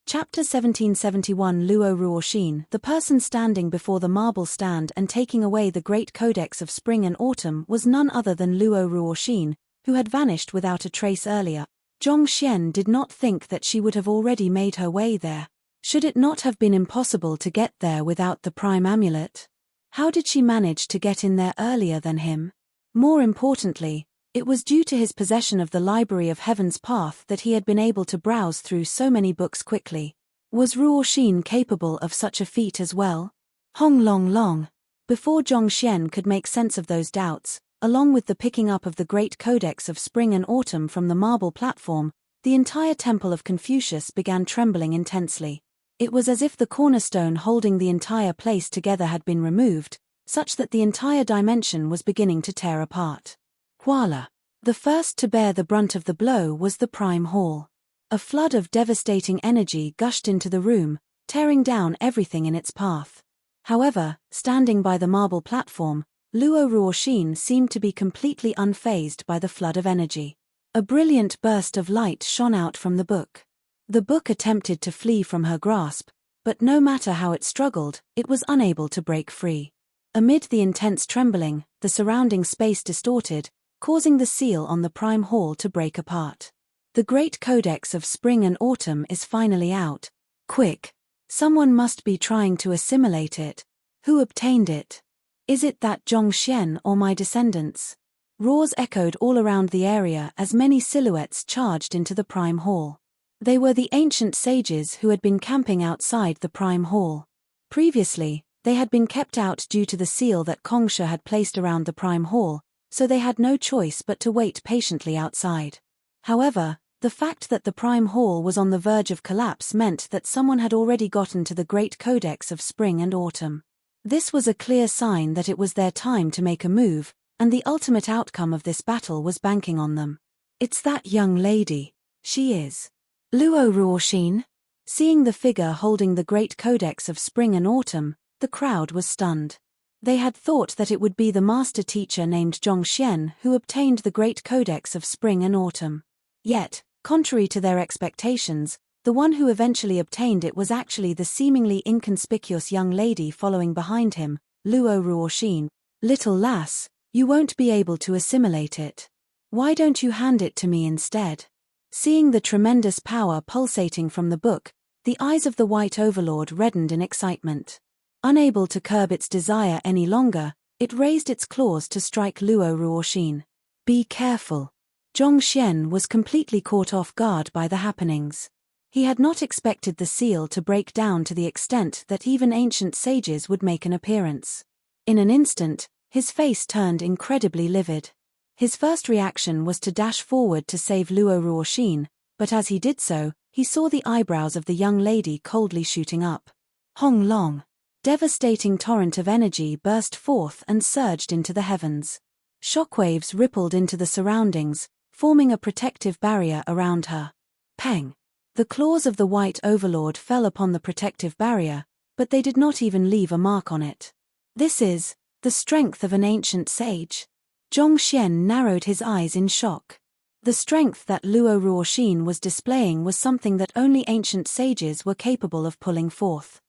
Chapter 1771 Luo Ruoxin. The person standing before the marble stand and taking away the Great Codex of Spring and Autumn was none other than Luo Ruoxin, who had vanished without a trace earlier. Zhongxian did not think that she would have already made her way there. Should it not have been impossible to get there without the prime amulet? How did she manage to get in there earlier than him? More importantly, it was due to his possession of the Library of Heaven's Path that he had been able to browse through so many books quickly. Was Ruoxin capable of such a feat as well? Hong long long. Before Zhongxian could make sense of those doubts, along with the picking up of the Great Codex of Spring and Autumn from the marble platform, the entire Temple of Confucius began trembling intensely. It was as if the cornerstone holding the entire place together had been removed, such that the entire dimension was beginning to tear apart. Voila! The first to bear the brunt of the blow was the Prime Hall. A flood of devastating energy gushed into the room, tearing down everything in its path. However, standing by the marble platform, Luo Ruoxin seemed to be completely unfazed by the flood of energy. A brilliant burst of light shone out from the book. The book attempted to flee from her grasp, but no matter how it struggled, it was unable to break free. Amid the intense trembling, the surrounding space distorted, causing the seal on the prime hall to break apart. The Great Codex of Spring and Autumn is finally out. Quick! Someone must be trying to assimilate it. Who obtained it? Is it that Zhongxian or my descendants? Roars echoed all around the area as many silhouettes charged into the prime hall. They were the ancient sages who had been camping outside the prime hall. Previously, they had been kept out due to the seal that Kongsha had placed around the prime hall, so they had no choice but to wait patiently outside. However, the fact that the prime hall was on the verge of collapse meant that someone had already gotten to the Great Codex of Spring and Autumn. This was a clear sign that it was their time to make a move, and the ultimate outcome of this battle was banking on them. It's that young lady. She is Luo Ruoxin. Seeing the figure holding the Great Codex of Spring and Autumn, the crowd was stunned. They had thought that it would be the master teacher named Zhongxian who obtained the Great Codex of Spring and Autumn. Yet, contrary to their expectations, the one who eventually obtained it was actually the seemingly inconspicuous young lady following behind him, Luo Ruoxin. Little lass, you won't be able to assimilate it. Why don't you hand it to me instead? Seeing the tremendous power pulsating from the book, the eyes of the White Overlord reddened in excitement. Unable to curb its desire any longer, it raised its claws to strike Luo Ruoxin. Be careful. Zhongxian was completely caught off guard by the happenings. He had not expected the seal to break down to the extent that even ancient sages would make an appearance. In an instant, his face turned incredibly livid. His first reaction was to dash forward to save Luo Ruoxin, but as he did so, he saw the eyebrows of the young lady coldly shooting up. Hong Long. Devastating torrent of energy burst forth and surged into the heavens. Shockwaves rippled into the surroundings, forming a protective barrier around her. Peng! The claws of the White Overlord fell upon the protective barrier, but they did not even leave a mark on it. This is the strength of an ancient sage. Zhongxian narrowed his eyes in shock. The strength that Luo Ruoxin was displaying was something that only ancient sages were capable of pulling forth.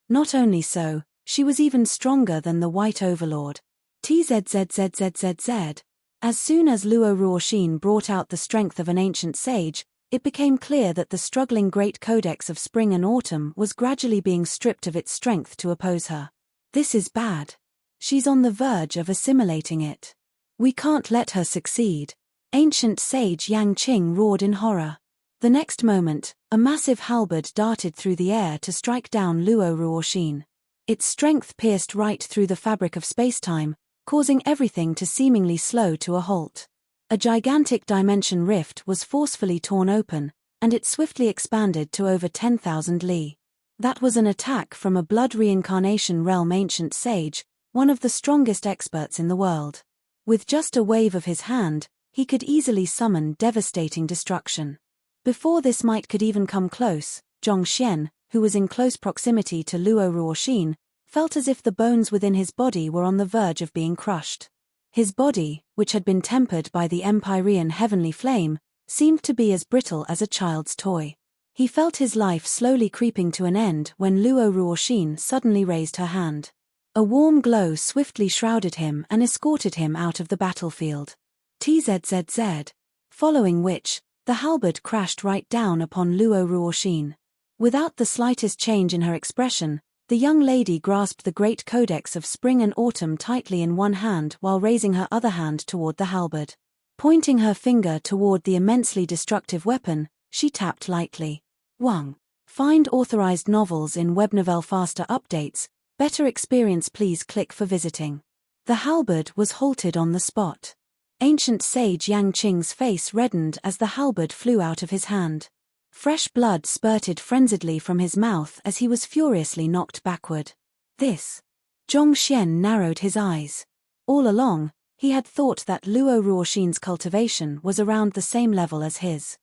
Not only so, she was even stronger than the White Overlord. TZZZZZZ. As soon as Luo Ruoxin brought out the strength of an ancient sage, it became clear that the struggling Great Codex of Spring and Autumn was gradually being stripped of its strength to oppose her. This is bad. She's on the verge of assimilating it. We can't let her succeed. Ancient sage Yang Qing roared in horror. The next moment, a massive halberd darted through the air to strike down Luo Ruoxin. Its strength pierced right through the fabric of spacetime, causing everything to seemingly slow to a halt. A gigantic dimension rift was forcefully torn open, and it swiftly expanded to over 10,000 li. That was an attack from a blood reincarnation realm ancient sage, one of the strongest experts in the world. With just a wave of his hand, he could easily summon devastating destruction. Before this might could even come close, Zhongxian, who was in close proximity to Luo Ruoxin, felt as if the bones within his body were on the verge of being crushed. His body, which had been tempered by the Empyrean heavenly flame, seemed to be as brittle as a child's toy. He felt his life slowly creeping to an end when Luo Ruoxin suddenly raised her hand. A warm glow swiftly shrouded him and escorted him out of the battlefield. TZZZ. Following which, the halberd crashed right down upon Luo Ruoxin. Without the slightest change in her expression, the young lady grasped the Great Codex of Spring and Autumn tightly in one hand while raising her other hand toward the halberd. Pointing her finger toward the immensely destructive weapon, she tapped lightly. Wang. Find authorized novels in Webnovel faster updates. Better experience, please click for visiting. The halberd was halted on the spot. Ancient sage Yang Qing's face reddened as the halberd flew out of his hand. Fresh blood spurted frenziedly from his mouth as he was furiously knocked backward. This. Zhongxian narrowed his eyes. All along, he had thought that Luo Ruoxin's cultivation was around the same level as his.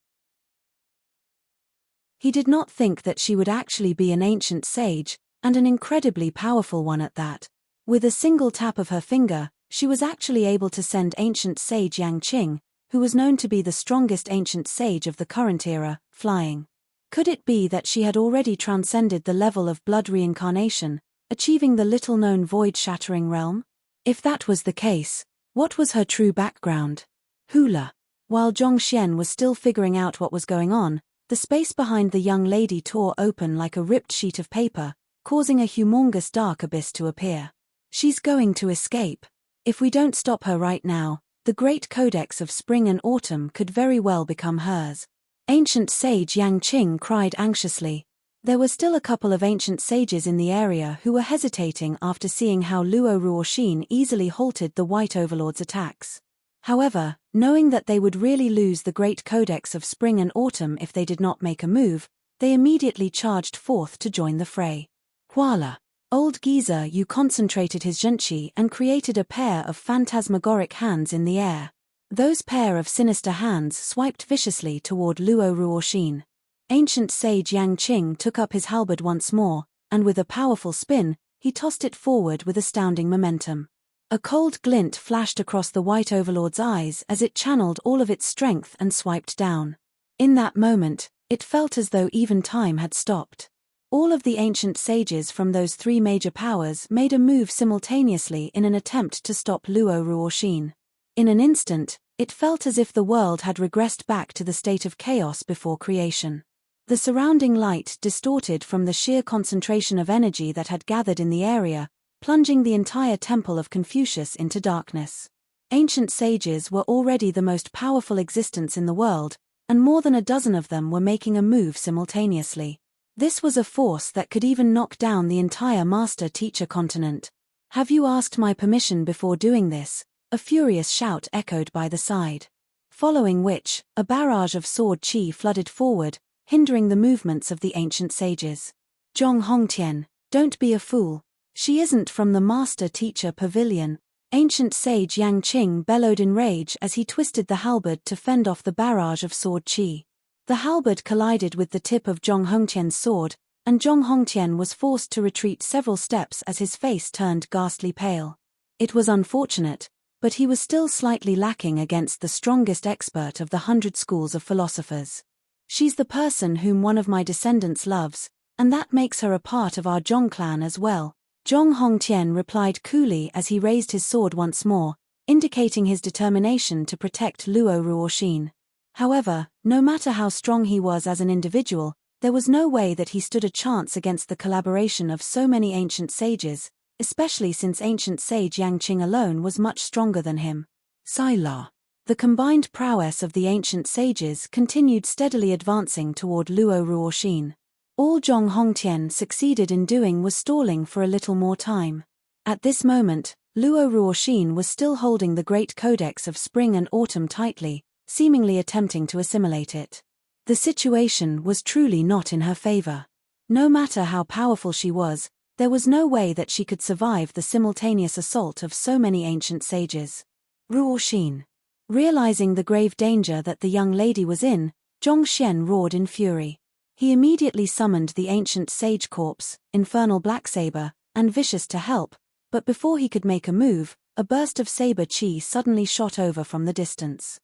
He did not think that she would actually be an ancient sage, and an incredibly powerful one at that. With a single tap of her finger, She was actually able to send ancient sage Yang Qing, who was known to be the strongest ancient sage of the current era, flying. Could it be that she had already transcended the level of blood reincarnation, achieving the little-known void-shattering realm? If that was the case, what was her true background? Hula. While Zhongxian was still figuring out what was going on, the space behind the young lady tore open like a ripped sheet of paper, causing a humongous dark abyss to appear. She's going to escape. If we don't stop her right now, the great codex of spring and autumn could very well become hers. Ancient sage Yang Qing cried anxiously. There were still a couple of ancient sages in the area who were hesitating after seeing how Luo Ruoxin easily halted the White Overlord's attacks. However, knowing that they would really lose the great codex of spring and autumn if they did not make a move, they immediately charged forth to join the fray. Huala. Old Giza Yu concentrated his zhenqi and created a pair of phantasmagoric hands in the air. Those pair of sinister hands swiped viciously toward Luo Ruoxin. Ancient sage Yang Qing took up his halberd once more, and with a powerful spin, he tossed it forward with astounding momentum. A cold glint flashed across the White Overlord's eyes as it channeled all of its strength and swiped down. In that moment, it felt as though even time had stopped. All of the ancient sages from those three major powers made a move simultaneously in an attempt to stop Luo Ruoxin. In an instant, it felt as if the world had regressed back to the state of chaos before creation. The surrounding light distorted from the sheer concentration of energy that had gathered in the area, plunging the entire temple of Confucius into darkness. Ancient sages were already the most powerful existence in the world, and more than a dozen of them were making a move simultaneously. This was a force that could even knock down the entire master-teacher continent. "Have you asked my permission before doing this?" A furious shout echoed by the side. Following which, a barrage of sword chi flooded forward, hindering the movements of the ancient sages. "Zhong Hongtian, don't be a fool. She isn't from the master-teacher pavilion." Ancient sage Yang Qing bellowed in rage as he twisted the halberd to fend off the barrage of sword chi. The halberd collided with the tip of Zhong Hongtian's sword, and Zhong Hongtian was forced to retreat several steps as his face turned ghastly pale. It was unfortunate, but he was still slightly lacking against the strongest expert of the 100 schools of philosophers. "She's the person whom one of my descendants loves, and that makes her a part of our Zhong clan as well." Zhong Hongtian replied coolly as he raised his sword once more, indicating his determination to protect Luo Ruoxin. However, no matter how strong he was as an individual, there was no way that he stood a chance against the collaboration of so many ancient sages, especially since ancient sage Yang Qing alone was much stronger than him. Sila. The combined prowess of the ancient sages continued steadily advancing toward Luo Ruoxin. All Zhong Hongtian succeeded in doing was stalling for a little more time. At this moment, Luo Ruoxin was still holding the great codex of spring and autumn tightly, seemingly attempting to assimilate it. The situation was truly not in her favor. No matter how powerful she was, there was no way that she could survive the simultaneous assault of so many ancient sages. Ruoxin. Realizing the grave danger that the young lady was in, Zhongxian roared in fury. He immediately summoned the ancient sage corpse, Infernal Blacksaber, and Vicious to help, but before he could make a move, a burst of saber chi suddenly shot over from the distance.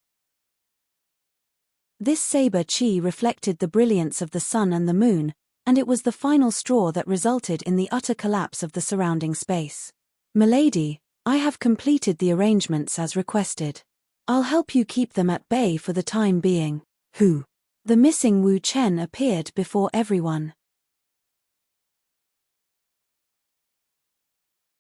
This saber chi reflected the brilliance of the sun and the moon, and it was the final straw that resulted in the utter collapse of the surrounding space. "Milady, I have completed the arrangements as requested. I'll help you keep them at bay for the time being." Who? The missing Wu Chen appeared before everyone.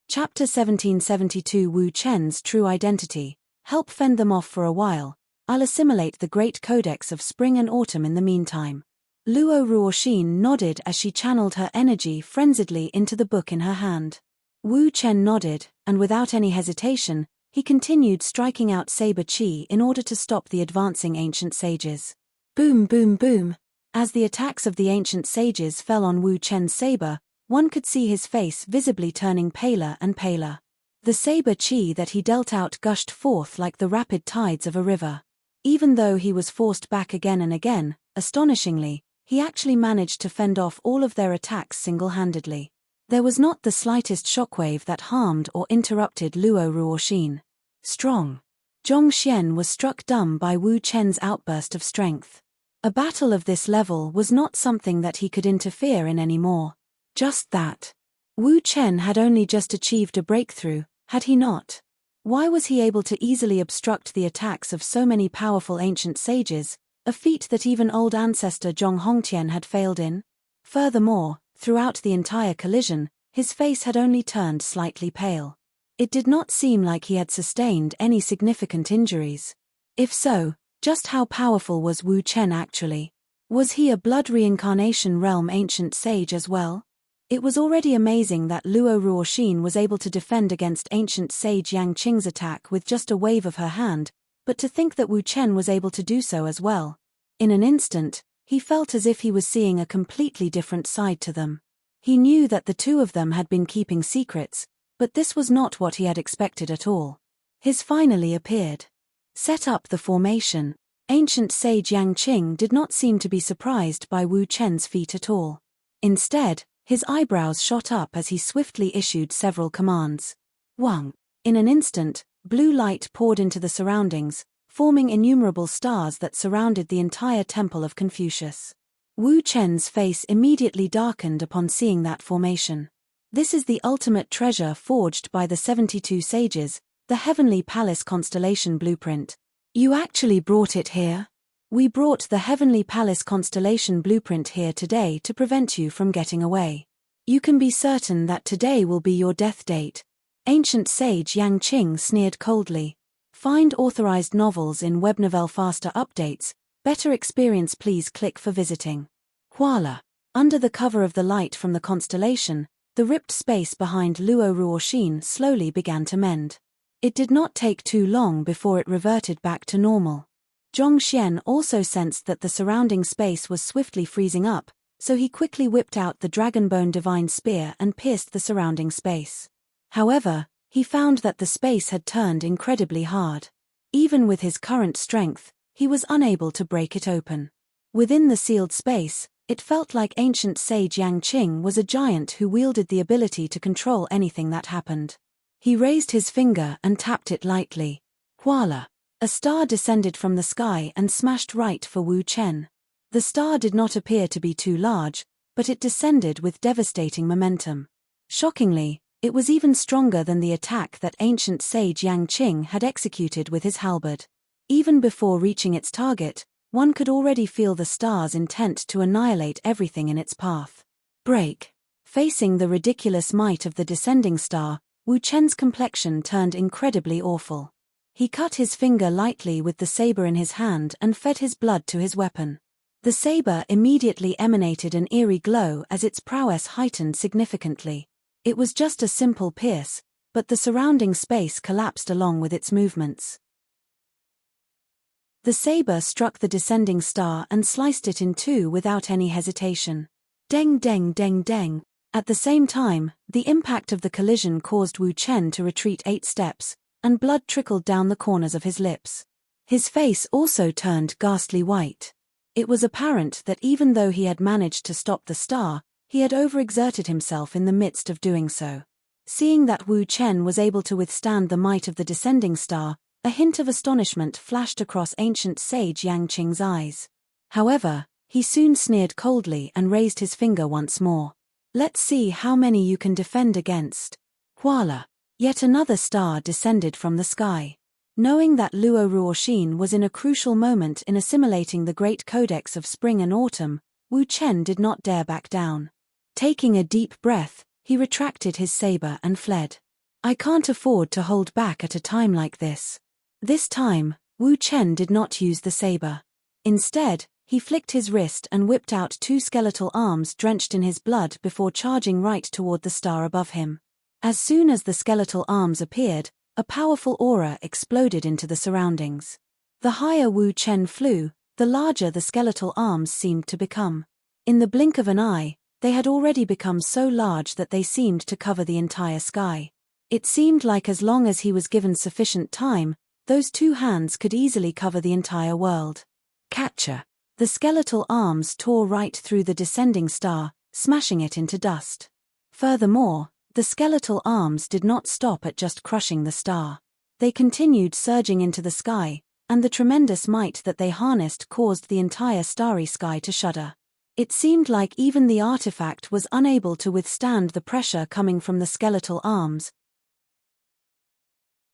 Chapter 1772 Wu Chen's True Identity. Help fend them off for a while. I'll assimilate the great codex of spring and autumn in the meantime. Luo Ruoxin nodded as she channeled her energy frenziedly into the book in her hand. Wu Chen nodded, and without any hesitation, he continued striking out saber chi in order to stop the advancing ancient sages. Boom boom boom. As the attacks of the ancient sages fell on Wu Chen's saber, one could see his face visibly turning paler and paler. The saber chi that he dealt out gushed forth like the rapid tides of a river. Even though he was forced back again and again, astonishingly, he actually managed to fend off all of their attacks single-handedly. There was not the slightest shockwave that harmed or interrupted Luo Ruoxin. Strong. Zhong Xian was struck dumb by Wu Chen's outburst of strength. A battle of this level was not something that he could interfere in anymore. Just that. Wu Chen had only just achieved a breakthrough, had he not? Why was he able to easily obstruct the attacks of so many powerful ancient sages, a feat that even old ancestor Zhong Hongtian had failed in? Furthermore, throughout the entire collision, his face had only turned slightly pale. It did not seem like he had sustained any significant injuries. If so, just how powerful was Wu Chen actually? Was he a blood reincarnation realm ancient sage as well? It was already amazing that Luo Ruoxin was able to defend against ancient sage Yang Qing's attack with just a wave of her hand, but to think that Wu Chen was able to do so as well. In an instant, he felt as if he was seeing a completely different side to them. He knew that the two of them had been keeping secrets, but this was not what he had expected at all. His finally appeared. Set up the formation. Ancient sage Yang Qing did not seem to be surprised by Wu Chen's feat at all. Instead, his eyebrows shot up as he swiftly issued several commands. Wang. In an instant, blue light poured into the surroundings, forming innumerable stars that surrounded the entire temple of Confucius. Wu Chen's face immediately darkened upon seeing that formation. This is the ultimate treasure forged by the 72 sages, the Heavenly Palace constellation blueprint. You actually brought it here? We brought the Heavenly Palace constellation blueprint here today to prevent you from getting away. You can be certain that today will be your death date. Ancient sage Yang Qing sneered coldly. Find authorized novels in WebNovel faster updates. Better experience, please click for visiting. Voila. Under the cover of the light from the constellation, the ripped space behind Luo Ruoxin slowly began to mend. It did not take too long before it reverted back to normal. Zhong Xian also sensed that the surrounding space was swiftly freezing up, so he quickly whipped out the Dragonbone Divine Spear and pierced the surrounding space. However, he found that the space had turned incredibly hard. Even with his current strength, he was unable to break it open. Within the sealed space, it felt like ancient sage Yang Qing was a giant who wielded the ability to control anything that happened. He raised his finger and tapped it lightly. Voila! A star descended from the sky and smashed right for Wu Chen. The star did not appear to be too large, but it descended with devastating momentum. Shockingly, it was even stronger than the attack that ancient sage Yang Qing had executed with his halberd. Even before reaching its target, one could already feel the star's intent to annihilate everything in its path. Break. Facing the ridiculous might of the descending star, Wu Chen's complexion turned incredibly awful. He cut his finger lightly with the saber in his hand and fed his blood to his weapon. The saber immediately emanated an eerie glow as its prowess heightened significantly. It was just a simple pierce, but the surrounding space collapsed along with its movements. The saber struck the descending star and sliced it in two without any hesitation. Deng deng deng deng. At the same time, the impact of the collision caused Wu Chen to retreat 8 steps, and blood trickled down the corners of his lips. His face also turned ghastly white. It was apparent that even though he had managed to stop the star, he had overexerted himself in the midst of doing so. Seeing that Wu Chen was able to withstand the might of the descending star, a hint of astonishment flashed across ancient sage Yang Qing's eyes. However, he soon sneered coldly and raised his finger once more. Let's see how many you can defend against. Voila! Yet another star descended from the sky. Knowing that Luo Ruoxin was in a crucial moment in assimilating the great codex of spring and autumn, Wu Chen did not dare back down. Taking a deep breath, he retracted his saber and fled. I can't afford to hold back at a time like this. This time, Wu Chen did not use the saber. Instead, he flicked his wrist and whipped out 2 skeletal arms drenched in his blood before charging right toward the star above him. As soon as the skeletal arms appeared, a powerful aura exploded into the surroundings. The higher Wu Chen flew, the larger the skeletal arms seemed to become. In the blink of an eye, they had already become so large that they seemed to cover the entire sky. It seemed like as long as he was given sufficient time, those 2 hands could easily cover the entire world. Catcher. The skeletal arms tore right through the descending star, smashing it into dust. Furthermore, the skeletal arms did not stop at just crushing the star. They continued surging into the sky, and the tremendous might that they harnessed caused the entire starry sky to shudder. It seemed like even the artifact was unable to withstand the pressure coming from the skeletal arms.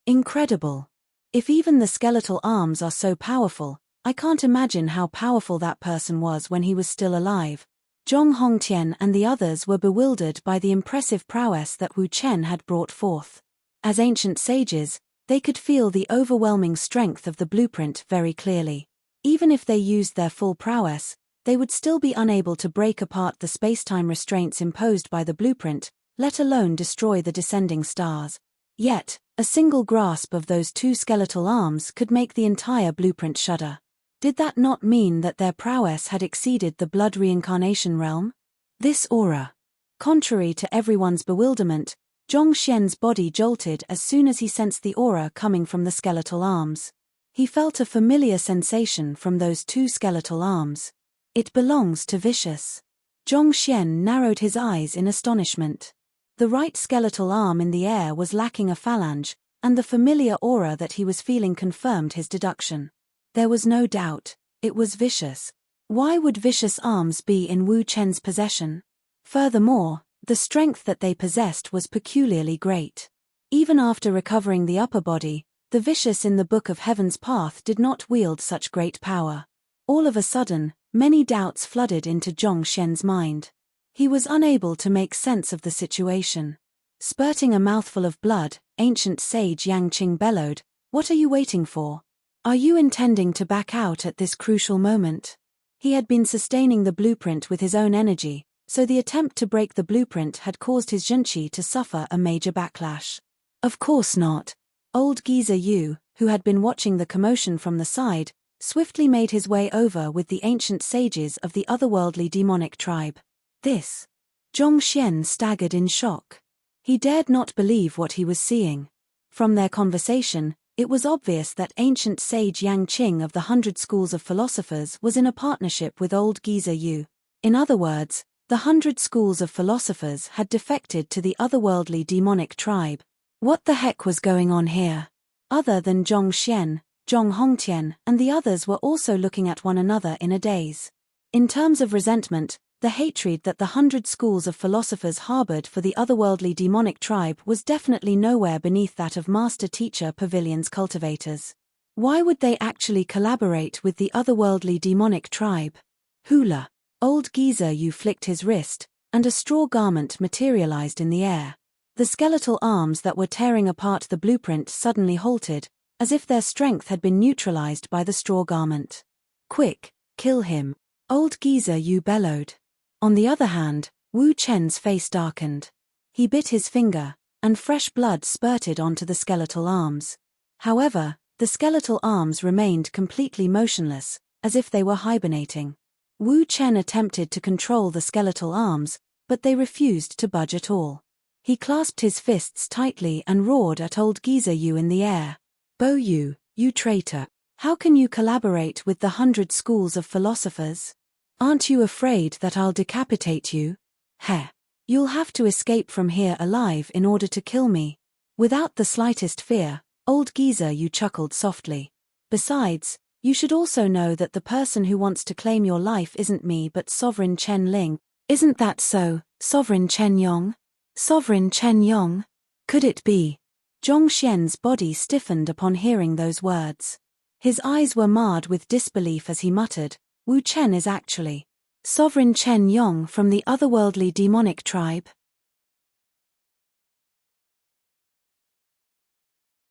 Incredible. If even the skeletal arms are so powerful, I can't imagine how powerful that person was when he was still alive. Zhong Hongtian and the others were bewildered by the impressive prowess that Wu Chen had brought forth. As ancient sages, they could feel the overwhelming strength of the blueprint very clearly. Even if they used their full prowess, they would still be unable to break apart the spacetime restraints imposed by the blueprint, let alone destroy the descending stars. Yet, a single grasp of those two skeletal arms could make the entire blueprint shudder. Did that not mean that their prowess had exceeded the blood reincarnation realm? This aura. Contrary to everyone's bewilderment, Zhong Xian's body jolted as soon as he sensed the aura coming from the skeletal arms. He felt a familiar sensation from those two skeletal arms. It belongs to Vicious. Zhong Xian narrowed his eyes in astonishment. The right skeletal arm in the air was lacking a phalange, and the familiar aura that he was feeling confirmed his deduction. There was no doubt, it was Vicious. Why would Vicious arms be in Wu Chen's possession? Furthermore, the strength that they possessed was peculiarly great. Even after recovering the upper body, the Vicious in the Book of Heaven's Path did not wield such great power. All of a sudden, many doubts flooded into Zhong Xian's mind. He was unable to make sense of the situation. Spurting a mouthful of blood, ancient sage Yang Qing bellowed, "What are you waiting for? Are you intending to back out at this crucial moment?" He had been sustaining the blueprint with his own energy, so the attempt to break the blueprint had caused his Junqi to suffer a major backlash. Of course not. Old Geezer Yu, who had been watching the commotion from the side, swiftly made his way over with the ancient sages of the otherworldly demonic tribe. This. Zhong Xian staggered in shock. He dared not believe what he was seeing. From their conversation, it was obvious that ancient sage Yang Qing of the 100 Schools of Philosophers was in a partnership with old Geezer Yu. In other words, the 100 Schools of Philosophers had defected to the otherworldly demonic tribe. What the heck was going on here? Other than Zhong Xian, Zhong Hongtian and the others were also looking at one another in a daze. In terms of resentment, the hatred that the 100 Schools of Philosophers harbored for the otherworldly demonic tribe was definitely nowhere beneath that of Master-Teacher Pavilion's cultivators. Why would they actually collaborate with the otherworldly demonic tribe? Hula. Old Geezer Yu flicked his wrist, and a straw garment materialized in the air. The skeletal arms that were tearing apart the blueprint suddenly halted, as if their strength had been neutralized by the straw garment. "Quick, kill him," old Geezer Yu bellowed. On the other hand, Wu Chen's face darkened. He bit his finger, and fresh blood spurted onto the skeletal arms. However, the skeletal arms remained completely motionless, as if they were hibernating. Wu Chen attempted to control the skeletal arms, but they refused to budge at all. He clasped his fists tightly and roared at old Geezer Yu in the air. "Bo Yu, you traitor! How can you collaborate with the 100 Schools of Philosophers? Aren't you afraid that I'll decapitate you? Heh. You'll have to escape from here alive in order to kill me." Without the slightest fear, old Geezer Yu chuckled softly. "Besides, you should also know that the person who wants to claim your life isn't me but Sovereign Chen Ling. Isn't that so, Sovereign Chen Yong? Sovereign Chen Yong? Could it be?" Zhong Xian's body stiffened upon hearing those words. His eyes were marred with disbelief as he muttered, "Wu Chen is actually Sovereign Chen Yong from the otherworldly demonic tribe."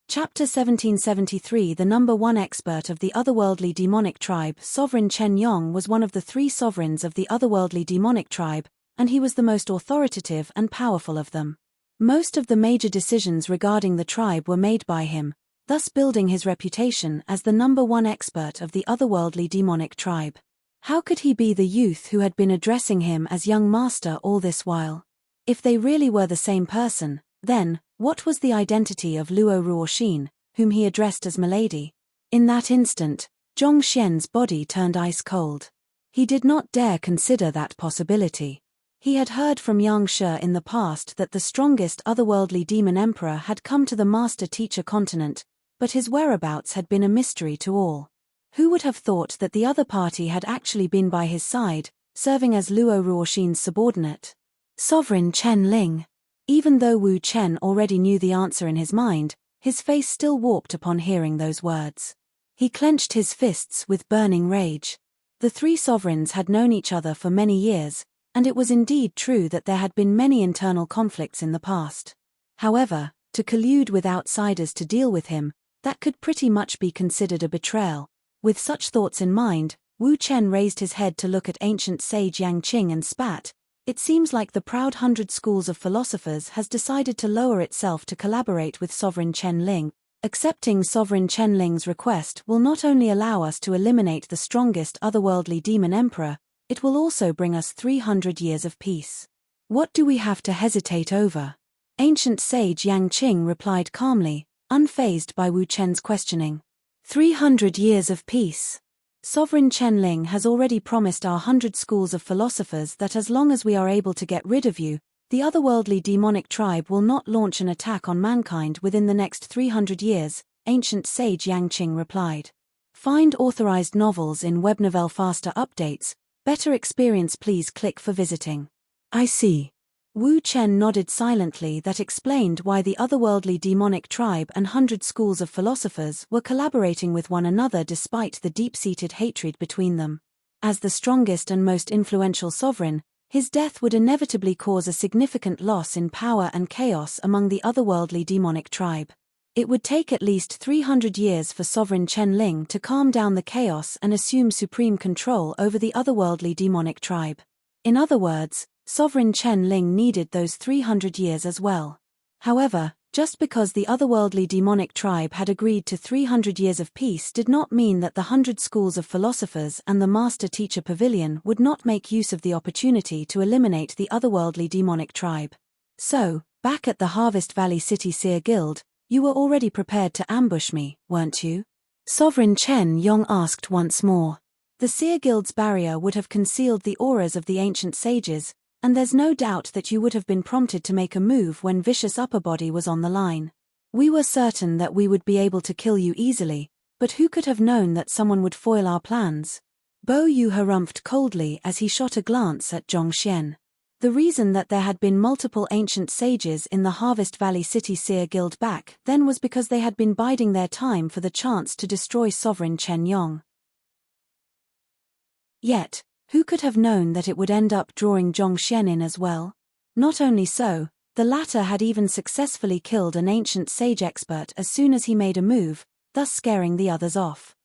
Chapter 1773. The number one expert of the otherworldly demonic tribe. Sovereign Chen Yong was one of the 3 sovereigns of the otherworldly demonic tribe, and he was the most authoritative and powerful of them. Most of the major decisions regarding the tribe were made by him, thus building his reputation as the number one expert of the otherworldly demonic tribe. How could he be the youth who had been addressing him as young master all this while? If they really were the same person, then, what was the identity of Luo Ruoxin, whom he addressed as Milady? In that instant, Zhong Xian's body turned ice cold. He did not dare consider that possibility. He had heard from Yang Shi in the past that the strongest otherworldly demon emperor had come to the master-teacher continent, but his whereabouts had been a mystery to all. Who would have thought that the other party had actually been by his side, serving as Luo Ruoxin's subordinate? Sovereign Chen Ling. Even though Wu Chen already knew the answer in his mind, his face still warped upon hearing those words. He clenched his fists with burning rage. The three sovereigns had known each other for many years, and it was indeed true that there had been many internal conflicts in the past. However, to collude with outsiders to deal with him, that could pretty much be considered a betrayal. With such thoughts in mind, Wu Chen raised his head to look at ancient sage Yang Qing and spat. It seems like the proud 100 schools of philosophers has decided to lower itself to collaborate with Sovereign Chen Ling. Accepting Sovereign Chen Ling's request will not only allow us to eliminate the strongest otherworldly demon emperor, it will also bring us 300 years of peace. What do we have to hesitate over? Ancient sage Yang Qing replied calmly, unfazed by Wu Chen's questioning. 300 years of peace. Sovereign Chen Ling has already promised our 100 schools of philosophers that as long as we are able to get rid of you, the otherworldly demonic tribe will not launch an attack on mankind within the next 300 years, ancient sage Yang Qing replied. Find authorized novels in webnovel faster updates. Better experience, please click for visiting. I see. Wu Chen nodded silently. That explained why the otherworldly demonic tribe and 100 schools of philosophers were collaborating with one another despite the deep-seated hatred between them. As the strongest and most influential sovereign, his death would inevitably cause a significant loss in power and chaos among the otherworldly demonic tribe. It would take at least 300 years for Sovereign Chen Ling to calm down the chaos and assume supreme control over the otherworldly demonic tribe. In other words, Sovereign Chen Ling needed those 300 years as well. However, just because the otherworldly demonic tribe had agreed to 300 years of peace did not mean that the 100 schools of philosophers and the Master-Teacher Pavilion would not make use of the opportunity to eliminate the otherworldly demonic tribe. So, back at the Harvest Valley City Seer Guild, you were already prepared to ambush me, weren't you? Sovereign Chen Yong asked once more. The Seer Guild's barrier would have concealed the auras of the ancient sages, and there's no doubt that you would have been prompted to make a move when vicious upper body was on the line. We were certain that we would be able to kill you easily, but who could have known that someone would foil our plans? Bo Yu harumphed coldly as he shot a glance at Zhong Xian. The reason that there had been multiple ancient sages in the Harvest Valley City Seer Guild back then was because they had been biding their time for the chance to destroy Sovereign Chen Yong. Yet, who could have known that it would end up drawing Zhong Xian in as well? Not only so, the latter had even successfully killed an ancient sage expert as soon as he made a move, thus scaring the others off.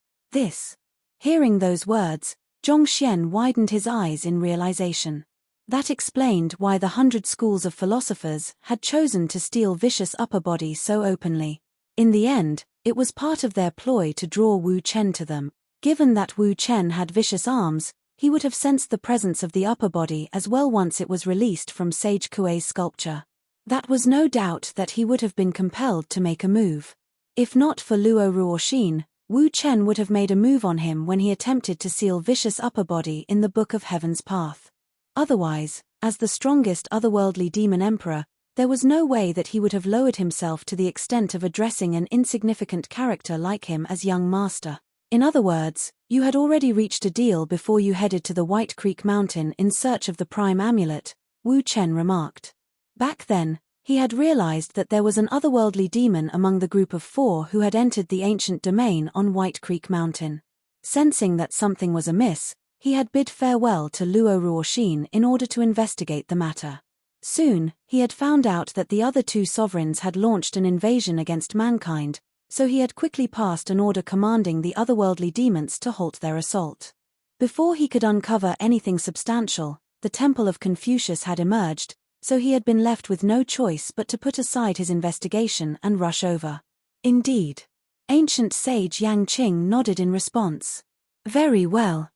Hearing those words, Zhong Xian widened his eyes in realization. That explained why the 100 schools of philosophers had chosen to steal vicious upper body so openly. In the end, it was part of their ploy to draw Wu Chen to them. Given that Wu Chen had vicious arms, he would have sensed the presence of the upper body as well once it was released from Sage Kuei's sculpture. That was no doubt that he would have been compelled to make a move. If not for Luo Ruoxin, Wu Chen would have made a move on him when he attempted to seal vicious upper body in the Book of Heaven's Path. Otherwise, as the strongest otherworldly demon emperor, there was no way that he would have lowered himself to the extent of addressing an insignificant character like him as young master. In other words, you had already reached a deal before you headed to the White Creek Mountain in search of the Prime Amulet, Wu Chen remarked. Back then, he had realized that there was an otherworldly demon among the group of 4 who had entered the ancient domain on White Creek Mountain. Sensing that something was amiss, he had bid farewell to Luo Ruoxin in order to investigate the matter. Soon, he had found out that the other 2 sovereigns had launched an invasion against mankind, so he had quickly passed an order commanding the otherworldly demons to halt their assault. Before he could uncover anything substantial, the Temple of Confucius had emerged, so he had been left with no choice but to put aside his investigation and rush over. Indeed. Ancient sage Yang Qing nodded in response. Very well.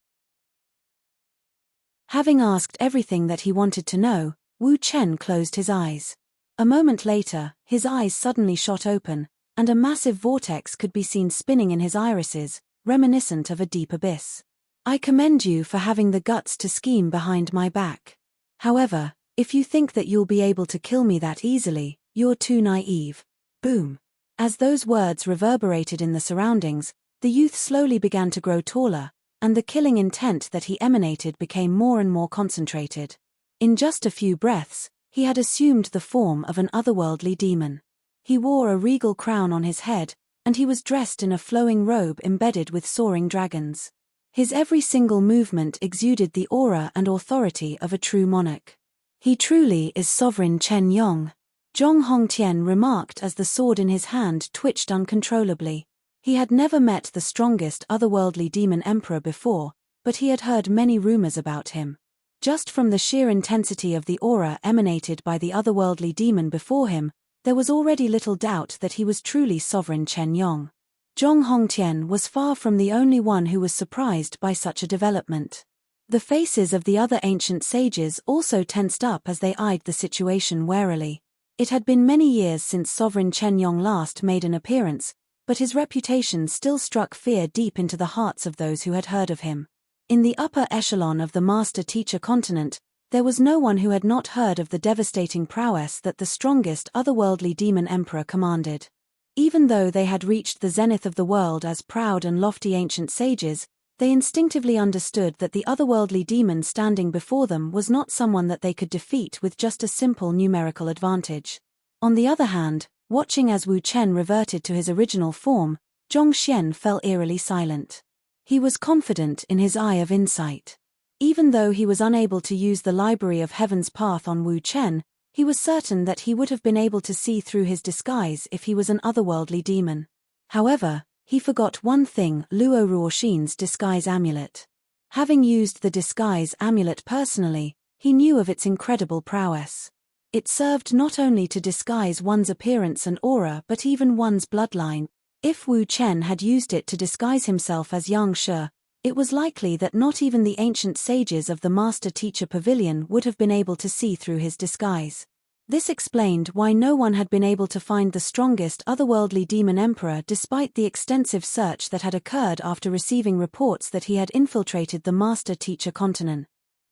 Having asked everything that he wanted to know, Wu Chen closed his eyes. A moment later, his eyes suddenly shot open, and a massive vortex could be seen spinning in his irises, reminiscent of a deep abyss. I commend you for having the guts to scheme behind my back. However, if you think that you'll be able to kill me that easily, you're too naive. Boom. As those words reverberated in the surroundings, the youth slowly began to grow taller, and the killing intent that he emanated became more and more concentrated. In just a few breaths, he had assumed the form of an otherworldly demon. He wore a regal crown on his head, and he was dressed in a flowing robe embedded with soaring dragons. His every single movement exuded the aura and authority of a true monarch. He truly is Sovereign Chen Yong, Zhong Hongtian remarked as the sword in his hand twitched uncontrollably. He had never met the strongest otherworldly demon emperor before, but he had heard many rumors about him. Just from the sheer intensity of the aura emanated by the otherworldly demon before him, there was already little doubt that he was truly Sovereign Chen Yong. Zhong Hongtian was far from the only one who was surprised by such a development. The faces of the other ancient sages also tensed up as they eyed the situation warily. It had been many years since Sovereign Chen Yong last made an appearance, but his reputation still struck fear deep into the hearts of those who had heard of him. In the upper echelon of the master-teacher continent, there was no one who had not heard of the devastating prowess that the strongest otherworldly demon emperor commanded. Even though they had reached the zenith of the world as proud and lofty ancient sages, they instinctively understood that the otherworldly demon standing before them was not someone that they could defeat with just a simple numerical advantage. On the other hand, watching as Wu Chen reverted to his original form, Zhong Xian fell eerily silent. He was confident in his eye of insight. Even though he was unable to use the Library of Heaven's path on Wu Chen, he was certain that he would have been able to see through his disguise if he was an otherworldly demon. However, he forgot one thing: Luo Ruoxin's disguise amulet. Having used the disguise amulet personally, he knew of its incredible prowess. It served not only to disguise one's appearance and aura but even one's bloodline. If Wu Chen had used it to disguise himself as Yang Shi, it was likely that not even the ancient sages of the Master-Teacher Pavilion would have been able to see through his disguise. This explained why no one had been able to find the strongest otherworldly demon emperor despite the extensive search that had occurred after receiving reports that he had infiltrated the Master-Teacher continent.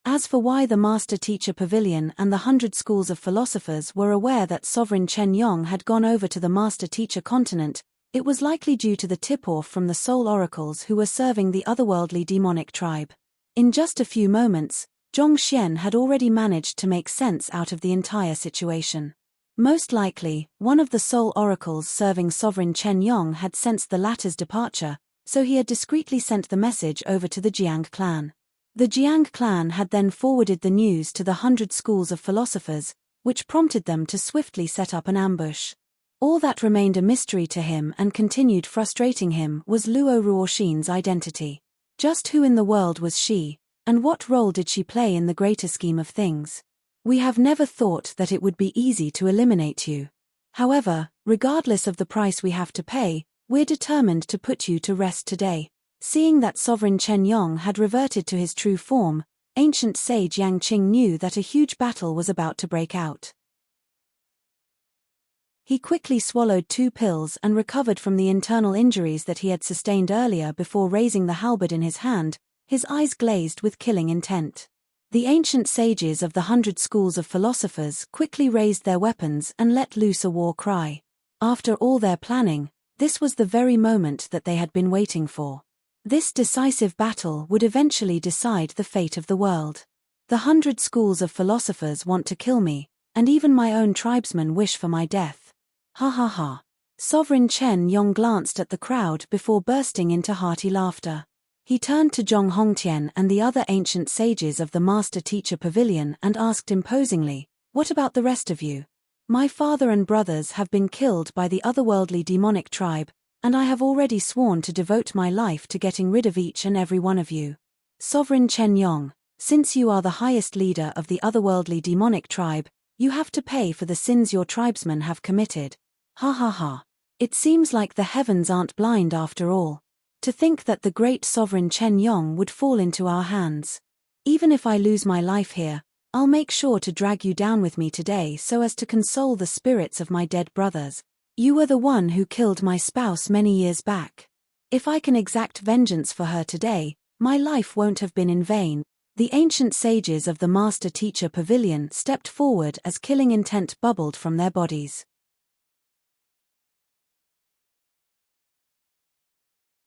As for why the Master-Teacher Pavilion and the 100 schools of philosophers were aware that Sovereign Chen Yong had gone over to the Master-Teacher continent, it was likely due to the tip-off from the soul oracles who were serving the otherworldly demonic tribe. In just a few moments, Zhong Xian had already managed to make sense out of the entire situation. Most likely, one of the soul oracles serving Sovereign Chen Yong had sensed the latter's departure, so he had discreetly sent the message over to the Jiang clan. The Jiang clan had then forwarded the news to the 100 schools of philosophers, which prompted them to swiftly set up an ambush. All that remained a mystery to him and continued frustrating him was Luo Ruoxin's identity. Just who in the world was she, and what role did she play in the greater scheme of things? We have never thought that it would be easy to eliminate you. However, regardless of the price we have to pay, we're determined to put you to rest today. Seeing that Sovereign Chen Yong had reverted to his true form, ancient sage Yang Qing knew that a huge battle was about to break out. He quickly swallowed 2 pills and recovered from the internal injuries that he had sustained earlier before raising the halberd in his hand, his eyes glazed with killing intent. The ancient sages of the 100 schools of philosophers quickly raised their weapons and let loose a war cry. After all their planning, this was the very moment that they had been waiting for. This decisive battle would eventually decide the fate of the world. The 100 schools of philosophers want to kill me, and even my own tribesmen wish for my death. Ha ha ha. Sovereign Chen Yong glanced at the crowd before bursting into hearty laughter. He turned to Zhong Hongtian and the other ancient sages of the Master-Teacher Pavilion and asked imposingly, "What about the rest of you? My father and brothers have been killed by the otherworldly demonic tribe, and I have already sworn to devote my life to getting rid of each and every one of you. Sovereign Chen Yong, since you are the highest leader of the otherworldly demonic tribe, you have to pay for the sins your tribesmen have committed." Ha ha ha. It seems like the heavens aren't blind after all. To think that the great Sovereign Chen Yong would fall into our hands. Even if I lose my life here, I'll make sure to drag you down with me today so as to console the spirits of my dead brothers. You were the one who killed my spouse many years back. If I can exact vengeance for her today, my life won't have been in vain. The ancient sages of the Master-Teacher Pavilion stepped forward as killing intent bubbled from their bodies.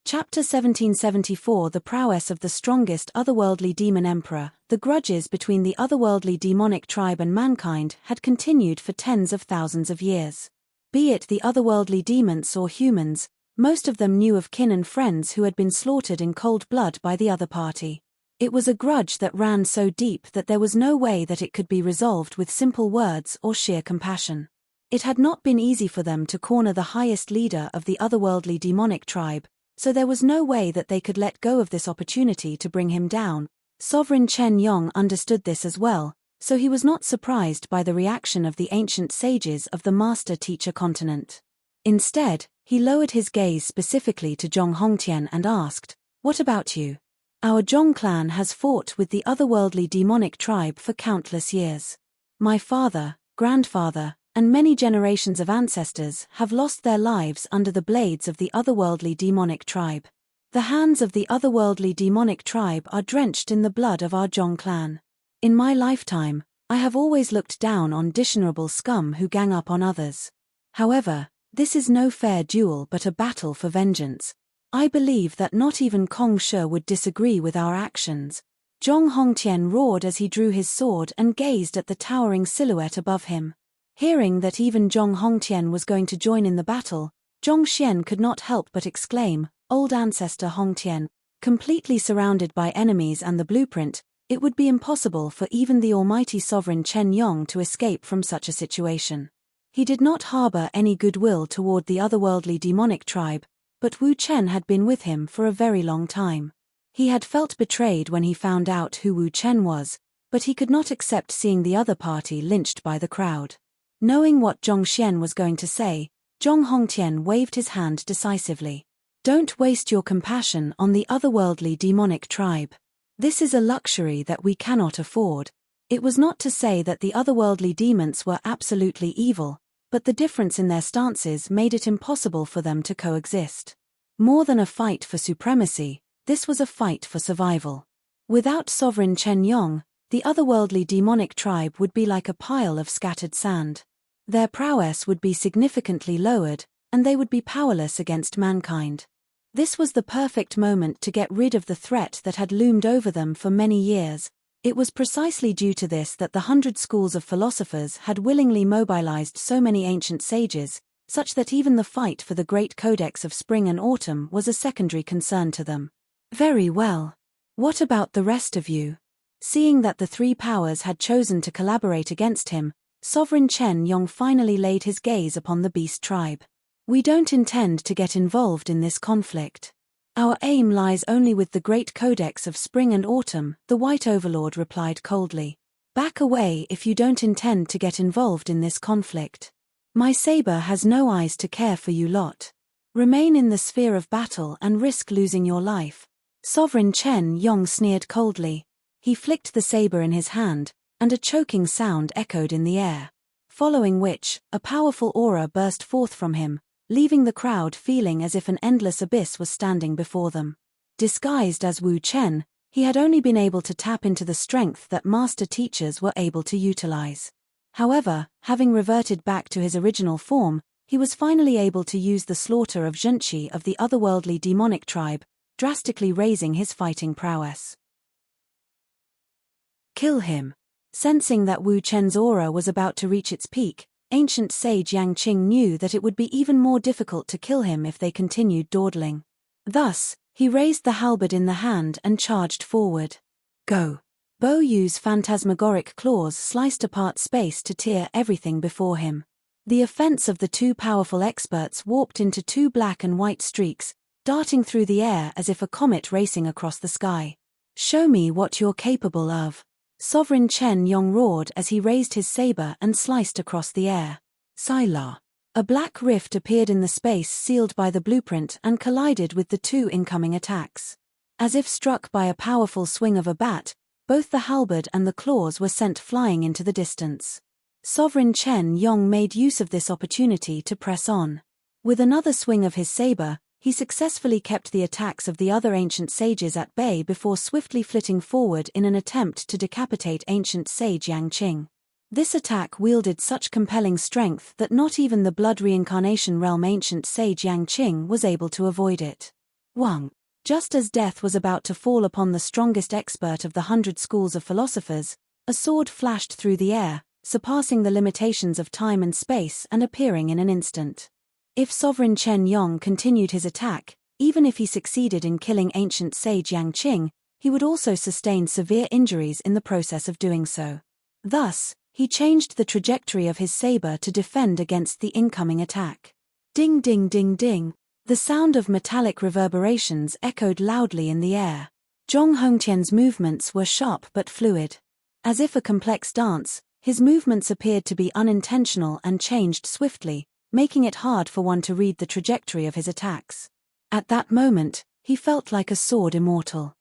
Chapter 1774 The prowess of the strongest otherworldly demon emperor. The grudges between the otherworldly demonic tribe and mankind had continued for tens of thousands of years. Be it the otherworldly demons or humans, most of them knew of kin and friends who had been slaughtered in cold blood by the other party. It was a grudge that ran so deep that there was no way that it could be resolved with simple words or sheer compassion. It had not been easy for them to corner the highest leader of the otherworldly demonic tribe, so there was no way that they could let go of this opportunity to bring him down. Sovereign Chen Yong understood this as well, so he was not surprised by the reaction of the ancient sages of the Master-Teacher continent. Instead, he lowered his gaze specifically to Zhong Hongtian and asked, "What about you? Our Zhong clan has fought with the otherworldly demonic tribe for countless years. My father, grandfather, and many generations of ancestors have lost their lives under the blades of the otherworldly demonic tribe. The hands of the otherworldly demonic tribe are drenched in the blood of our Zhong clan. In my lifetime, I have always looked down on dishonorable scum who gang up on others. However, this is no fair duel but a battle for vengeance. I believe that not even Kong Shi would disagree with our actions." Zhong Hongtian roared as he drew his sword and gazed at the towering silhouette above him. Hearing that even Zhong Hongtian was going to join in the battle, Zhong Xian could not help but exclaim, "Old ancestor Hongtian, completely surrounded by enemies and the blueprint, it would be impossible for even the almighty sovereign Chen Yong to escape from such a situation." He did not harbor any goodwill toward the otherworldly demonic tribe, but Wu Chen had been with him for a very long time. He had felt betrayed when he found out who Wu Chen was, but he could not accept seeing the other party lynched by the crowd. Knowing what Zhong Xian was going to say, Zhong Hongtian waved his hand decisively. "Don't waste your compassion on the otherworldly demonic tribe. This is a luxury that we cannot afford." It was not to say that the otherworldly demons were absolutely evil, but the difference in their stances made it impossible for them to coexist. More than a fight for supremacy, this was a fight for survival. Without sovereign Chen Yong, the otherworldly demonic tribe would be like a pile of scattered sand. Their prowess would be significantly lowered, and they would be powerless against mankind. This was the perfect moment to get rid of the threat that had loomed over them for many years. It was precisely due to this that the 100 schools of philosophers had willingly mobilized so many ancient sages, such that even the fight for the great codex of spring and autumn was a secondary concern to them. "Very well. What about the rest of you?" Seeing that the three powers had chosen to collaborate against him, Sovereign Chen Yong finally laid his gaze upon the beast tribe. "We don't intend to get involved in this conflict. Our aim lies only with the great codex of spring and autumn," the White Overlord replied coldly. "Back away if you don't intend to get involved in this conflict. My saber has no eyes to care for you lot. Remain in the sphere of battle and risk losing your life." Sovereign Chen Yong sneered coldly. He flicked the saber in his hand, and a choking sound echoed in the air. Following which, a powerful aura burst forth from him, leaving the crowd feeling as if an endless abyss was standing before them. Disguised as Wu Chen, he had only been able to tap into the strength that master teachers were able to utilize. However, having reverted back to his original form, he was finally able to use the slaughter of Zhenqi of the otherworldly demonic tribe, drastically raising his fighting prowess. "Kill him." Sensing that Wu Chen's aura was about to reach its peak, ancient sage Yang Qing knew that it would be even more difficult to kill him if they continued dawdling. Thus, he raised the halberd in the hand and charged forward. "Go." Bo Yu's phantasmagoric claws sliced apart space to tear everything before him. The offense of the two powerful experts warped into two black and white streaks, darting through the air as if a comet racing across the sky. "Show me what you're capable of." Sovereign Chen Yong roared as he raised his saber and sliced across the air. Sila. A black rift appeared in the space sealed by the blueprint and collided with the two incoming attacks. As if struck by a powerful swing of a bat, both the halberd and the claws were sent flying into the distance. Sovereign Chen Yong made use of this opportunity to press on. With another swing of his saber, he successfully kept the attacks of the other ancient sages at bay before swiftly flitting forward in an attempt to decapitate ancient sage Yang Qing. This attack wielded such compelling strength that not even the blood reincarnation realm ancient sage Yang Qing was able to avoid it. Wang. Just as death was about to fall upon the strongest expert of the 100 schools of philosophers, a sword flashed through the air, surpassing the limitations of time and space and appearing in an instant. If Sovereign Chen Yong continued his attack, even if he succeeded in killing ancient sage Yang Qing, he would also sustain severe injuries in the process of doing so. Thus, he changed the trajectory of his saber to defend against the incoming attack. Ding ding ding ding. The sound of metallic reverberations echoed loudly in the air. Zhong Hongtian's movements were sharp but fluid. As if a complex dance, his movements appeared to be unintentional and changed swiftly, making it hard for one to read the trajectory of his attacks. At that moment, he felt like a sword immortal.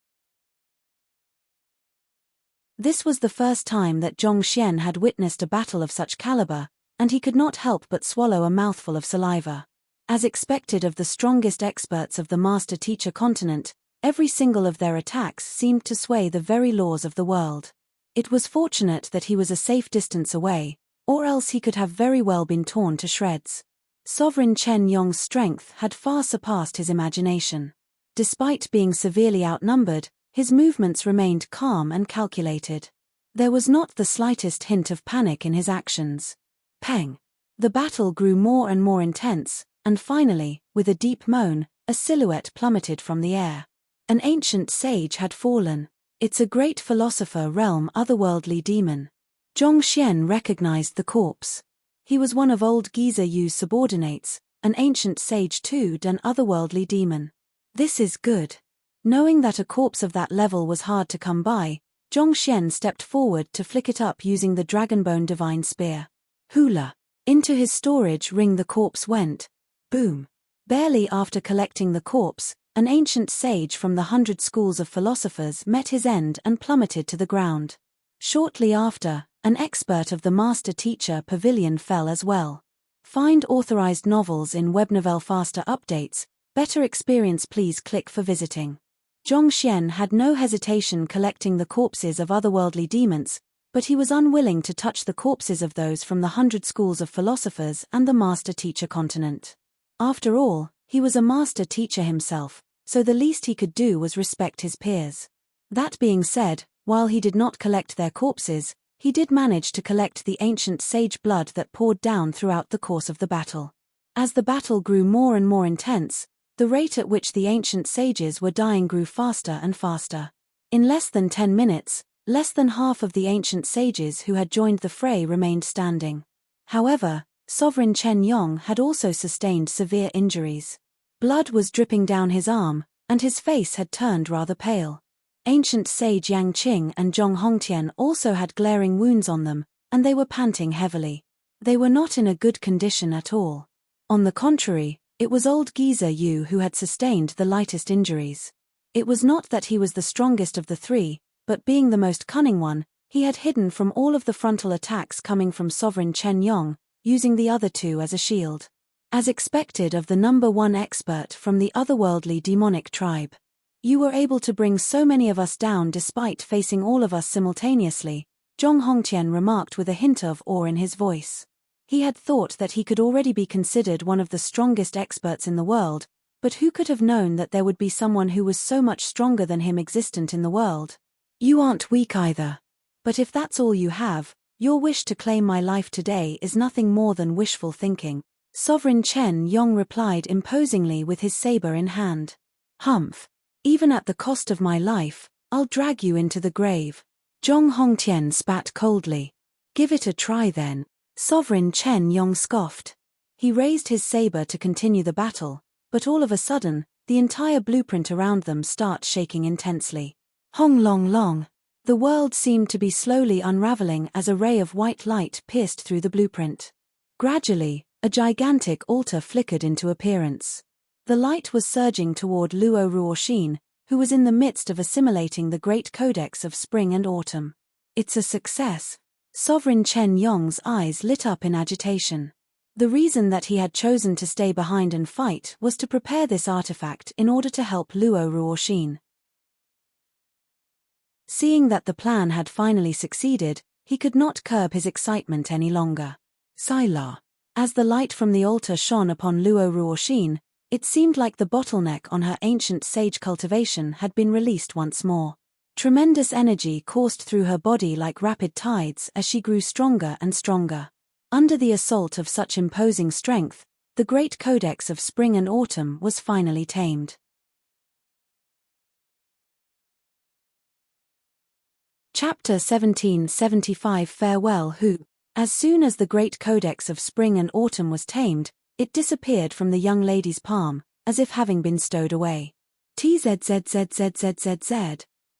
This was the first time that Zhong Xian had witnessed a battle of such caliber, and he could not help but swallow a mouthful of saliva. As expected of the strongest experts of the master-teacher continent, every single of their attacks seemed to sway the very laws of the world. It was fortunate that he was a safe distance away, or else he could have very well been torn to shreds. Sovereign Chen Yong's strength had far surpassed his imagination. Despite being severely outnumbered, his movements remained calm and calculated. There was not the slightest hint of panic in his actions. Peng! The battle grew more and more intense, and finally, with a deep moan, a silhouette plummeted from the air. An ancient sage had fallen. It's a great philosopher realm otherworldly demon. Zhong Xian recognized the corpse. He was one of old Giza Yu's subordinates, an ancient sage too, an otherworldly demon. This is good. Knowing that a corpse of that level was hard to come by, Zhong Xian stepped forward to flick it up using the dragonbone divine spear. Hula! Into his storage ring the corpse went. Boom! Barely after collecting the corpse, an ancient sage from the 100 schools of philosophers met his end and plummeted to the ground. Shortly after, an expert of the master-teacher pavilion fell as well. Find authorized novels in Webnovel faster updates. Better experience, please click for visiting. Zhong Xian had no hesitation collecting the corpses of otherworldly demons, but he was unwilling to touch the corpses of those from the 100 schools of philosophers and the master-teacher continent. After all, he was a master-teacher himself, so the least he could do was respect his peers. That being said, while he did not collect their corpses, he did manage to collect the ancient sage blood that poured down throughout the course of the battle. As the battle grew more and more intense, the rate at which the ancient sages were dying grew faster and faster. In less than 10 minutes, less than half of the ancient sages who had joined the fray remained standing. However, Sovereign Chen Yong had also sustained severe injuries. Blood was dripping down his arm, and his face had turned rather pale. Ancient sage Yang Qing and Zhong Hongtian also had glaring wounds on them, and they were panting heavily. They were not in a good condition at all. On the contrary, it was old Giza Yu who had sustained the lightest injuries. It was not that he was the strongest of the three, but being the most cunning one, he had hidden from all of the frontal attacks coming from Sovereign Chen Yong, using the other two as a shield. As expected of the number one expert from the otherworldly demonic tribe. You were able to bring so many of us down despite facing all of us simultaneously, Zhong Hongtian remarked with a hint of awe in his voice. He had thought that he could already be considered one of the strongest experts in the world, but who could have known that there would be someone who was so much stronger than him existent in the world? You aren't weak either. But if that's all you have, your wish to claim my life today is nothing more than wishful thinking, Sovereign Chen Yong replied imposingly with his saber in hand. Humph. Even at the cost of my life, I'll drag you into the grave. Zhong Hongtian spat coldly. Give it a try then. Sovereign Chen Yong scoffed. He raised his saber to continue the battle, but all of a sudden, the entire blueprint around them started shaking intensely. Hong long long. The world seemed to be slowly unraveling as a ray of white light pierced through the blueprint. Gradually, a gigantic altar flickered into appearance. The light was surging toward Luo Ruoxin, who was in the midst of assimilating the great codex of spring and autumn. It's a success. Sovereign Chen Yong's eyes lit up in agitation. The reason that he had chosen to stay behind and fight was to prepare this artifact in order to help Luo Ruoxin. Seeing that the plan had finally succeeded, he could not curb his excitement any longer. Sila. As the light from the altar shone upon Luo Ruoxin, it seemed like the bottleneck on her ancient sage cultivation had been released once more. Tremendous energy coursed through her body like rapid tides as she grew stronger and stronger. Under the assault of such imposing strength, the great codex of spring and autumn was finally tamed. Chapter 1775 Farewell Who. As soon as the great codex of spring and autumn was tamed, it disappeared from the young lady's palm, as if having been stowed away. Tzzzzzzzzzz.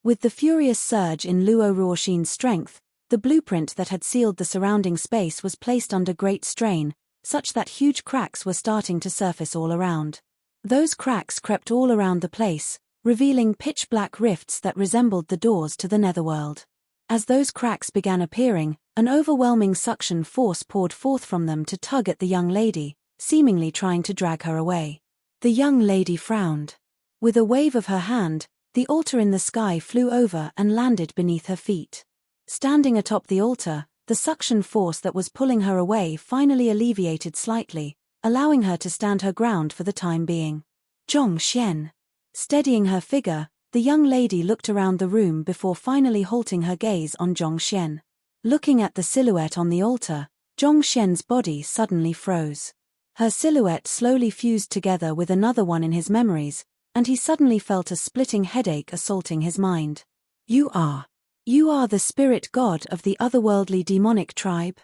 With the furious surge in Luo Ruoxin's strength, the blueprint that had sealed the surrounding space was placed under great strain, such that huge cracks were starting to surface all around. Those cracks crept all around the place, revealing pitch-black rifts that resembled the doors to the netherworld. As those cracks began appearing, an overwhelming suction force poured forth from them to tug at the young lady, seemingly trying to drag her away. The young lady frowned. With a wave of her hand, the altar in the sky flew over and landed beneath her feet. Standing atop the altar, the suction force that was pulling her away finally alleviated slightly, allowing her to stand her ground for the time being. Zhongxian. Steadying her figure, the young lady looked around the room before finally halting her gaze on Zhongxian. Looking at the silhouette on the altar, Zhongxian's body suddenly froze. Her silhouette slowly fused together with another one in his memories, and he suddenly felt a splitting headache assaulting his mind. You are the spirit god of the otherworldly demonic tribe?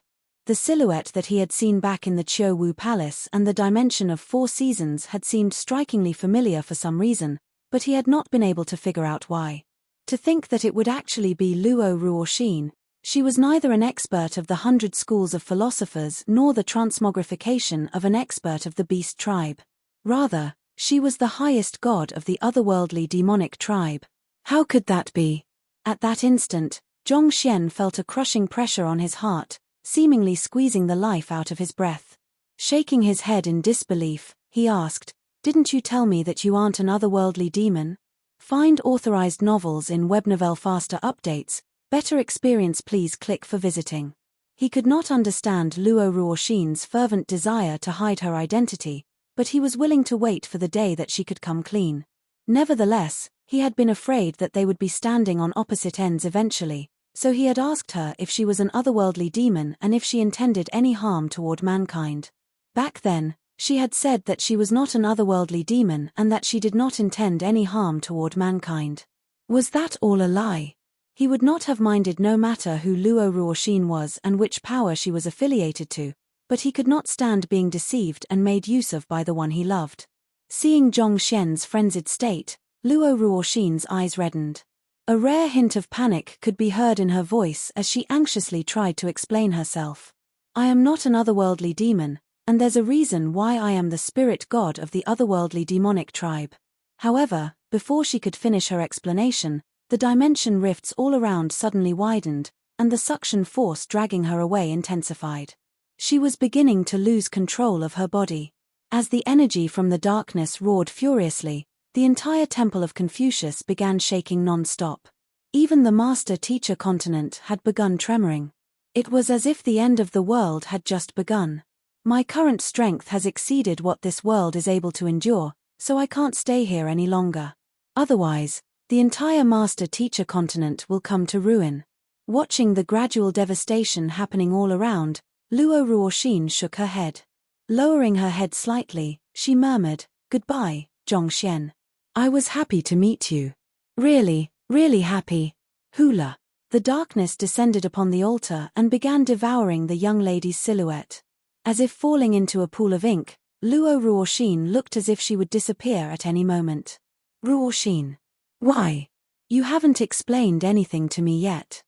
The silhouette that he had seen back in the Qiuwu Palace and the dimension of 4 seasons had seemed strikingly familiar for some reason, but he had not been able to figure out why. To think that it would actually be Luo Ruoxin. She was neither an expert of the 100 schools of philosophers nor the transmogrification of an expert of the beast tribe. Rather, she was the highest god of the otherworldly demonic tribe. How could that be? At that instant, Zhongxian felt a crushing pressure on his heart, seemingly squeezing the life out of his breath. Shaking his head in disbelief, he asked, "Didn't you tell me that you aren't an otherworldly demon?" Find authorized novels in Webnovel Faster Updates. Better experience, please click for visiting. He could not understand Luo Ruoxin's fervent desire to hide her identity, but he was willing to wait for the day that she could come clean. Nevertheless, he had been afraid that they would be standing on opposite ends eventually, so he had asked her if she was an otherworldly demon and if she intended any harm toward mankind. Back then, she had said that she was not an otherworldly demon and that she did not intend any harm toward mankind. Was that all a lie? He would not have minded no matter who Luo Ruoxin was and which power she was affiliated to, but he could not stand being deceived and made use of by the one he loved. Seeing Zhongxian's frenzied state, Luo Ruoxin's eyes reddened. A rare hint of panic could be heard in her voice as she anxiously tried to explain herself. I am not an otherworldly demon, and there's a reason why I am the spirit god of the otherworldly demonic tribe. However, before she could finish her explanation, the dimension rifts all around suddenly widened, and the suction force dragging her away intensified. She was beginning to lose control of her body. As the energy from the darkness roared furiously, the entire temple of Confucius began shaking non-stop. Even the master-teacher continent had begun tremoring. It was as if the end of the world had just begun. My current strength has exceeded what this world is able to endure, so I can't stay here any longer. Otherwise, the entire master-teacher continent will come to ruin. Watching the gradual devastation happening all around, Luo Ruoxin shook her head. Lowering her head slightly, she murmured, "Goodbye, Zhongxian. I was happy to meet you. Really, really happy." Hula. The darkness descended upon the altar and began devouring the young lady's silhouette. As if falling into a pool of ink, Luo Ruoxin looked as if she would disappear at any moment. Ruoxin. Why? You haven't explained anything to me yet.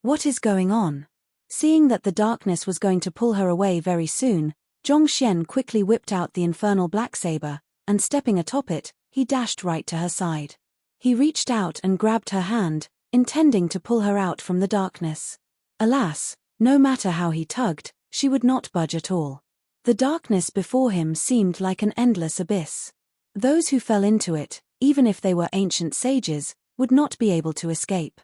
What is going on? Seeing that the darkness was going to pull her away very soon, Zhongxian quickly whipped out the infernal black saber, and stepping atop it, he dashed right to her side. He reached out and grabbed her hand, intending to pull her out from the darkness. Alas, no matter how he tugged, she would not budge at all. The darkness before him seemed like an endless abyss. Those who fell into it, even if they were ancient sages, would not be able to escape.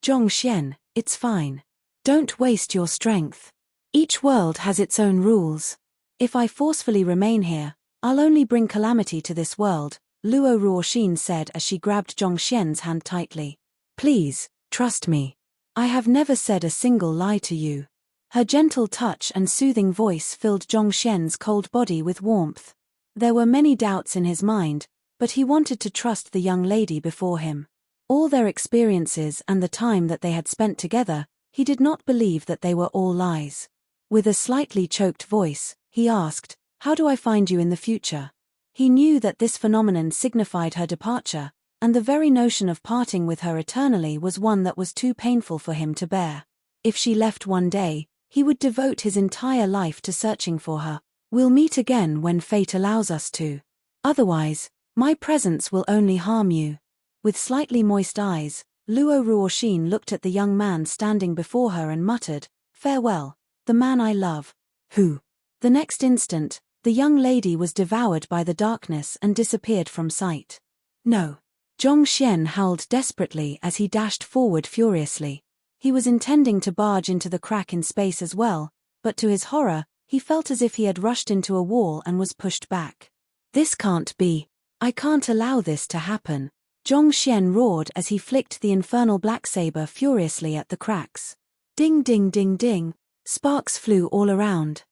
Zhongxian, it's fine. Don't waste your strength. Each world has its own rules. If I forcefully remain here, I'll only bring calamity to this world, Luo Ruoxin said as she grabbed Zhongxian's hand tightly. Please, trust me. I have never said a single lie to you. Her gentle touch and soothing voice filled Zhongxian's cold body with warmth. There were many doubts in his mind, but he wanted to trust the young lady before him. All their experiences and the time that they had spent together, he did not believe that they were all lies. With a slightly choked voice, he asked, "How do I find you in the future?" He knew that this phenomenon signified her departure, and the very notion of parting with her eternally was one that was too painful for him to bear. If she left one day, he would devote his entire life to searching for her. We'll meet again when fate allows us to. Otherwise, my presence will only harm you. With slightly moist eyes, Luo Ruoxin looked at the young man standing before her and muttered, "Farewell, the man I love." Who? The next instant, the young lady was devoured by the darkness and disappeared from sight. No. Zhongxian howled desperately as he dashed forward furiously. He was intending to barge into the crack in space as well, but to his horror, he felt as if he had rushed into a wall and was pushed back. This can't be. I can't allow this to happen. Zhongxian roared as he flicked the infernal black saber furiously at the cracks. Ding ding ding ding. Sparks flew all around.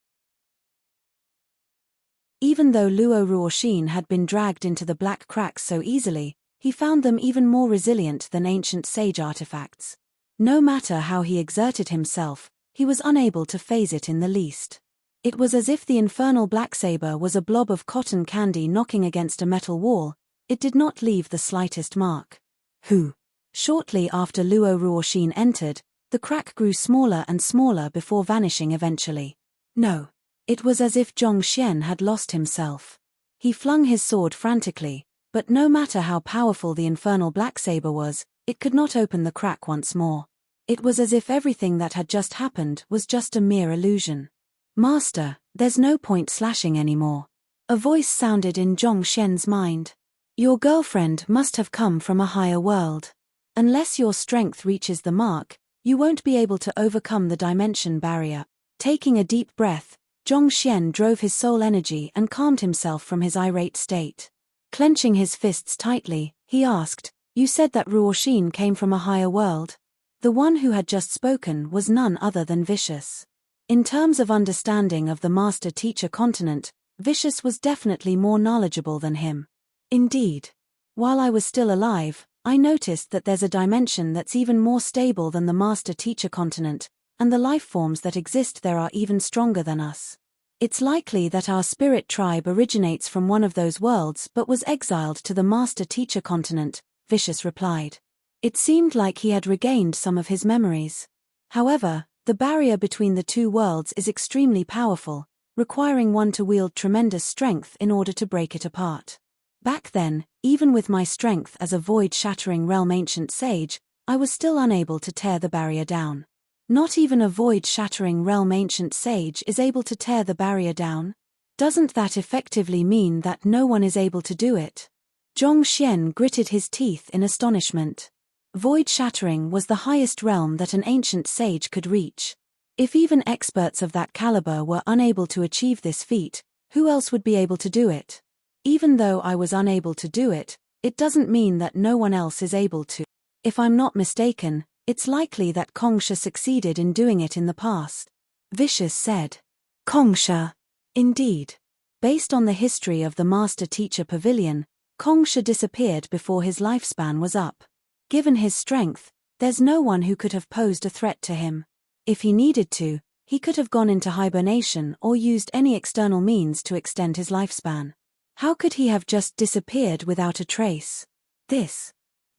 Even though Luo Ruoxin had been dragged into the black cracks so easily, he found them even more resilient than ancient sage artifacts. No matter how he exerted himself, he was unable to phase it in the least. It was as if the infernal black saber was a blob of cotton candy knocking against a metal wall. It did not leave the slightest mark. Who? Shortly after Luo Ruoxin entered, the crack grew smaller and smaller before vanishing eventually. No. It was as if Zhongxian had lost himself. He flung his sword frantically, but no matter how powerful the infernal black saber was, it could not open the crack once more. It was as if everything that had just happened was just a mere illusion. "Master, there's no point slashing anymore." A voice sounded in Zhongxian's mind. "Your girlfriend must have come from a higher world. Unless your strength reaches the mark, you won't be able to overcome the dimension barrier." Taking a deep breath, Zhongxian drove his soul energy and calmed himself from his irate state. Clenching his fists tightly, he asked, "You said that Ruoxin came from a higher world?" The one who had just spoken was none other than Vicious. In terms of understanding of the master-teacher continent, Vicious was definitely more knowledgeable than him. "Indeed. While I was still alive, I noticed that there's a dimension that's even more stable than the master-teacher continent, and the life forms that exist there are even stronger than us. It's likely that our spirit tribe originates from one of those worlds but was exiled to the master-teacher continent," Vicious replied. It seemed like he had regained some of his memories. However, the barrier between the two worlds is extremely powerful, requiring one to wield tremendous strength in order to break it apart. Back then, even with my strength as a void-shattering realm ancient sage, I was still unable to tear the barrier down. Not even a void-shattering realm ancient sage is able to tear the barrier down? Doesn't that effectively mean that no one is able to do it? Zhongxian gritted his teeth in astonishment. Void-shattering was the highest realm that an ancient sage could reach. If even experts of that caliber were unable to achieve this feat, who else would be able to do it? Even though I was unable to do it, it doesn't mean that no one else is able to. If I'm not mistaken, it's likely that Kongsha succeeded in doing it in the past. Vicious said. Kongsha. Indeed. Based on the history of the Master-Teacher Pavilion, Kongsha disappeared before his lifespan was up. Given his strength, there's no one who could have posed a threat to him. If he needed to, he could have gone into hibernation or used any external means to extend his lifespan. How could he have just disappeared without a trace?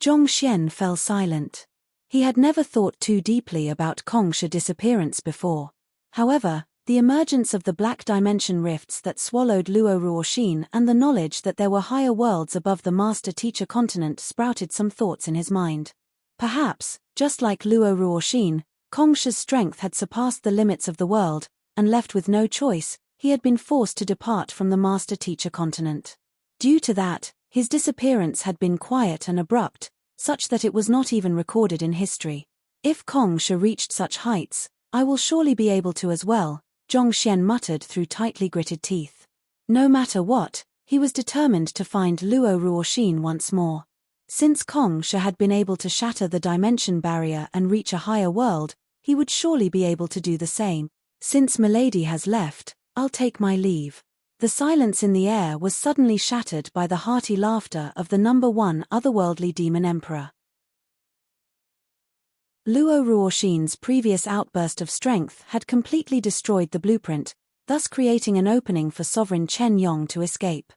Zhongxian fell silent. He had never thought too deeply about Kongsha's disappearance before. However, the emergence of the black dimension rifts that swallowed Luo Ruoxin and the knowledge that there were higher worlds above the Master-Teacher continent sprouted some thoughts in his mind. Perhaps, just like Luo Ruoxin, Kongsha's strength had surpassed the limits of the world, and left with no choice, he had been forced to depart from the master-teacher continent. Due to that, his disappearance had been quiet and abrupt, such that it was not even recorded in history. If Kong Shi reached such heights, I will surely be able to as well, Zhong Xian muttered through tightly gritted teeth. No matter what, he was determined to find Luo Ruoxin once more. Since Kong Shi had been able to shatter the dimension barrier and reach a higher world, he would surely be able to do the same. Since Milady has left, I'll take my leave. The silence in the air was suddenly shattered by the hearty laughter of the number 1 otherworldly demon emperor. Luo Ruoxin's previous outburst of strength had completely destroyed the blueprint, thus creating an opening for Sovereign Chen Yong to escape.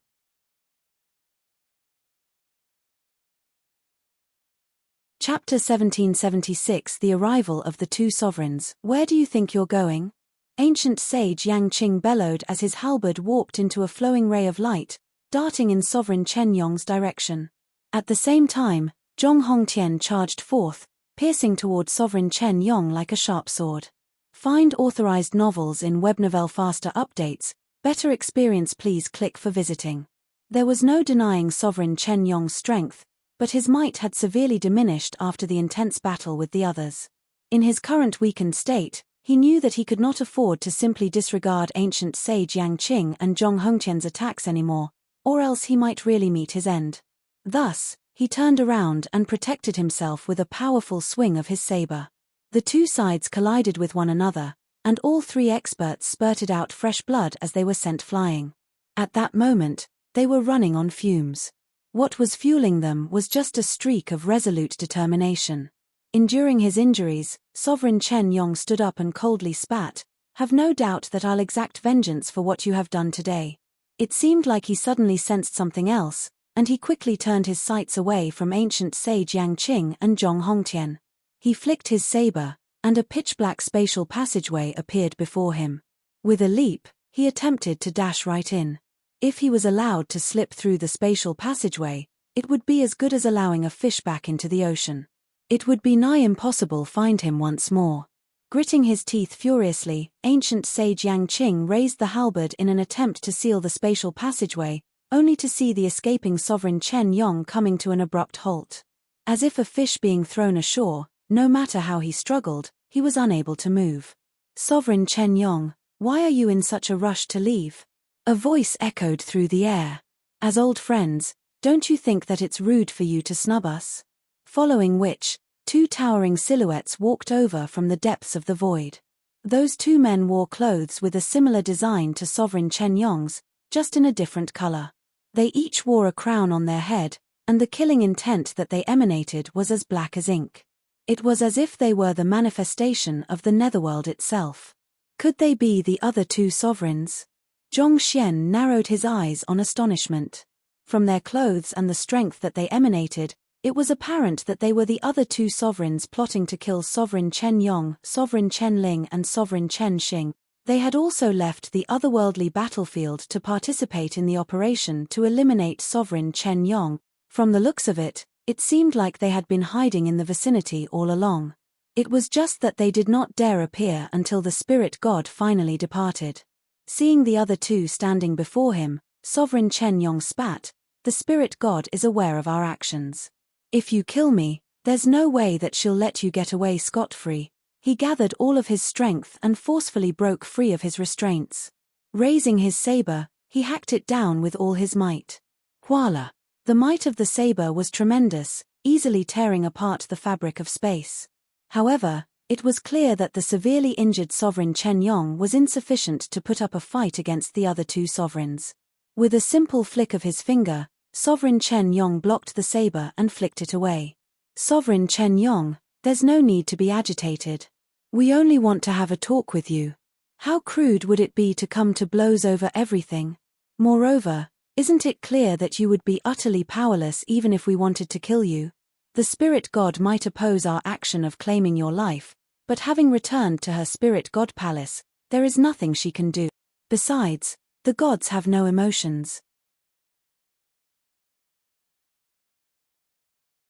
Chapter 1776 The Arrival of the Two Sovereigns. Where do you think you're going? Ancient sage Yang Qing bellowed as his halberd warped into a flowing ray of light, darting in Sovereign Chen Yong's direction. At the same time, Zhong Hongtian charged forth, piercing toward Sovereign Chen Yong like a sharp sword. Find authorized novels in Webnovel faster updates, better experience please click for visiting. There was no denying Sovereign Chen Yong's strength, but his might had severely diminished after the intense battle with the others. In his current weakened state, he knew that he could not afford to simply disregard ancient sage Yang Qing and Zhong Hongtian's attacks anymore, or else he might really meet his end. Thus, he turned around and protected himself with a powerful swing of his saber. The two sides collided with one another, and all 3 experts spurted out fresh blood as they were sent flying. At that moment, they were running on fumes. What was fueling them was just a streak of resolute determination. Enduring his injuries, Sovereign Chen Yong stood up and coldly spat, "Have no doubt that I'll exact vengeance for what you have done today." It seemed like he suddenly sensed something else, and he quickly turned his sights away from ancient sage Yang Qing and Zhong Hongtian. He flicked his saber, and a pitch-black spatial passageway appeared before him. With a leap, he attempted to dash right in. If he was allowed to slip through the spatial passageway, it would be as good as allowing a fish back into the ocean. It would be nigh impossible find him once more. Gritting his teeth furiously, ancient sage Yang Qing raised the halberd in an attempt to seal the spatial passageway, only to see the escaping Sovereign Chen Yong coming to an abrupt halt. As if a fish being thrown ashore, no matter how he struggled, he was unable to move. "Sovereign Chen Yong, why are you in such a rush to leave?" A voice echoed through the air. "As old friends, don't you think that it's rude for you to snub us?" Following which, 2 towering silhouettes walked over from the depths of the void. Those 2 men wore clothes with a similar design to Sovereign Chen Yong's, just in a different color. They each wore a crown on their head, and the killing intent that they emanated was as black as ink. It was as if they were the manifestation of the netherworld itself. Could they be the other 2 sovereigns? Zhong Xian narrowed his eyes on astonishment. From their clothes and the strength that they emanated, it was apparent that they were the other 2 sovereigns plotting to kill Sovereign Chen Yong, Sovereign Chen Ling and Sovereign Chen Xing. They had also left the otherworldly battlefield to participate in the operation to eliminate Sovereign Chen Yong. From the looks of it, it seemed like they had been hiding in the vicinity all along. It was just that they did not dare appear until the spirit god finally departed. Seeing the other 2 standing before him, Sovereign Chen Yong spat, "The spirit god is aware of our actions. If you kill me, there's no way that she'll let you get away scot-free." He gathered all of his strength and forcefully broke free of his restraints. Raising his saber, he hacked it down with all his might. Voila! The might of the saber was tremendous, easily tearing apart the fabric of space. However, it was clear that the severely injured Sovereign Chen Yong was insufficient to put up a fight against the other 2 sovereigns. With a simple flick of his finger, Sovereign Chen Yong blocked the saber and flicked it away. "Sovereign Chen Yong, there's no need to be agitated. We only want to have a talk with you. How crude would it be to come to blows over everything? Moreover, isn't it clear that you would be utterly powerless even if we wanted to kill you? The spirit god might oppose our action of claiming your life, but having returned to her spirit god palace, there is nothing she can do. Besides, the gods have no emotions."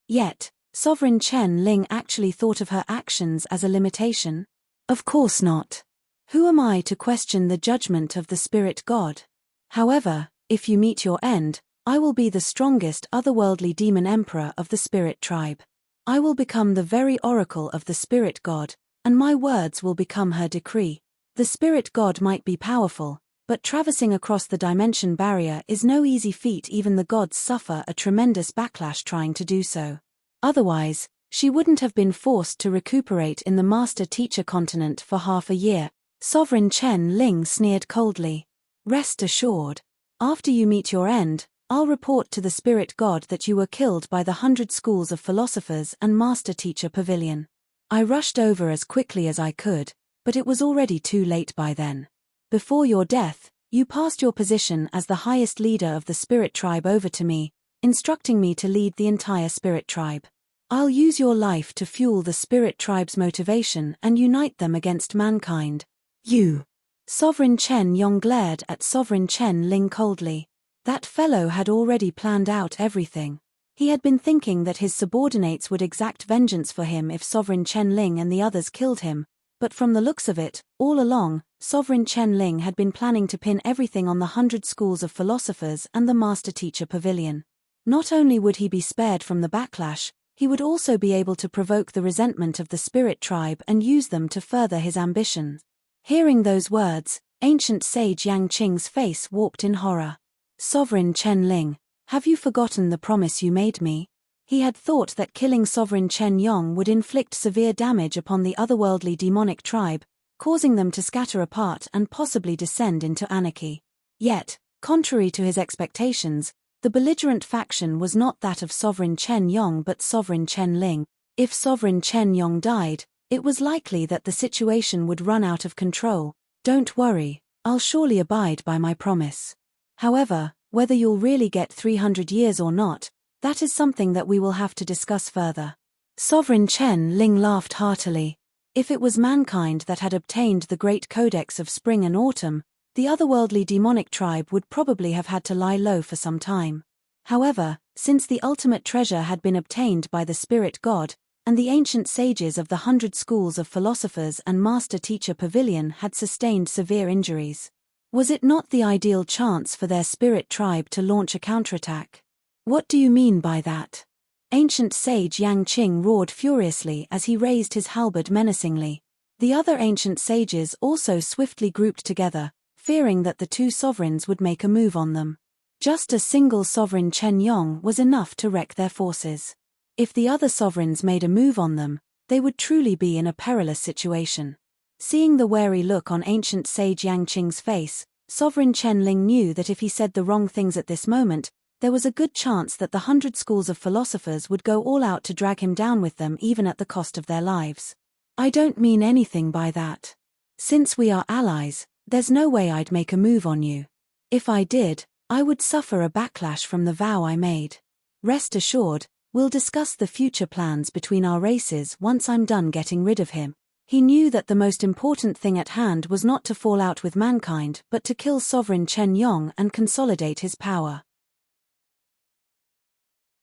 Yet, Sovereign Chen Ling actually thought of her actions as a limitation? Of course not. Who am I to question the judgment of the spirit god? However, if you meet your end, I will be the strongest otherworldly demon emperor of the spirit tribe. I will become the very oracle of the spirit god, and my words will become her decree. The spirit god might be powerful, but traversing across the dimension barrier is no easy feat. Even the gods suffer a tremendous backlash trying to do so. Otherwise, she wouldn't have been forced to recuperate in the master-teacher continent for half a year. Sovereign Chen Ling sneered coldly. Rest assured. After you meet your end, I'll report to the spirit god that you were killed by the 100 schools of philosophers and master-teacher pavilion. I rushed over as quickly as I could, but it was already too late by then. Before your death, you passed your position as the highest leader of the spirit tribe over to me, instructing me to lead the entire spirit tribe. I'll use your life to fuel the spirit tribe's motivation and unite them against mankind. You. Sovereign Chen Yong glared at Sovereign Chen Ling coldly. That fellow had already planned out everything. He had been thinking that his subordinates would exact vengeance for him if Sovereign Chen Ling and the others killed him, but from the looks of it, all along, Sovereign Chen Ling had been planning to pin everything on the 100 schools of philosophers and the master-teacher pavilion. Not only would he be spared from the backlash, he would also be able to provoke the resentment of the spirit tribe and use them to further his ambitions. Hearing those words, ancient sage Yang Qing's face warped in horror. Sovereign Chen Ling, have you forgotten the promise you made me? He had thought that killing Sovereign Chen Yong would inflict severe damage upon the otherworldly demonic tribe, causing them to scatter apart and possibly descend into anarchy. Yet, contrary to his expectations, the belligerent faction was not that of Sovereign Chen Yong but Sovereign Chen Ling. If Sovereign Chen Yong died, it was likely that the situation would run out of control. Don't worry, I'll surely abide by my promise. However, whether you'll really get 300 years or not, that is something that we will have to discuss further. Sovereign Chen Ling laughed heartily. If it was mankind that had obtained the Great Codex of Spring and Autumn, the otherworldly demonic tribe would probably have had to lie low for some time. However, since the ultimate treasure had been obtained by the spirit god, and the ancient sages of the 100 schools of philosophers and master-teacher pavilion had sustained severe injuries, was it not the ideal chance for their spirit tribe to launch a counterattack? What do you mean by that? Ancient sage Yang Qing roared furiously as he raised his halberd menacingly. The other ancient sages also swiftly grouped together, fearing that the two sovereigns would make a move on them. Just a single Sovereign Chen Yong was enough to wreck their forces. If the other sovereigns made a move on them, they would truly be in a perilous situation. Seeing the wary look on ancient sage Yang Qing's face, Sovereign Chen Ling knew that if he said the wrong things at this moment, there was a good chance that the 100 schools of philosophers would go all out to drag him down with them even at the cost of their lives. I don't mean anything by that. Since we are allies, there's no way I'd make a move on you. If I did, I would suffer a backlash from the vow I made. Rest assured, we'll discuss the future plans between our races once I'm done getting rid of him. He knew that the most important thing at hand was not to fall out with mankind but to kill Sovereign Chen Yong and consolidate his power.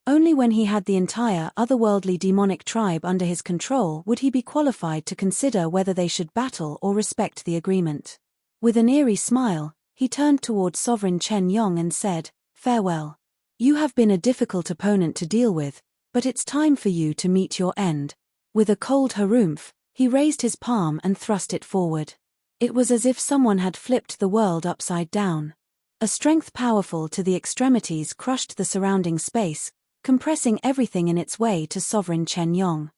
Only when he had the entire otherworldly demonic tribe under his control would he be qualified to consider whether they should battle or respect the agreement. With an eerie smile, he turned toward Sovereign Chen Yong and said, "Farewell. You have been a difficult opponent to deal with, but it's time for you to meet your end." With a cold harumph, he raised his palm and thrust it forward. It was as if someone had flipped the world upside down. A strength powerful to the extremities crushed the surrounding space, compressing everything in its way to Sovereign Chen Yong.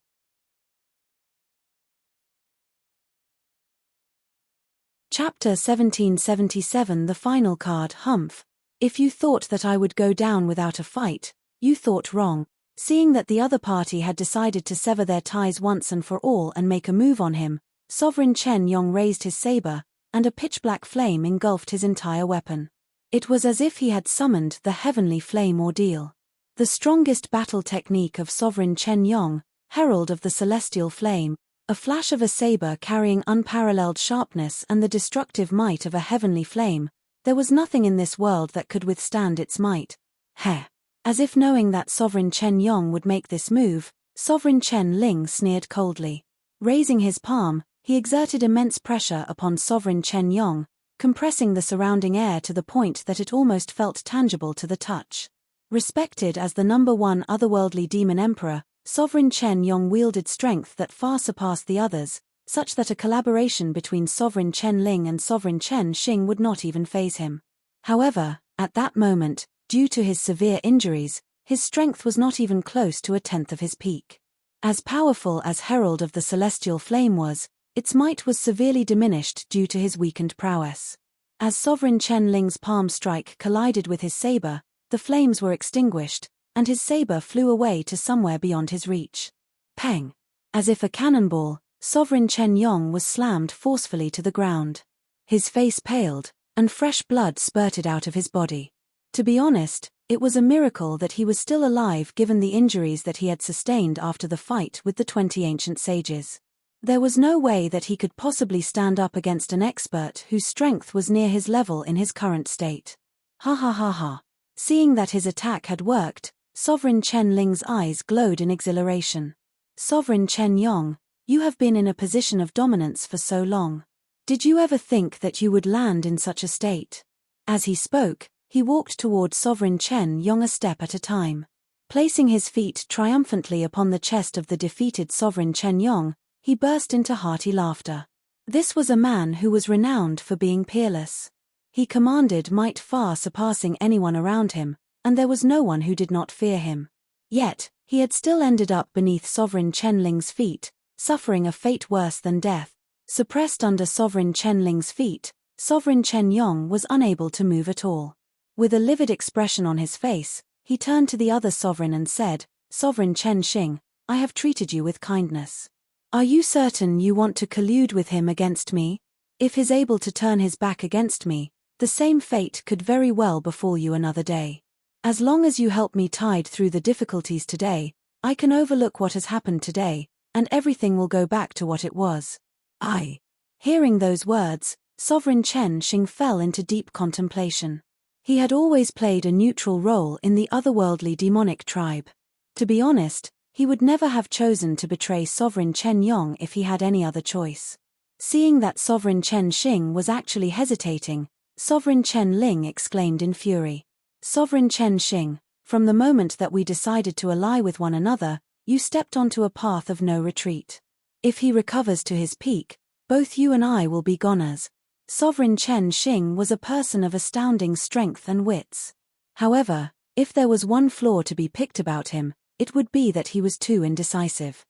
Chapter 1777. The final card. Humph. If you thought that I would go down without a fight, you thought wrong. Seeing that the other party had decided to sever their ties once and for all and make a move on him, Sovereign Chen Yong raised his saber, and a pitch-black flame engulfed his entire weapon. It was as if he had summoned the heavenly flame ordeal. The strongest battle technique of Sovereign Chen Yong, herald of the celestial flame, a flash of a saber carrying unparalleled sharpness and the destructive might of a heavenly flame, there was nothing in this world that could withstand its might. Heh. As if knowing that Sovereign Chen Yong would make this move, Sovereign Chen Ling sneered coldly. Raising his palm, He exerted immense pressure upon Sovereign Chen Yong, compressing the surrounding air to the point that it almost felt tangible to the touch. Respected as the #1 otherworldly demon emperor, Sovereign Chen Yong wielded strength that far surpassed the others, such that a collaboration between Sovereign Chen Ling and Sovereign Chen Xing would not even faze him. However, at that moment, due to his severe injuries, his strength was not even close to 1/10 of his peak. As powerful as Herald of the Celestial Flame was, its might was severely diminished due to his weakened prowess. As Sovereign Chen Ling's palm strike collided with his saber, the flames were extinguished, and his saber flew away to somewhere beyond his reach. Peng! As if a cannonball, Sovereign Chen Yong was slammed forcefully to the ground. His face paled, and fresh blood spurted out of his body. To be honest, it was a miracle that he was still alive given the injuries that he had sustained after the fight with the 20 ancient sages. There was no way that he could possibly stand up against an expert whose strength was near his level in his current state. Ha ha ha ha. Seeing that his attack had worked, Sovereign Chen Ling's eyes glowed in exhilaration. Sovereign Chen Yong, you have been in a position of dominance for so long. Did you ever think that you would land in such a state? As he spoke, he walked toward Sovereign Chen Yong a step at a time. Placing his feet triumphantly upon the chest of the defeated Sovereign Chen Yong, he burst into hearty laughter. This was a man who was renowned for being peerless. He commanded might far surpassing anyone around him, and there was no one who did not fear him. Yet, he had still ended up beneath Sovereign Chen Ling's feet, suffering a fate worse than death. Suppressed under Sovereign Chen Ling's feet, Sovereign Chen Yong was unable to move at all. With a livid expression on his face, he turned to the other sovereign and said, "Sovereign Chen Xing, I have treated you with kindness. Are you certain you want to collude with him against me? If he's able to turn his back against me, the same fate could very well befall you another day. As long as you help me tide through the difficulties today, I can overlook what has happened today, and everything will go back to what it was." Hearing those words, Sovereign Chen Xing fell into deep contemplation. He had always played a neutral role in the otherworldly demonic tribe. To be honest, he would never have chosen to betray Sovereign Chen Yong if he had any other choice. Seeing that Sovereign Chen Xing was actually hesitating, Sovereign Chen Ling exclaimed in fury. "Sovereign Chen Xing, from the moment that we decided to ally with one another, you stepped onto a path of no retreat. If he recovers to his peak, both you and I will be goners." Sovereign Chen Xing was a person of astounding strength and wits. However, if there was one flaw to be picked about him, it would be that he was too indecisive.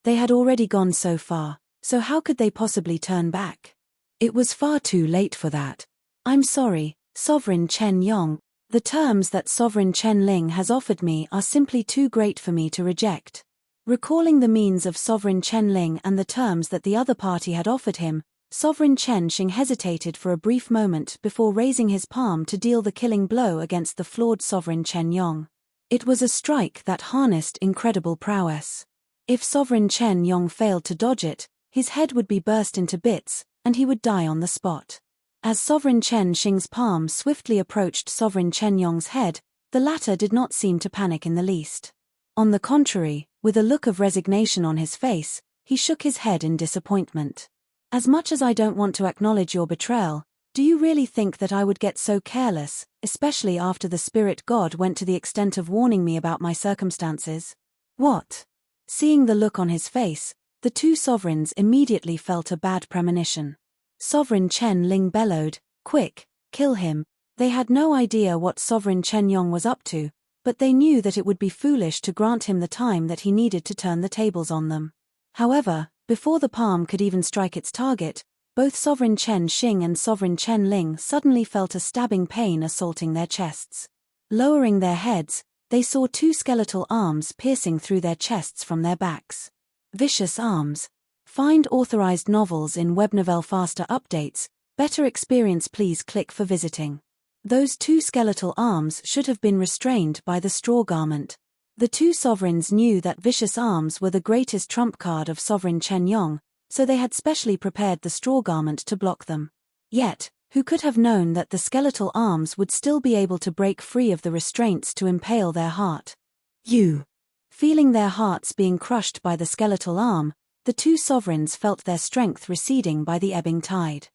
They had already gone so far, so how could they possibly turn back? It was far too late for that. "I'm sorry, Sovereign Chen Yong. The terms that Sovereign Chen Ling has offered me are simply too great for me to reject." Recalling the means of Sovereign Chen Ling and the terms that the other party had offered him, Sovereign Chen Xing hesitated for a brief moment before raising his palm to deal the killing blow against the flawed Sovereign Chen Yong. It was a strike that harnessed incredible prowess. If Sovereign Chen Yong failed to dodge it, his head would be burst into bits, and he would die on the spot. As Sovereign Chen Xing's palm swiftly approached Sovereign Chen Yong's head, the latter did not seem to panic in the least. On the contrary, with a look of resignation on his face, he shook his head in disappointment. "As much as I don't want to acknowledge your betrayal, do you really think that I would get so careless, especially after the spirit god went to the extent of warning me about my circumstances?" "What?" Seeing the look on his face, the two sovereigns immediately felt a bad premonition. Sovereign Chen Ling bellowed, "Quick, kill him." They had no idea what Sovereign Chen Yong was up to, but they knew that it would be foolish to grant him the time that he needed to turn the tables on them. However, before the palm could even strike its target, both Sovereign Chen Xing and Sovereign Chen Ling suddenly felt a stabbing pain assaulting their chests. Lowering their heads, they saw two skeletal arms piercing through their chests from their backs. Vicious arms. Find authorized novels in Webnovel faster updates. Better experience, please click for visiting. Those two skeletal arms should have been restrained by the straw garment. The two sovereigns knew that vicious arms were the greatest trump card of Sovereign Chen Yong, so they had specially prepared the straw garment to block them. Yet, who could have known that the skeletal arms would still be able to break free of the restraints to impale their heart? Feeling their hearts being crushed by the skeletal arm, the two sovereigns felt their strength receding by the ebbing tide.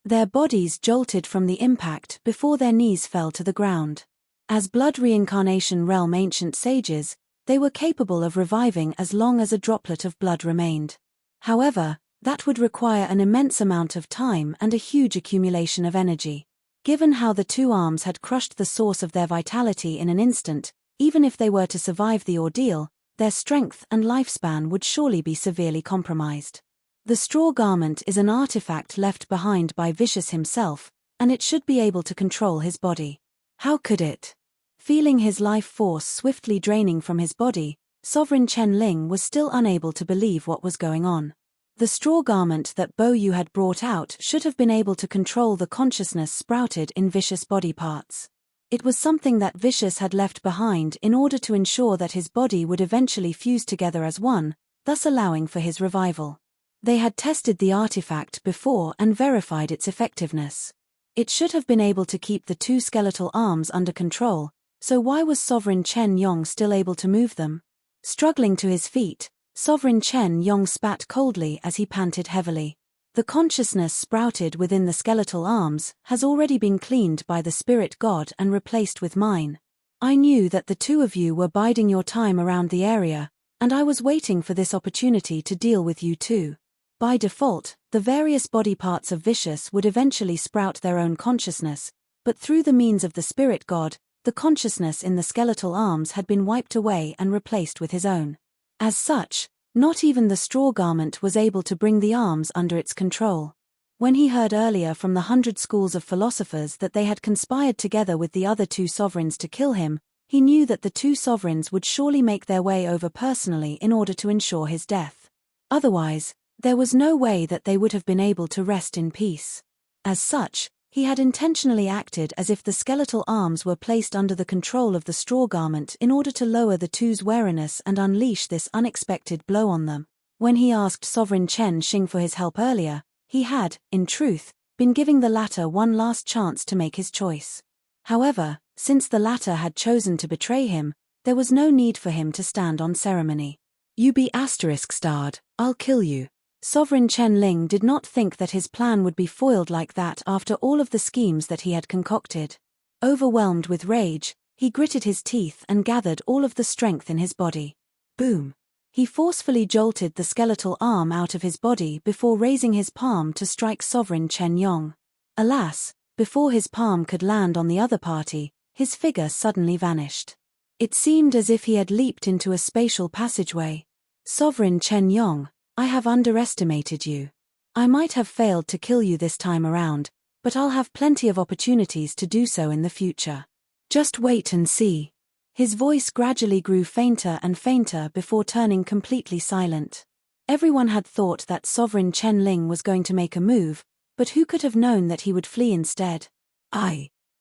Their bodies jolted from the impact before their knees fell to the ground. As blood reincarnation realm ancient sages, they were capable of reviving as long as a droplet of blood remained. However, that would require an immense amount of time and a huge accumulation of energy. Given how the two arms had crushed the source of their vitality in an instant, even if they were to survive the ordeal, their strength and lifespan would surely be severely compromised. The straw garment is an artifact left behind by Vicious himself, and it should be able to control his body. How could it? Feeling his life force swiftly draining from his body, Sovereign Chen Ling was still unable to believe what was going on. The straw garment that Bo Yu had brought out should have been able to control the consciousness sprouted in Vicious' body parts. It was something that Vicious had left behind in order to ensure that his body would eventually fuse together as one, thus allowing for his revival. They had tested the artifact before and verified its effectiveness. It should have been able to keep the two skeletal arms under control, so why was Sovereign Chen Yong still able to move them? Struggling to his feet, Sovereign Chen Yong spat coldly as he panted heavily. The consciousness sprouted within the skeletal arms has already been cleaned by the spirit god and replaced with mine. I knew that the two of you were biding your time around the area, and I was waiting for this opportunity to deal with you too. By default, the various body parts of Vicious would eventually sprout their own consciousness, but through the means of the spirit god, the consciousness in the skeletal arms had been wiped away and replaced with his own. As such, not even the straw garment was able to bring the arms under its control. When he heard earlier from the 100 schools of philosophers that they had conspired together with the other two sovereigns to kill him, he knew that the two sovereigns would surely make their way over personally in order to ensure his death. Otherwise, there was no way that they would have been able to rest in peace. As such, he had intentionally acted as if the skeletal arms were placed under the control of the straw garment in order to lower the two's wariness and unleash this unexpected blow on them. When he asked Sovereign Chen Xing for his help earlier, he had, in truth, been giving the latter one last chance to make his choice. However, since the latter had chosen to betray him, there was no need for him to stand on ceremony. "You be ****, I'll kill you." Sovereign Chen Ling did not think that his plan would be foiled like that after all of the schemes that he had concocted. Overwhelmed with rage, he gritted his teeth and gathered all of the strength in his body. Boom! He forcefully jolted the skeletal arm out of his body before raising his palm to strike Sovereign Chen Yong. Alas, before his palm could land on the other party, his figure suddenly vanished. It seemed as if he had leaped into a spatial passageway. "Sovereign Chen Yong, I have underestimated you. I might have failed to kill you this time around, but I'll have plenty of opportunities to do so in the future. Just wait and see." His voice gradually grew fainter and fainter before turning completely silent. Everyone had thought that Sovereign Chen Ling was going to make a move, but who could have known that he would flee instead?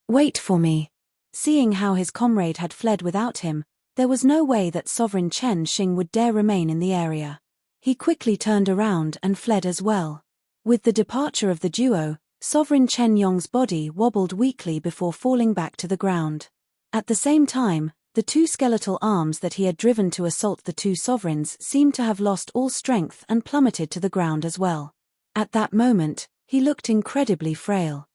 Wait for me." Seeing how his comrade had fled without him, there was no way that Sovereign Chen Xing would dare remain in the area. He quickly turned around and fled as well. With the departure of the duo, Sovereign Chen Yong's body wobbled weakly before falling back to the ground. At the same time, the two skeletal arms that he had driven to assault the two sovereigns seemed to have lost all strength and plummeted to the ground as well. At that moment, he looked incredibly frail.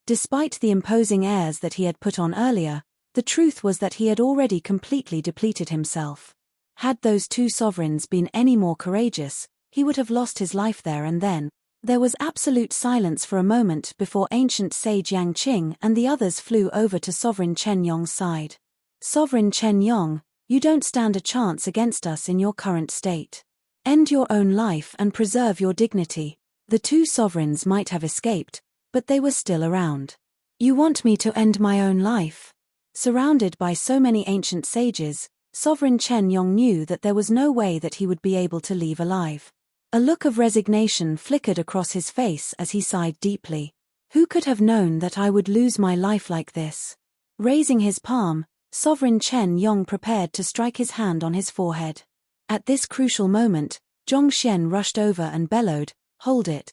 Despite the imposing airs that he had put on earlier, the truth was that he had already completely depleted himself. Had those two sovereigns been any more courageous, he would have lost his life there and then. There was absolute silence for a moment before ancient sage Yang Qing and the others flew over to Sovereign Chen Yong's side. "Sovereign Chen Yong, you don't stand a chance against us in your current state. End your own life and preserve your dignity." The two sovereigns might have escaped, but they were still around. "You want me to end my own life?" Surrounded by so many ancient sages, Sovereign Chen Yong knew that there was no way that he would be able to leave alive. A look of resignation flickered across his face as he sighed deeply. "Who could have known that I would lose my life like this?" Raising his palm, Sovereign Chen Yong prepared to strike his hand on his forehead. At this crucial moment, Zhong Xian rushed over and bellowed, "Hold it."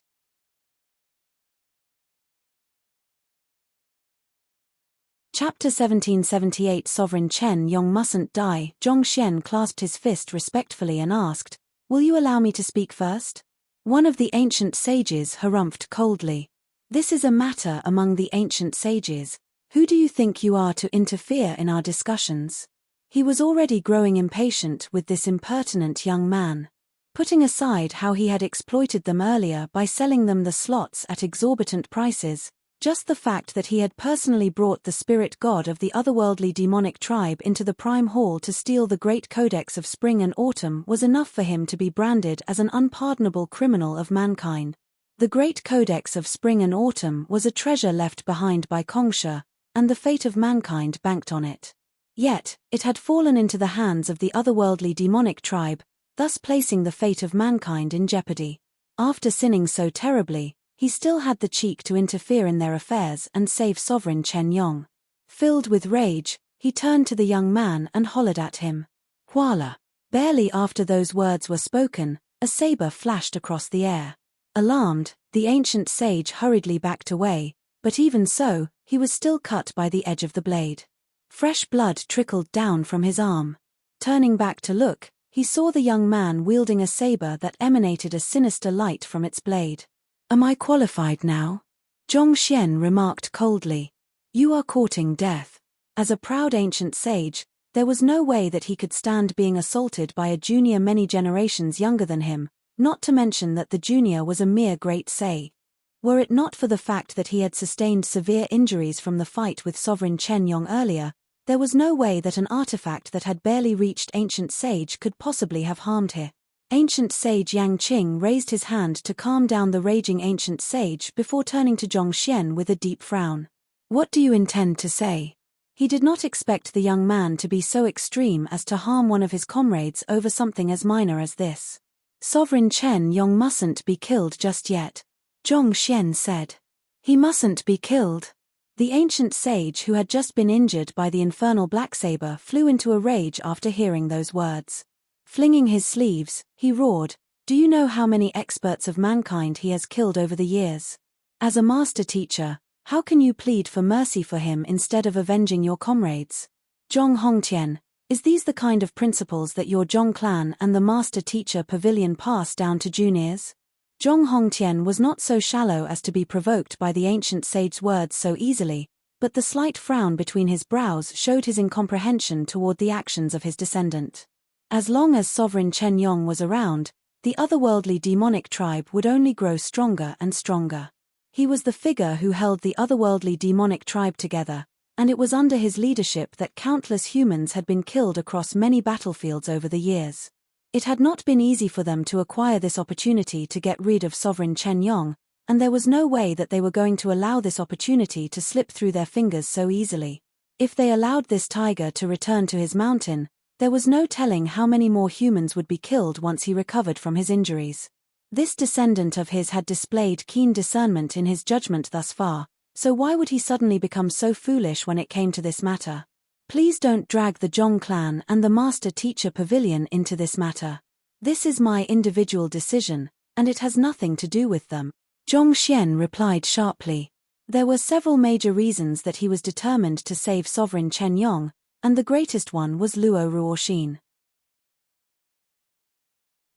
Chapter 1778 Sovereign Chen Yong mustn't die. Zhongxian clasped his fist respectfully and asked, "Will you allow me to speak first?" One of the ancient sages harumphed coldly. "This is a matter among the ancient sages. Who do you think you are to interfere in our discussions?" He was already growing impatient with this impertinent young man. Putting aside how he had exploited them earlier by selling them the slots at exorbitant prices, just the fact that he had personally brought the spirit god of the otherworldly demonic tribe into the Prime Hall to steal the great codex of spring and autumn was enough for him to be branded as an unpardonable criminal of mankind. The great codex of spring and autumn was a treasure left behind by Kongsha, and the fate of mankind banked on it. Yet, it had fallen into the hands of the otherworldly demonic tribe, thus placing the fate of mankind in jeopardy. After sinning so terribly, he still had the cheek to interfere in their affairs and save Sovereign Chen Yong. Filled with rage, he turned to the young man and hollered at him. "Huala!" Barely after those words were spoken, a saber flashed across the air. Alarmed, the ancient sage hurriedly backed away, but even so, he was still cut by the edge of the blade. Fresh blood trickled down from his arm. Turning back to look, he saw the young man wielding a saber that emanated a sinister light from its blade. "Am I qualified now?" Zhongxian remarked coldly. "You are courting death." As a proud ancient sage, there was no way that he could stand being assaulted by a junior many generations younger than him, not to mention that the junior was a mere great say. Were it not for the fact that he had sustained severe injuries from the fight with Sovereign Chen Yong earlier, there was no way that an artifact that had barely reached ancient sage could possibly have harmed him. Ancient sage Yang Qing raised his hand to calm down the raging ancient sage before turning to Zhongxian with a deep frown. "What do you intend to say?" He did not expect the young man to be so extreme as to harm one of his comrades over something as minor as this. "Sovereign Chen Yong mustn't be killed just yet," Zhongxian said. "He mustn't be killed." The ancient sage who had just been injured by the infernal black saber flew into a rage after hearing those words. Flinging his sleeves, he roared, "Do you know how many experts of mankind he has killed over the years? As a master teacher, how can you plead for mercy for him instead of avenging your comrades? Zhong Hongtian, is these the kind of principles that your Zhong clan and the master teacher pavilion pass down to juniors?" Zhong Hongtian was not so shallow as to be provoked by the ancient sage's words so easily, but the slight frown between his brows showed his incomprehension toward the actions of his descendant. As long as Sovereign Chen Yong was around, the otherworldly demonic tribe would only grow stronger and stronger. He was the figure who held the otherworldly demonic tribe together, and it was under his leadership that countless humans had been killed across many battlefields over the years. It had not been easy for them to acquire this opportunity to get rid of Sovereign Chen Yong, and there was no way that they were going to allow this opportunity to slip through their fingers so easily. If they allowed this tiger to return to his mountain, there was no telling how many more humans would be killed once he recovered from his injuries. This descendant of his had displayed keen discernment in his judgment thus far, so why would he suddenly become so foolish when it came to this matter? "Please don't drag the Zhong clan and the master-teacher pavilion into this matter. This is my individual decision, and it has nothing to do with them," Zhongxian replied sharply. There were several major reasons that he was determined to save Sovereign Chen Yong, and the greatest one was Luo Ruoxin.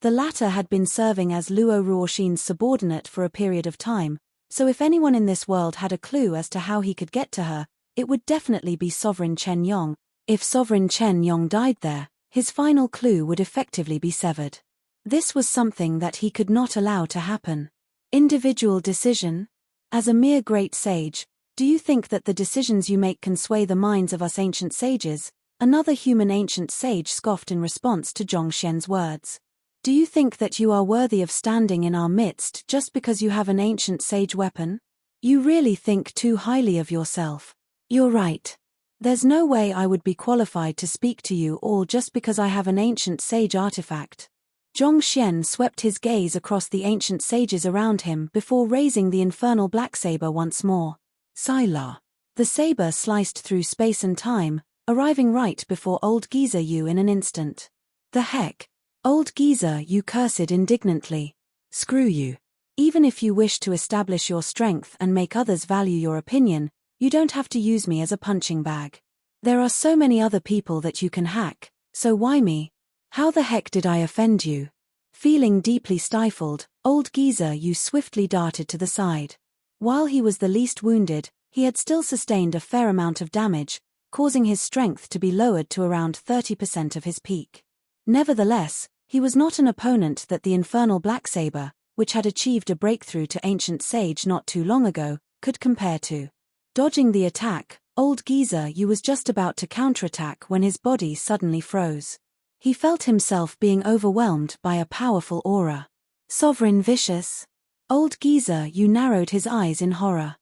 The latter had been serving as Luo Ruoxin's subordinate for a period of time, so if anyone in this world had a clue as to how he could get to her, it would definitely be Sovereign Chen Yong. If Sovereign Chen Yong died there, his final clue would effectively be severed. This was something that he could not allow to happen. Individual decision? As a mere great sage, do you think that the decisions you make can sway the minds of us ancient sages? Another human ancient sage scoffed in response to Zhongxian's words. Do you think that you are worthy of standing in our midst just because you have an ancient sage weapon? You really think too highly of yourself. You're right. There's no way I would be qualified to speak to you all just because I have an ancient sage artifact. Zhongxian swept his gaze across the ancient sages around him before raising the infernal black saber once more. Sila. The saber sliced through space and time, arriving right before old geezer Yu in an instant. The heck? Old geezer Yu cursed indignantly. Screw you. Even if you wish to establish your strength and make others value your opinion, You don't have to use me as a punching bag. There are so many other people that you can hack, so why me? How the heck did I offend you? Feeling deeply stifled, old geezer Yu swiftly darted to the side. While he was the least wounded, he had still sustained a fair amount of damage, causing his strength to be lowered to around 30% of his peak. Nevertheless, he was not an opponent that the infernal blacksaber, which had achieved a breakthrough to ancient sage not too long ago, could compare to. Dodging the attack, old geezer Yu was just about to counterattack when his body suddenly froze. He felt himself being overwhelmed by a powerful aura. Sovereign vicious. Old geezer Yu narrowed his eyes in horror.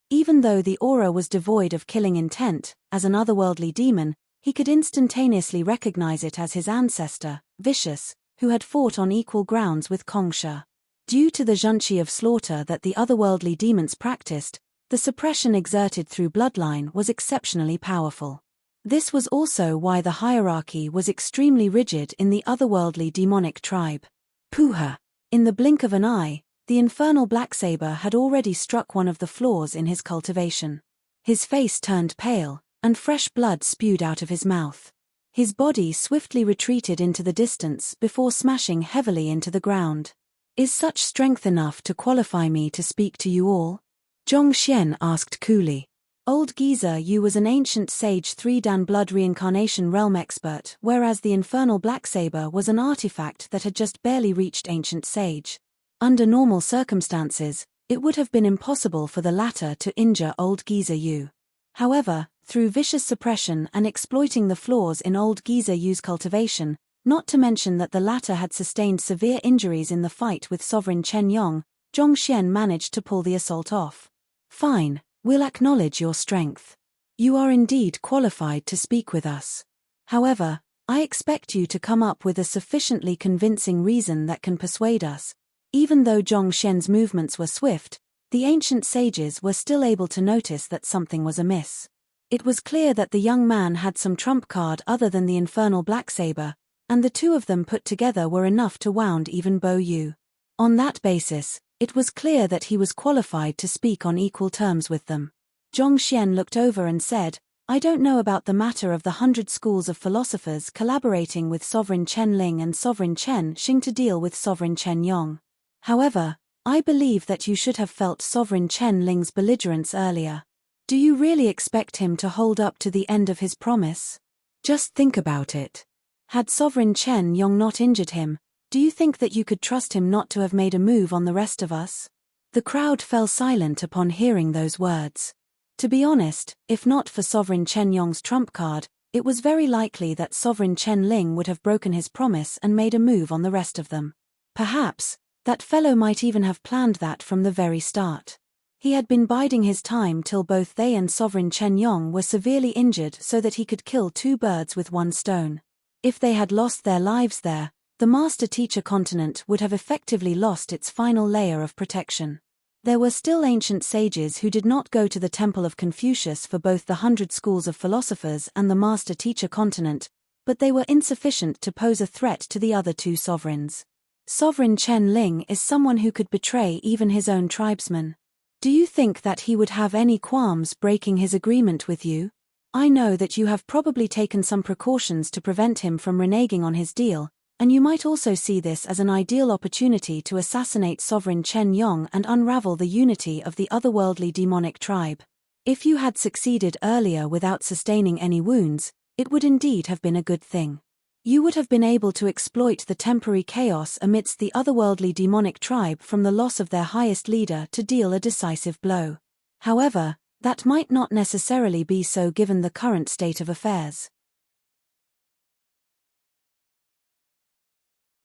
Even though the aura was devoid of killing intent, as an otherworldly demon, he could instantaneously recognize it as his ancestor, Vicious, who had fought on equal grounds with Kongsha. Due to the junchi of slaughter that the otherworldly demons practiced, the suppression exerted through bloodline was exceptionally powerful. This was also why the hierarchy was extremely rigid in the otherworldly demonic tribe. Puha! In the blink of an eye, the infernal blacksaber had already struck one of the flaws in his cultivation. His face turned pale, and fresh blood spewed out of his mouth. His body swiftly retreated into the distance before smashing heavily into the ground. Is such strength enough to qualify me to speak to you all? Zhong Xian asked coolly. Old geezer Yu was an ancient sage 3-dan blood reincarnation realm expert, whereas the infernal blacksaber was an artifact that had just barely reached ancient sage. Under normal circumstances, it would have been impossible for the latter to injure old geezer Yu. However, through vicious suppression and exploiting the flaws in old geezer Yu's cultivation, not to mention that the latter had sustained severe injuries in the fight with Sovereign Chen Yong, Zhong Xian managed to pull the assault off. Fine. We'll acknowledge your strength. You are indeed qualified to speak with us. However, I expect you to come up with a sufficiently convincing reason that can persuade us. Even though Zhong Xian's movements were swift, the ancient sages were still able to notice that something was amiss. It was clear that the young man had some trump card other than the infernal blacksaber, and the two of them put together were enough to wound even Bo Yu. On that basis, it was clear that he was qualified to speak on equal terms with them. Zhong Xian looked over and said, I don't know about the matter of the 100 schools of philosophers collaborating with Sovereign Chen Ling and Sovereign Chen Xing to deal with Sovereign Chen Yong. However, I believe that you should have felt Sovereign Chen Ling's belligerence earlier. Do you really expect him to hold up to the end of his promise? Just think about it. Had Sovereign Chen Yong not injured him, do you think that you could trust him not to have made a move on the rest of us? The crowd fell silent upon hearing those words. To be honest, if not for Sovereign Chen Yong's trump card, it was very likely that Sovereign Chen Ling would have broken his promise and made a move on the rest of them. Perhaps, that fellow might even have planned that from the very start. He had been biding his time till both they and Sovereign Chen Yong were severely injured so that he could kill two birds with one stone. If they had lost their lives there, the master-teacher continent would have effectively lost its final layer of protection. There were still ancient sages who did not go to the Temple of Confucius for both the 100 schools of philosophers and the master-teacher continent, but they were insufficient to pose a threat to the other two sovereigns. Sovereign Chen Ling is someone who could betray even his own tribesmen. Do you think that he would have any qualms breaking his agreement with you? I know that you have probably taken some precautions to prevent him from reneging on his deal, and you might also see this as an ideal opportunity to assassinate Sovereign Chen Yong and unravel the unity of the otherworldly demonic tribe. If you had succeeded earlier without sustaining any wounds, it would indeed have been a good thing. You would have been able to exploit the temporary chaos amidst the otherworldly demonic tribe from the loss of their highest leader to deal a decisive blow. However, that might not necessarily be so given the current state of affairs.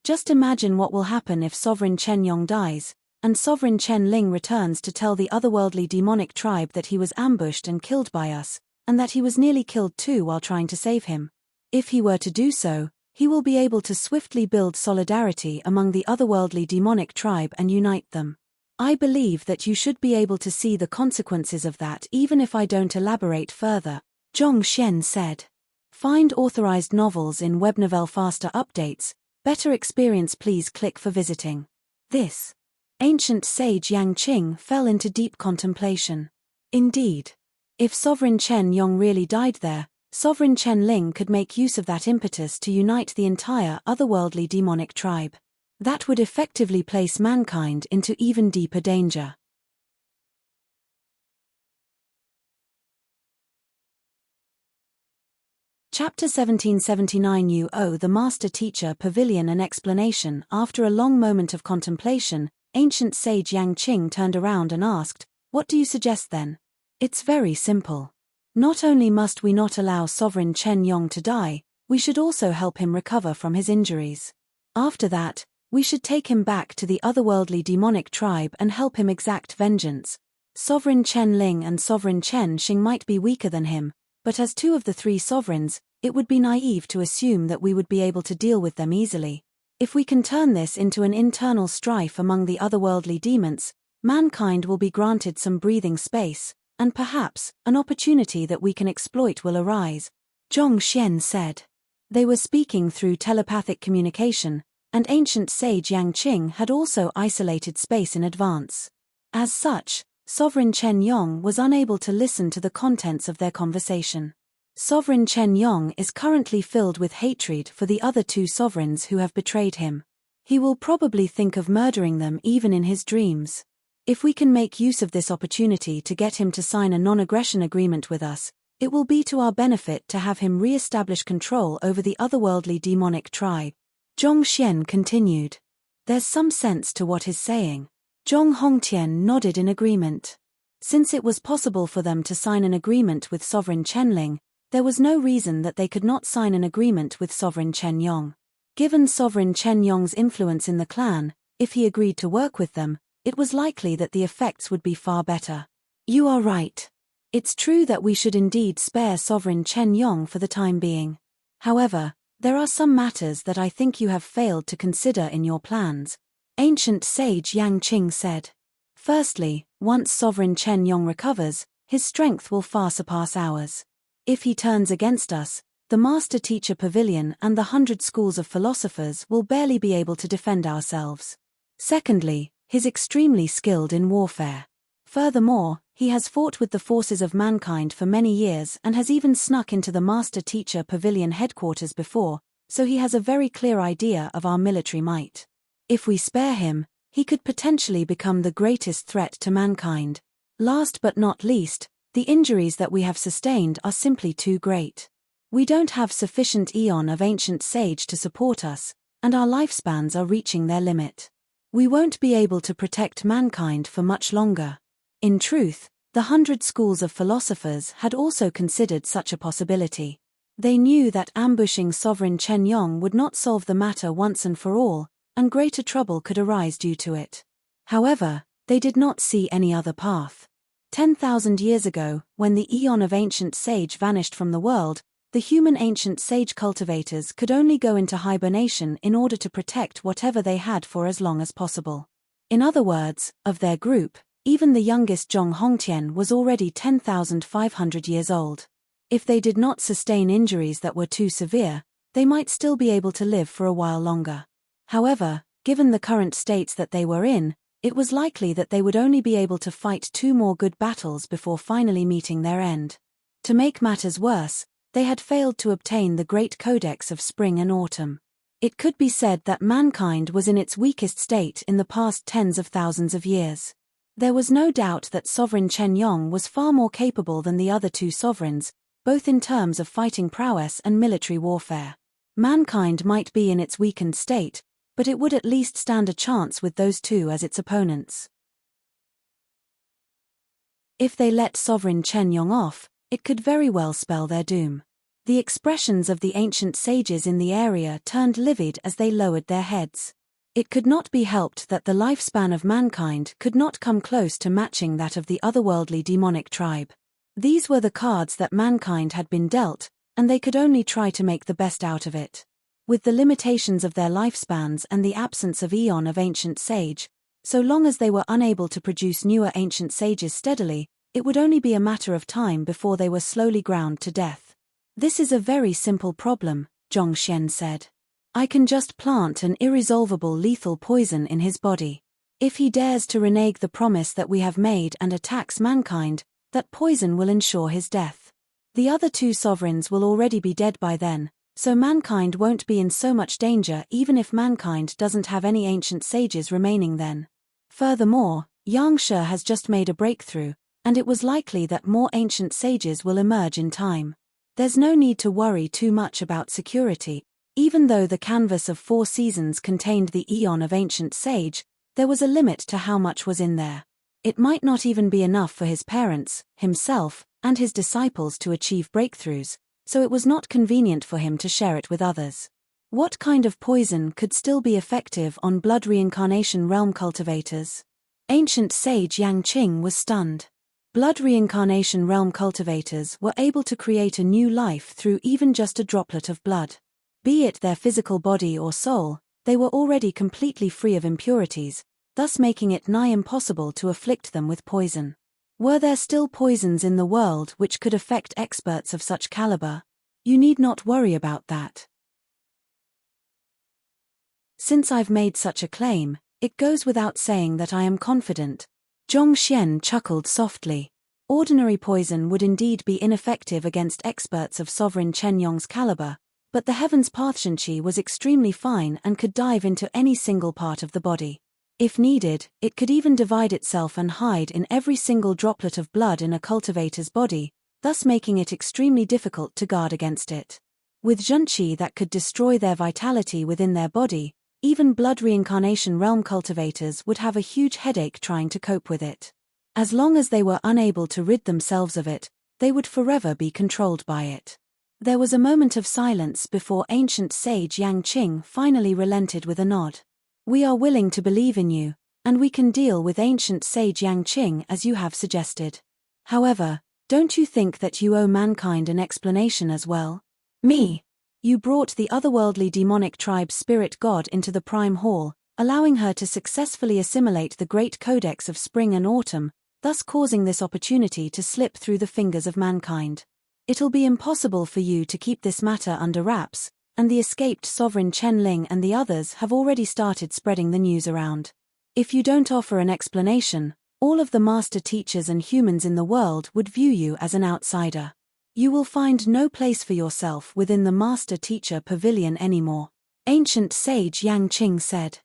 Just imagine what will happen if Sovereign Chen Yong dies, and Sovereign Chen Ling returns to tell the otherworldly demonic tribe that he was ambushed and killed by us, and that he was nearly killed too while trying to save him. If he were to do so, he will be able to swiftly build solidarity among the otherworldly demonic tribe and unite them. I believe that you should be able to see the consequences of that even if I don't elaborate further, Zhong Xian said. Find authorized novels in Webnovel faster updates. Better experience, please click for visiting this. Ancient sage Yang Qing fell into deep contemplation. Indeed. If Sovereign Chen Yong really died there, Sovereign Chen Ling could make use of that impetus to unite the entire otherworldly demonic tribe. That would effectively place mankind into even deeper danger. Chapter 1779. You owe the Master Teacher Pavilion an explanation. After a long moment of contemplation, ancient sage Yang Qing turned around and asked, "What do you suggest then?" "It's very simple. Not only must we not allow Sovereign Chen Yong to die, we should also help him recover from his injuries. After that, we should take him back to the otherworldly demonic tribe and help him exact vengeance. Sovereign Chen Ling and Sovereign Chen Xing might be weaker than him, but as two of the three sovereigns, it would be naive to assume that we would be able to deal with them easily. If we can turn this into an internal strife among the otherworldly demons, mankind will be granted some breathing space, and perhaps an opportunity that we can exploit will arise," Zhong Xian said. They were speaking through telepathic communication, and ancient sage Yang Qing had also isolated space in advance. As such, Sovereign Chen Yong was unable to listen to the contents of their conversation. Sovereign Chen Yong is currently filled with hatred for the other two sovereigns who have betrayed him. He will probably think of murdering them even in his dreams. If we can make use of this opportunity to get him to sign a non-aggression agreement with us, it will be to our benefit to have him re-establish control over the otherworldly demonic tribe. Zhong Xian continued. There's some sense to what he's saying. Zhong Hongtian nodded in agreement. Since it was possible for them to sign an agreement with Sovereign Chenling, there was no reason that they could not sign an agreement with Sovereign Chen Yong. Given Sovereign Chen Yong's influence in the clan, if he agreed to work with them, it was likely that the effects would be far better. You are right. It's true that we should indeed spare Sovereign Chen Yong for the time being. However, there are some matters that I think you have failed to consider in your plans, ancient sage Yang Qing said. Firstly, once Sovereign Chen Yong recovers, his strength will far surpass ours. If he turns against us, the Master Teacher Pavilion and the 100 schools of philosophers will barely be able to defend ourselves. Secondly, he's extremely skilled in warfare. Furthermore, he has fought with the forces of mankind for many years and has even snuck into the Master Teacher Pavilion headquarters before, so he has a very clear idea of our military might. If we spare him, he could potentially become the greatest threat to mankind. Last but not least, the injuries that we have sustained are simply too great. We don't have sufficient eon of ancient sage to support us, and our lifespans are reaching their limit. We won't be able to protect mankind for much longer. In truth, the 100 schools of philosophers had also considered such a possibility. They knew that ambushing Sovereign Chen Yong would not solve the matter once and for all, and greater trouble could arise due to it. However, they did not see any other path. 10,000 years ago, when the eon of ancient sage vanished from the world, the human ancient sage cultivators could only go into hibernation in order to protect whatever they had for as long as possible. In other words, of their group, even the youngest Zhong Hongtian was already 10,500 years old. If they did not sustain injuries that were too severe, they might still be able to live for a while longer. However, given the current states that they were in, it was likely that they would only be able to fight 2 more good battles before finally meeting their end. To make matters worse, they had failed to obtain the Great Codex of Spring and Autumn. It could be said that mankind was in its weakest state in the past tens of thousands of years. There was no doubt that Sovereign Chen Yong was far more capable than the other two sovereigns, both in terms of fighting prowess and military warfare. Mankind might be in its weakened state, but it would at least stand a chance with those two as its opponents. If they let Sovereign Chen Yong off, it could very well spell their doom. The expressions of the ancient sages in the area turned livid as they lowered their heads. It could not be helped that the lifespan of mankind could not come close to matching that of the otherworldly demonic tribe. These were the cards that mankind had been dealt, and they could only try to make the best out of it. With the limitations of their lifespans and the absence of eon of ancient sage, so long as they were unable to produce newer ancient sages steadily, it would only be a matter of time before they were slowly ground to death. This is a very simple problem, Zhong Xian said. I can just plant an irresolvable lethal poison in his body. If he dares to renege the promise that we have made and attacks mankind, that poison will ensure his death. The other two sovereigns will already be dead by then, so mankind won't be in so much danger even if mankind doesn't have any ancient sages remaining then. Furthermore, Yangshe has just made a breakthrough, and it was likely that more ancient sages will emerge in time. There's no need to worry too much about security. Even though the canvas of 4 seasons contained the eon of ancient sage, there was a limit to how much was in there. It might not even be enough for his parents, himself, and his disciples to achieve breakthroughs, so it was not convenient for him to share it with others. What kind of poison could still be effective on blood reincarnation realm cultivators? Ancient sage Yang Qing was stunned. Blood reincarnation realm cultivators were able to create a new life through even just a droplet of blood. Be it their physical body or soul, they were already completely free of impurities, thus making it nigh impossible to afflict them with poison. Were there still poisons in the world which could affect experts of such caliber? You need not worry about that. Since I've made such a claim, it goes without saying that I am confident. Zhongxian chuckled softly. Ordinary poison would indeed be ineffective against experts of Sovereign Chen Yong's caliber, but the Heaven's Pathshanchi was extremely fine and could dive into any single part of the body. If needed, it could even divide itself and hide in every single droplet of blood in a cultivator's body, thus making it extremely difficult to guard against it. With Zhenqi that could destroy their vitality within their body, even blood reincarnation realm cultivators would have a huge headache trying to cope with it. As long as they were unable to rid themselves of it, they would forever be controlled by it. There was a moment of silence before ancient sage Yang Qing finally relented with a nod. We are willing to believe in you, and we can deal with ancient sage Yang Qing as you have suggested. However, don't you think that you owe mankind an explanation as well? Me. You brought the otherworldly demonic tribe spirit god into the Prime Hall, allowing her to successfully assimilate the great codex of spring and autumn, thus causing this opportunity to slip through the fingers of mankind. It'll be impossible for you to keep this matter under wraps, and the escaped Sovereign Chen Ling and the others have already started spreading the news around. If you don't offer an explanation, all of the master teachers and humans in the world would view you as an outsider. You will find no place for yourself within the master teacher pavilion anymore. Ancient sage Yang Qing said.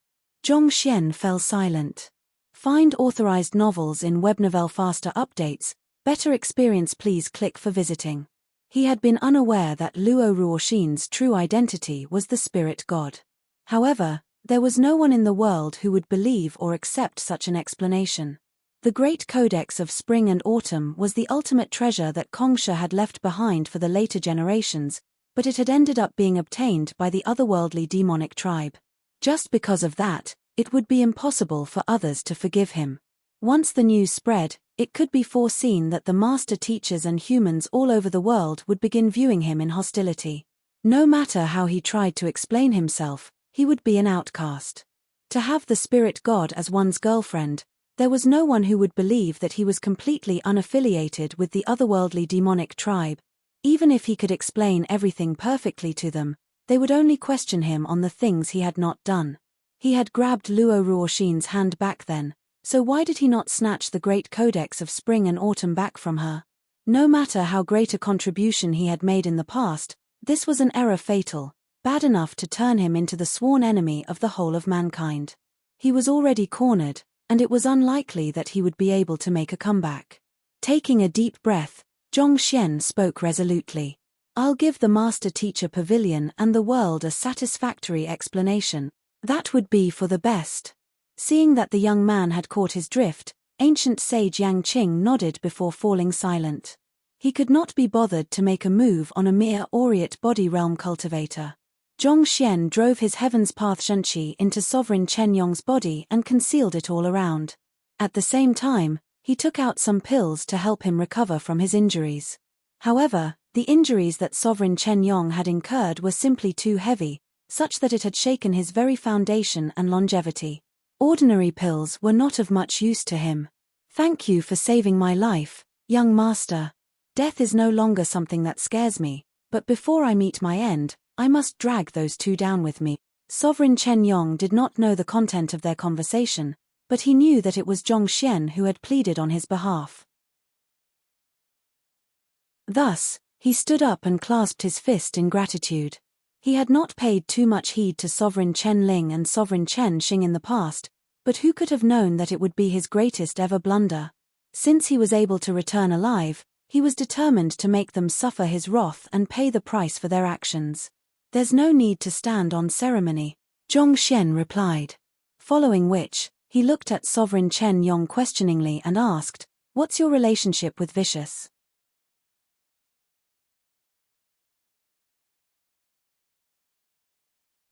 Zhongxian fell silent. Find authorized novels in Webnovel faster updates. Better experience, please click for visiting. He had been unaware that Luo Ruoxin's true identity was the spirit god. However, there was no one in the world who would believe or accept such an explanation. The great codex of spring and autumn was the ultimate treasure that Kongsha had left behind for the later generations, but it had ended up being obtained by the otherworldly demonic tribe. Just because of that, it would be impossible for others to forgive him. Once the news spread, it could be foreseen that the master teachers and humans all over the world would begin viewing him in hostility. No matter how he tried to explain himself, he would be an outcast. To have the spirit god as one's girlfriend, there was no one who would believe that he was completely unaffiliated with the otherworldly demonic tribe. Even if he could explain everything perfectly to them, they would only question him on the things he had not done. He had grabbed Luo Ruoxin's hand back then, so why did he not snatch the great codex of spring and autumn back from her? No matter how great a contribution he had made in the past, this was an error fatal, bad enough to turn him into the sworn enemy of the whole of mankind. He was already cornered, and it was unlikely that he would be able to make a comeback. Taking a deep breath, Zhongxian spoke resolutely. I'll give the Master Teacher Pavilion and the world a satisfactory explanation. That would be for the best. Seeing that the young man had caught his drift, ancient sage Yang Qing nodded before falling silent. He could not be bothered to make a move on a mere aureate body realm cultivator. Zhongxian drove his Heaven's Path Zhenqi into Sovereign Chen Yong's body and concealed it all around. At the same time, he took out some pills to help him recover from his injuries. However, the injuries that Sovereign Chen Yong had incurred were simply too heavy, such that it had shaken his very foundation and longevity. Ordinary pills were not of much use to him. Thank you for saving my life, young master. Death is no longer something that scares me, but before I meet my end, I must drag those two down with me. Sovereign Chen Yong did not know the content of their conversation, but he knew that it was Zhongxian who had pleaded on his behalf. Thus, he stood up and clasped his fist in gratitude. He had not paid too much heed to Sovereign Chen Ling and Sovereign Chen Xing in the past, but who could have known that it would be his greatest ever blunder? Since he was able to return alive, he was determined to make them suffer his wrath and pay the price for their actions. "There's no need to stand on ceremony," Zhongxian replied. Following which, he looked at Sovereign Chen Yong questioningly and asked, "What's your relationship with Vicious?"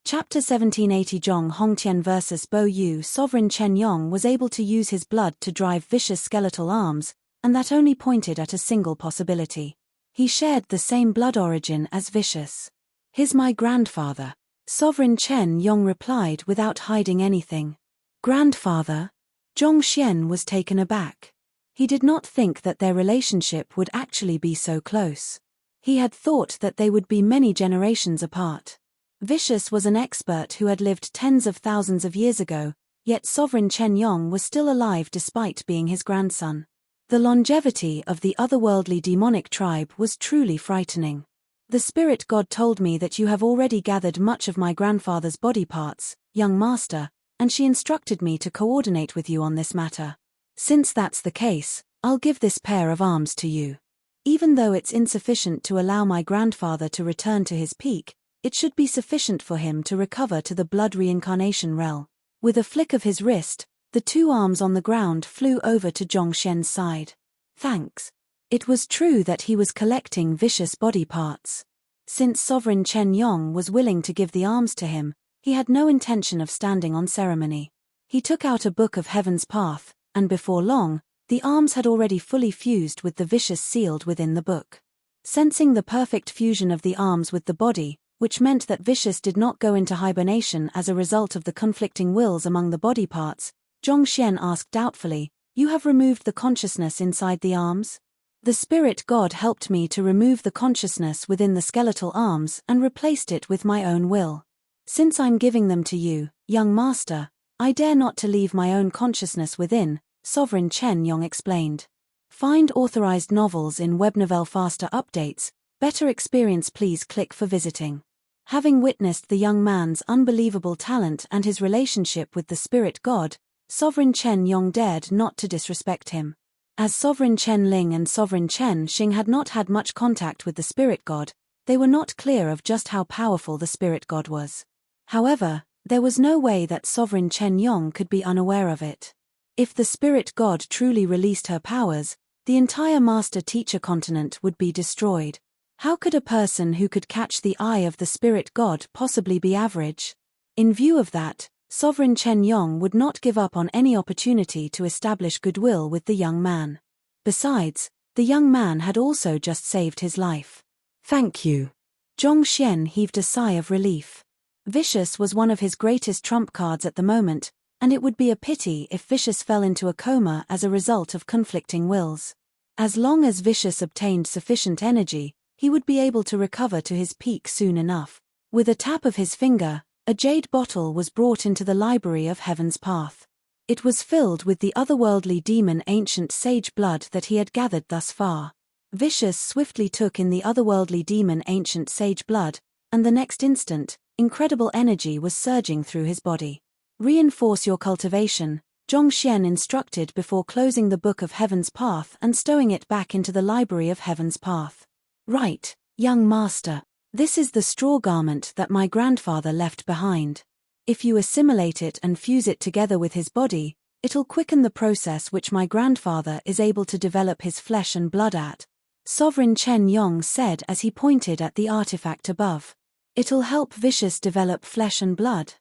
Chapter 1780 Zhong Hongtian vs. Bo Yu. Sovereign Chen Yong was able to use his blood to drive Vicious' skeletal arms, and that only pointed at a single possibility. He shared the same blood origin as Vicious. "He's my grandfather," Sovereign Chen Yong replied without hiding anything. "Grandfather?" Zhongxian was taken aback. He did not think that their relationship would actually be so close. He had thought that they would be many generations apart. Vicious was an expert who had lived tens of thousands of years ago, yet Sovereign Chen Yong was still alive despite being his grandson. The longevity of the otherworldly demonic tribe was truly frightening. "The spirit god told me that you have already gathered much of my grandfather's body parts, young master, and she instructed me to coordinate with you on this matter. Since that's the case, I'll give this pair of arms to you. Even though it's insufficient to allow my grandfather to return to his peak, it should be sufficient for him to recover to the blood reincarnation realm." With a flick of his wrist, the two arms on the ground flew over to Zhongxian's side. "Thanks." It was true that he was collecting Vicious body parts. Since Sovereign Chen Yong was willing to give the arms to him, he had no intention of standing on ceremony. He took out a book of Heaven's Path, and before long, the arms had already fully fused with the Vicious sealed within the book. Sensing the perfect fusion of the arms with the body, which meant that Vicious did not go into hibernation as a result of the conflicting wills among the body parts, Zhongxian asked doubtfully, "You have removed the consciousness inside the arms?" "The spirit god helped me to remove the consciousness within the skeletal arms and replaced it with my own will. Since I'm giving them to you, young master, I dare not to leave my own consciousness within," Sovereign Chen Yong explained. Find authorized novels in Webnovel faster updates. Better experience, please click for visiting. Having witnessed the young man's unbelievable talent and his relationship with the spirit god, Sovereign Chen Yong dared not to disrespect him. As Sovereign Chen Ling and Sovereign Chen Xing had not had much contact with the spirit god, they were not clear of just how powerful the spirit god was. However, there was no way that Sovereign Chen Yong could be unaware of it. If the spirit god truly released her powers, the entire master-teacher continent would be destroyed. How could a person who could catch the eye of the spirit god possibly be average? In view of that, Sovereign Chen Yong would not give up on any opportunity to establish goodwill with the young man. Besides, the young man had also just saved his life. "Thank you." Zhongxian heaved a sigh of relief. Vicious was one of his greatest trump cards at the moment, and it would be a pity if Vicious fell into a coma as a result of conflicting wills. As long as Vicious obtained sufficient energy, he would be able to recover to his peak soon enough. With a tap of his finger, a jade bottle was brought into the library of Heaven's Path. It was filled with the otherworldly demon ancient sage blood that he had gathered thus far. Vicious swiftly took in the otherworldly demon ancient sage blood, and the next instant, incredible energy was surging through his body. "Reinforce your cultivation," Zhongxian instructed before closing the Book of Heaven's Path and stowing it back into the library of Heaven's Path. "Right, young master. This is the straw garment that my grandfather left behind. If you assimilate it and fuse it together with his body, it'll quicken the process which my grandfather is able to develop his flesh and blood at," Sovereign Chen Yong said as he pointed at the artifact above. "It'll help Vicious develop flesh and blood."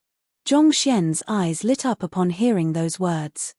Zhongxian's eyes lit up upon hearing those words.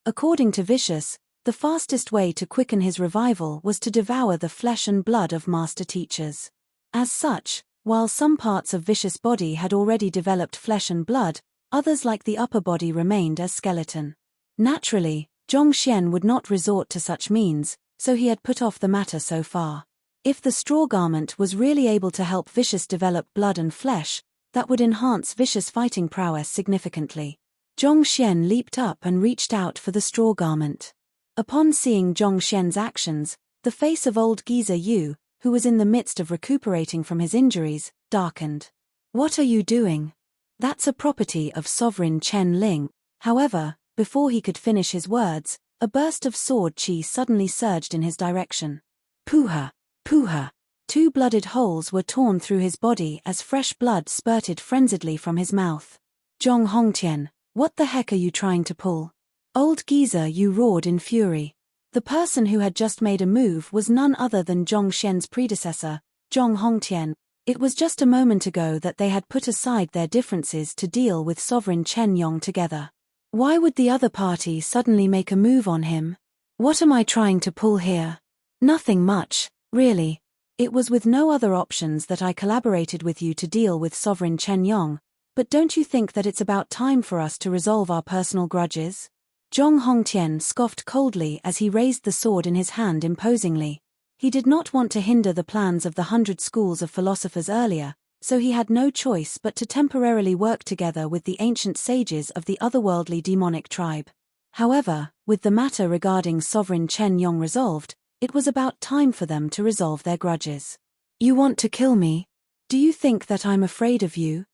According to Vicious, the fastest way to quicken his revival was to devour the flesh and blood of master teachers. As such, while some parts of Vicious' body had already developed flesh and blood, others like the upper body remained as skeleton. Naturally, Zhongxian would not resort to such means, so he had put off the matter so far. If the straw garment was really able to help Vicious develop blood and flesh, That would enhance vicious fighting prowess significantly. Zhong Xian leaped up and reached out for the straw garment. Upon seeing Zhong Xian's actions, the face of old geezer Yu, who was in the midst of recuperating from his injuries, darkened. What are you doing? That's a property of Sovereign Chen Ling. However, before he could finish his words, a burst of sword chi suddenly surged in his direction. Puha! Puha! 2 blooded holes were torn through his body as fresh blood spurted frenziedly from his mouth. Zhong Hongtian, what the heck are you trying to pull? Old geezer Yu roared in fury. The person who had just made a move was none other than Zhong Xian's predecessor, Zhong Hongtian. It was just a moment ago that they had put aside their differences to deal with Sovereign Chen Yong together. Why would the other party suddenly make a move on him? What am I trying to pull here? Nothing much, really. It was with no other options that I collaborated with you to deal with Sovereign Chen Yong, but don't you think that it's about time for us to resolve our personal grudges? Zhong Hongtian scoffed coldly as he raised the sword in his hand imposingly. He did not want to hinder the plans of the 100 schools of philosophers earlier, so he had no choice but to temporarily work together with the ancient sages of the otherworldly demonic tribe. However, with the matter regarding Sovereign Chen Yong resolved, it was about time for them to resolve their grudges. You want to kill me? Do you think that I'm afraid of you?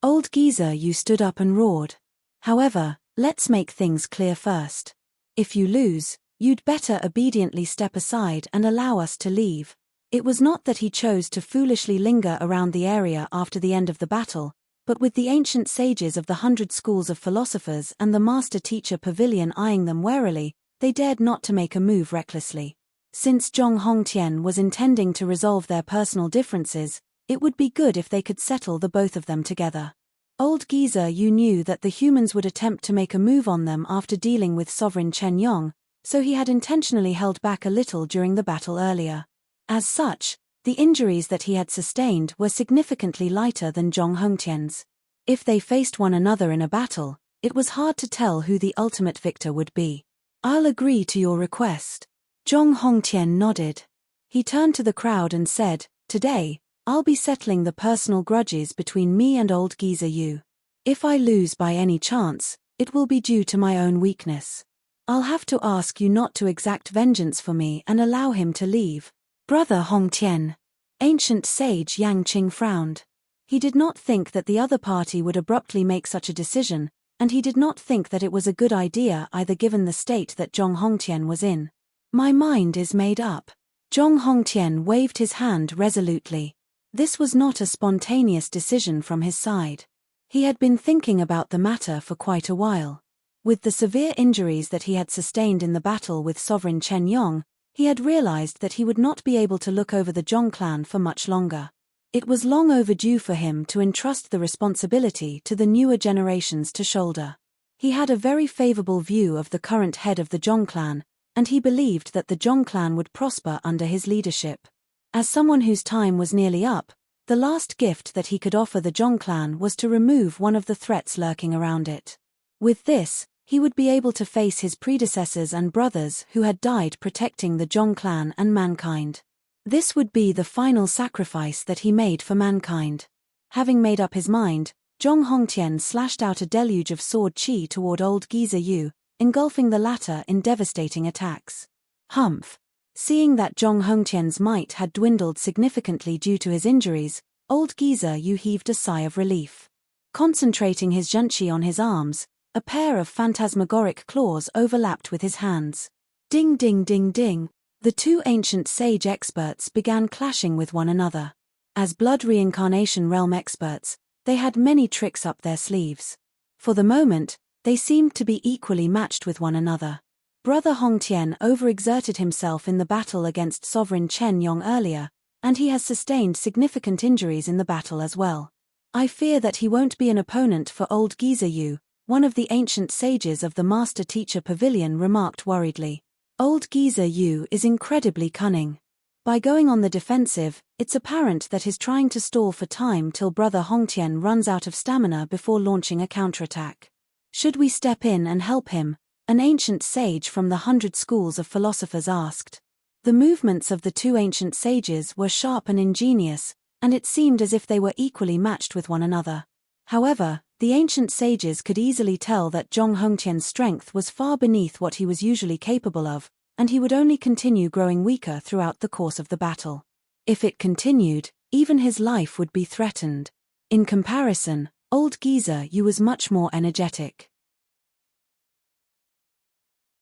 Old geezer Yu stood up and roared. However, let's make things clear first. If you lose, you'd better obediently step aside and allow us to leave. It was not that he chose to foolishly linger around the area after the end of the battle, but with the ancient sages of the 100 schools of philosophers and the master-teacher pavilion eyeing them warily, they dared not to make a move recklessly. Since Zhong Hongtian was intending to resolve their personal differences, it would be good if they could settle the both of them together. Old geezer Yu knew that the humans would attempt to make a move on them after dealing with Sovereign Chen Yong, so he had intentionally held back a little during the battle earlier. As such, the injuries that he had sustained were significantly lighter than Zhong Hongtian's. If they faced one another in a battle, it was hard to tell who the ultimate victor would be. I'll agree to your request. Zhong Hongtian nodded. He turned to the crowd and said, Today, I'll be settling the personal grudges between me and old geezer Yu. If I lose by any chance, it will be due to my own weakness. I'll have to ask you not to exact vengeance for me and allow him to leave. Brother Hongtian. Ancient sage Yang Qing frowned. He did not think that the other party would abruptly make such a decision, and he did not think that it was a good idea either given the state that Zhong Hongtian was in. My mind is made up. Zhong Hongtian waved his hand resolutely. This was not a spontaneous decision from his side. He had been thinking about the matter for quite a while. With the severe injuries that he had sustained in the battle with Sovereign Chen Yong, he had realized that he would not be able to look over the Zhong clan for much longer. It was long overdue for him to entrust the responsibility to the newer generations to shoulder. He had a very favorable view of the current head of the Zhong clan, and he believed that the Zhong clan would prosper under his leadership. As someone whose time was nearly up, the last gift that he could offer the Zhong clan was to remove one of the threats lurking around it. With this, he would be able to face his predecessors and brothers who had died protecting the Zhong clan and mankind. This would be the final sacrifice that he made for mankind. Having made up his mind, Zhong Hongtian slashed out a deluge of sword chi toward old geezer Yu, engulfing the latter in devastating attacks. Humph! Seeing that Zhong Hongtian's might had dwindled significantly due to his injuries, old geezer Yu heaved a sigh of relief. Concentrating his zhunqi on his arms, a pair of phantasmagoric claws overlapped with his hands. Ding ding ding ding! The two ancient sage experts began clashing with one another. As blood reincarnation realm experts, they had many tricks up their sleeves. For the moment, they seemed to be equally matched with one another. Brother Hongtian overexerted himself in the battle against Sovereign Chen Yong earlier, and he has sustained significant injuries in the battle as well. I fear that he won't be an opponent for old geezer Yu, one of the ancient sages of the master-teacher pavilion remarked worriedly. Old geezer Yu is incredibly cunning. By going on the defensive, it's apparent that he's trying to stall for time till Brother Hongtian runs out of stamina before launching a counterattack. Should we step in and help him? An ancient sage from the 100 schools of philosophers asked. The movements of the two ancient sages were sharp and ingenious, and it seemed as if they were equally matched with one another. However, the ancient sages could easily tell that Zhong Hongtian's strength was far beneath what he was usually capable of, and he would only continue growing weaker throughout the course of the battle. If it continued, even his life would be threatened. In comparison, old geezer Yu was much more energetic.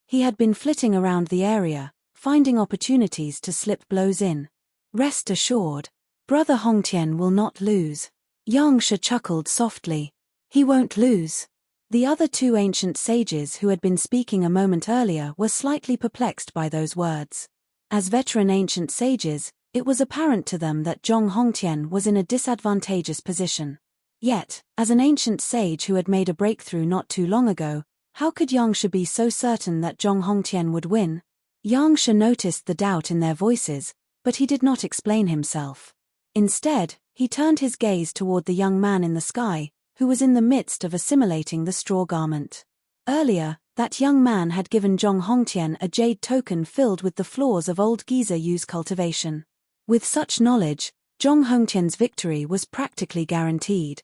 He had been flitting around the area, finding opportunities to slip blows in. Rest assured, Brother Hongtian will not lose. Yang Shi chuckled softly. He won't lose. The other two ancient sages who had been speaking a moment earlier were slightly perplexed by those words. As veteran ancient sages, it was apparent to them that Zhong Hongtian was in a disadvantageous position. Yet, as an ancient sage who had made a breakthrough not too long ago, how could Yang Shi be so certain that Zhong Hongtian would win? Yang Shi noticed the doubt in their voices, but he did not explain himself. Instead, he turned his gaze toward the young man in the sky, who was in the midst of assimilating the straw garment. Earlier, that young man had given Zhong Hongtian a jade token filled with the flaws of old geezer Yu's cultivation. With such knowledge, Zhong Hongtian's victory was practically guaranteed.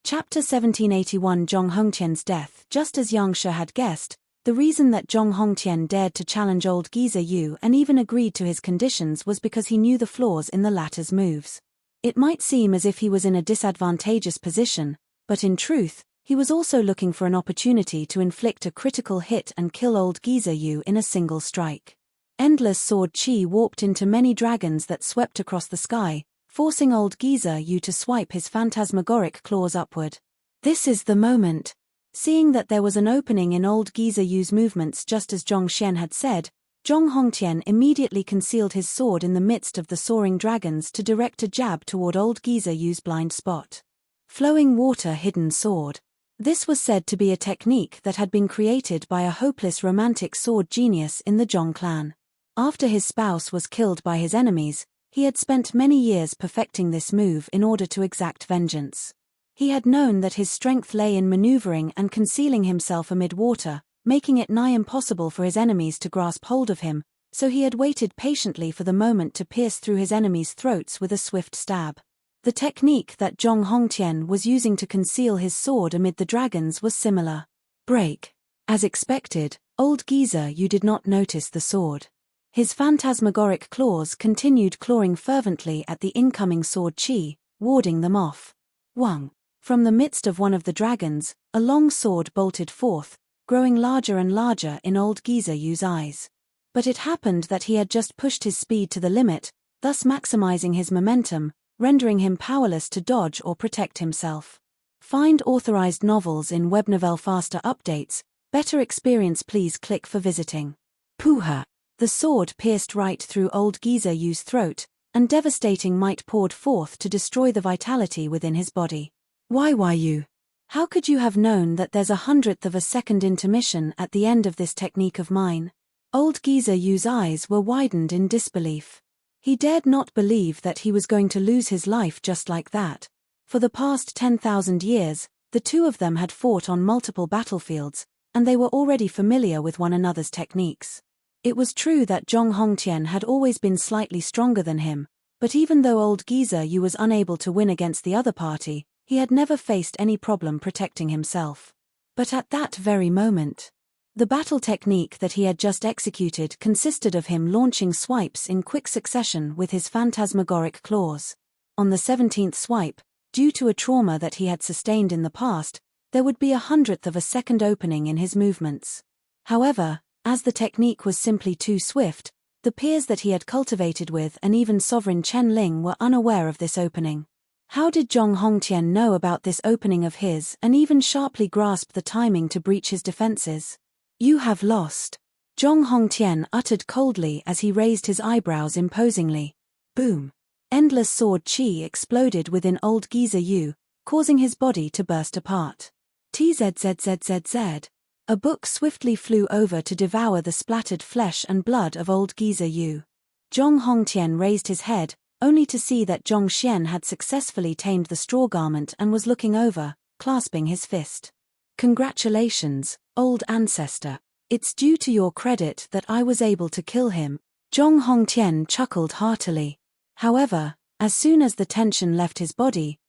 Chapter 1781 Zhong Hongtian's death. Just as Yang Shi had guessed, the reason that Zhong Hongtian dared to challenge old geezer Yu and even agreed to his conditions was because he knew the flaws in the latter's moves. It might seem as if he was in a disadvantageous position, but in truth, he was also looking for an opportunity to inflict a critical hit and kill old geezer Yu in a single strike. Endless sword chi warped into many dragons that swept across the sky, forcing old geezer Yu to swipe his phantasmagoric claws upward. This is the moment. Seeing that there was an opening in old geezer Yu's movements just as Zhong Xian had said, Zhong Hongtian immediately concealed his sword in the midst of the soaring dragons to direct a jab toward old geezer Yu's blind spot. Flowing water hidden sword. This was said to be a technique that had been created by a hopeless romantic sword genius in the Zhong clan. After his spouse was killed by his enemies, he had spent many years perfecting this move in order to exact vengeance. He had known that his strength lay in maneuvering and concealing himself amid water, making it nigh impossible for his enemies to grasp hold of him, so he had waited patiently for the moment to pierce through his enemies' throats with a swift stab. The technique that Zhong Hongtian was using to conceal his sword amid the dragons was similar. Break. As expected, old geezer Yu did not notice the sword. His phantasmagoric claws continued clawing fervently at the incoming sword chi, warding them off. Wang. From the midst of one of the dragons, a long sword bolted forth, growing larger and larger in old geezer Yu's eyes. But it happened that he had just pushed his speed to the limit, thus maximizing his momentum, rendering him powerless to dodge or protect himself. Find authorized novels in Webnovel Faster Updates. Better experience, please click for visiting. Puha. The sword pierced right through old geezer Yu's throat, and devastating might poured forth to destroy the vitality within his body. Why you? How could you have known that there's 1/100th of a second intermission at the end of this technique of mine? Old geezer Yu's eyes were widened in disbelief. He dared not believe that he was going to lose his life just like that. For the past 10,000 years, the two of them had fought on multiple battlefields, and they were already familiar with one another's techniques. It was true that Zhong Hongtian had always been slightly stronger than him, but even though old geezer Yu was unable to win against the other party, he had never faced any problem protecting himself. But at that very moment, the battle technique that he had just executed consisted of him launching swipes in quick succession with his phantasmagoric claws. On the 17th swipe, due to a trauma that he had sustained in the past, there would be 1/100th of a second opening in his movements. However, as the technique was simply too swift, the peers that he had cultivated with and even Sovereign Chen Ling were unaware of this opening. How did Zhong Hongtian know about this opening of his and even sharply grasp the timing to breach his defenses? You have lost. Zhong Hongtian uttered coldly as he raised his eyebrows imposingly. Boom. Endless sword chi exploded within old geezer Yu, causing his body to burst apart. Tzzzzzz. A book swiftly flew over to devour the splattered flesh and blood of old geezer Yu. Zhong Hongtian raised his head, only to see that Zhong Xian had successfully tamed the straw garment and was looking over, clasping his fist. Congratulations, old ancestor. It's due to your credit that I was able to kill him. Zhong Hongtian chuckled heartily. However, as soon as the tension left his body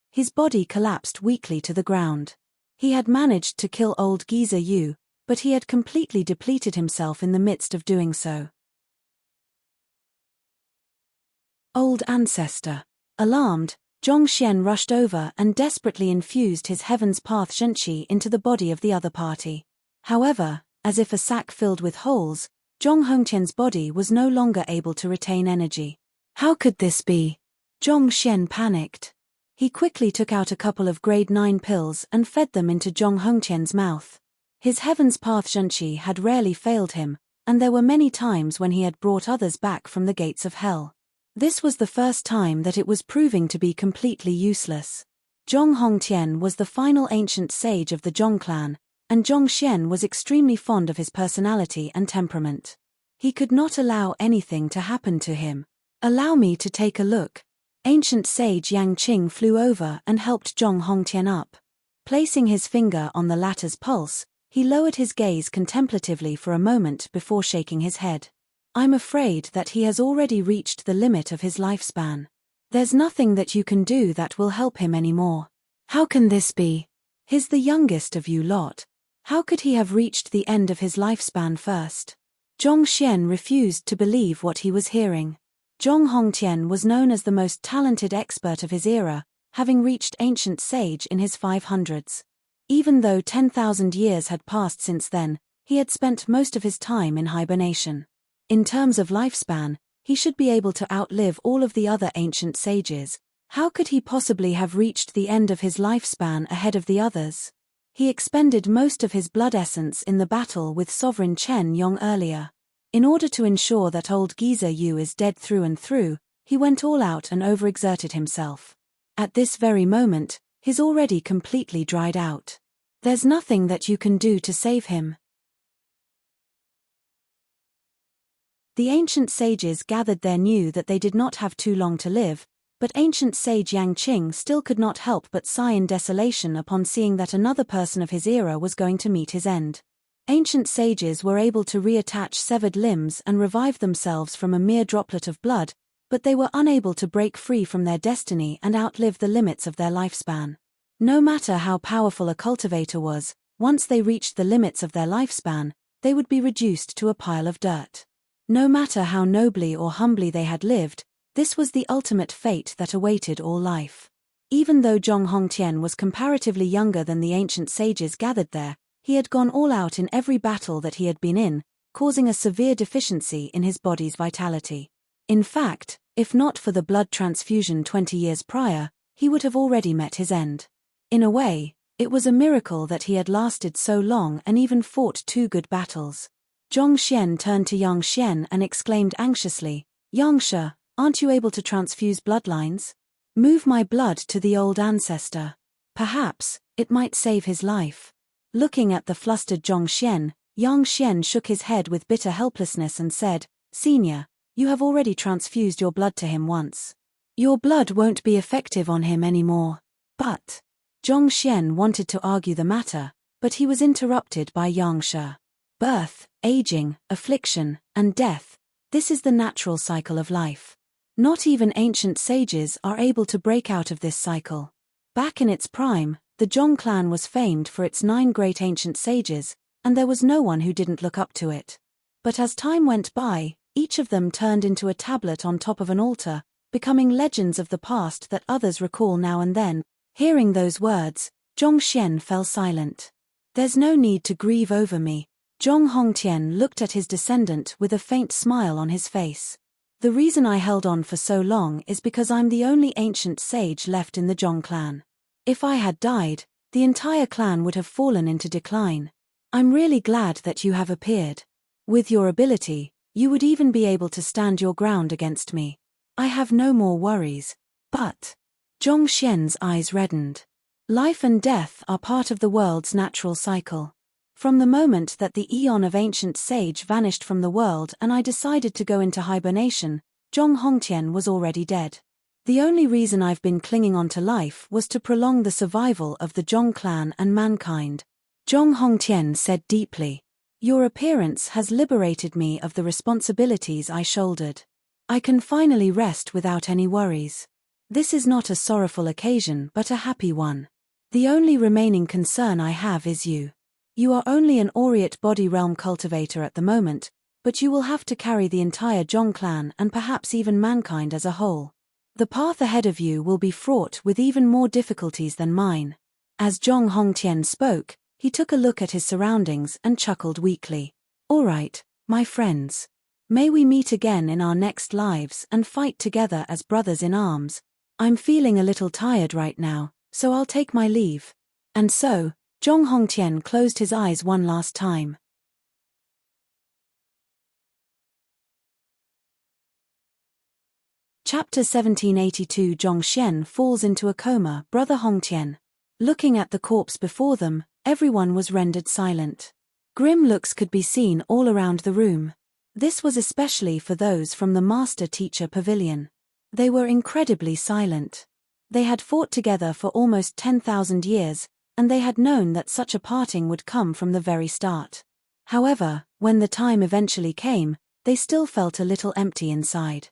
collapsed weakly to the ground. He had managed to kill old geezer Yu, but he had completely depleted himself in the midst of doing so. Old ancestor. Alarmed, Zhong Xian rushed over and desperately infused his Heaven's Path Zhenqi into the body of the other party. However, as if a sack filled with holes, Zhong Hongtian's body was no longer able to retain energy. How could this be? Zhong Xian panicked. He quickly took out a couple of grade 9 pills and fed them into Zhong Hongtian's mouth. His Heaven's Path Zhenqi had rarely failed him, and there were many times when he had brought others back from the gates of hell. This was the first time that it was proving to be completely useless. Zhong Hongtian was the final ancient sage of the Zhong clan, and Zhong Xian was extremely fond of his personality and temperament. He could not allow anything to happen to him. Allow me to take a look. Ancient sage Yang Qing flew over and helped Zhong Hongtian up. Placing his finger on the latter's pulse, he lowered his gaze contemplatively for a moment before shaking his head. I'm afraid that he has already reached the limit of his lifespan. There's nothing that you can do that will help him anymore. How can this be? He's the youngest of you lot. How could he have reached the end of his lifespan first? Zhong Xian refused to believe what he was hearing. Zhong Hongtian was known as the most talented expert of his era, having reached ancient sage in his 500s. Even though 10,000 years had passed since then, he had spent most of his time in hibernation. In terms of lifespan, he should be able to outlive all of the other ancient sages. How could he possibly have reached the end of his lifespan ahead of the others? He expended most of his blood essence in the battle with Sovereign Chen Yong earlier. In order to ensure that old geezer Yu is dead through and through, he went all out and overexerted himself. At this very moment, he's already completely dried out. There's nothing that you can do to save him. The ancient sages gathered there knew that they did not have too long to live, but ancient sage Yang Qing still could not help but sigh in desolation upon seeing that another person of his era was going to meet his end. Ancient sages were able to reattach severed limbs and revive themselves from a mere droplet of blood, but they were unable to break free from their destiny and outlive the limits of their lifespan. No matter how powerful a cultivator was, once they reached the limits of their lifespan, they would be reduced to a pile of dirt. No matter how nobly or humbly they had lived, this was the ultimate fate that awaited all life. Even though Zhong Hongtian was comparatively younger than the ancient sages gathered there, he had gone all out in every battle that he had been in, causing a severe deficiency in his body's vitality. In fact, if not for the blood transfusion 20 years prior, he would have already met his end. In a way, it was a miracle that he had lasted so long and even fought 2 good battles. Zhong Xian turned to Yang Xian and exclaimed anxiously, "Yangshe, aren't you able to transfuse bloodlines? Move my blood to the old ancestor. Perhaps it might save his life." Looking at the flustered Zhong Xian, Yang Xian shook his head with bitter helplessness and said, "Senior, you have already transfused your blood to him once. Your blood won't be effective on him anymore." But Zhong Xian wanted to argue the matter, but he was interrupted by Yangshe. Birth, aging, affliction, and death. This is the natural cycle of life. Not even ancient sages are able to break out of this cycle. Back in its prime, the Zhong clan was famed for its 9 great ancient sages, and there was no one who didn't look up to it. But as time went by, each of them turned into a tablet on top of an altar, becoming legends of the past that others recall now and then. Hearing those words, Zhong Xian fell silent. "There's no need to grieve over me." Zhong Hongtian looked at his descendant with a faint smile on his face. "The reason I held on for so long is because I'm the only ancient sage left in the Zhong clan. If I had died, the entire clan would have fallen into decline. I'm really glad that you have appeared. With your ability, you would even be able to stand your ground against me. I have no more worries." But Zhong Xian's eyes reddened. Life and death are part of the world's natural cycle. From the moment that the eon of ancient sage vanished from the world and I decided to go into hibernation, Zhong Hongtian was already dead. The only reason I've been clinging on to life was to prolong the survival of the Zhong clan and mankind. Zhong Hongtian said deeply. Your appearance has liberated me of the responsibilities I shouldered. I can finally rest without any worries. This is not a sorrowful occasion but a happy one. The only remaining concern I have is you. You are only an Aureate body realm cultivator at the moment, but you will have to carry the entire Zhong clan and perhaps even mankind as a whole. The path ahead of you will be fraught with even more difficulties than mine. As Zhong Hongtian spoke, he took a look at his surroundings and chuckled weakly. All right, my friends. May we meet again in our next lives and fight together as brothers in arms. I'm feeling a little tired right now, so I'll take my leave. And so, Zhong Hongtian closed his eyes one last time. Chapter 1782. Zhong Xian falls into a coma. Brother Hongtian. Looking at the corpse before them, everyone was rendered silent. Grim looks could be seen all around the room. This was especially for those from the Master-Teacher Pavilion. They were incredibly silent. They had fought together for almost 10,000 years, and they had known that such a parting would come from the very start. However, when the time eventually came, they still felt a little empty inside.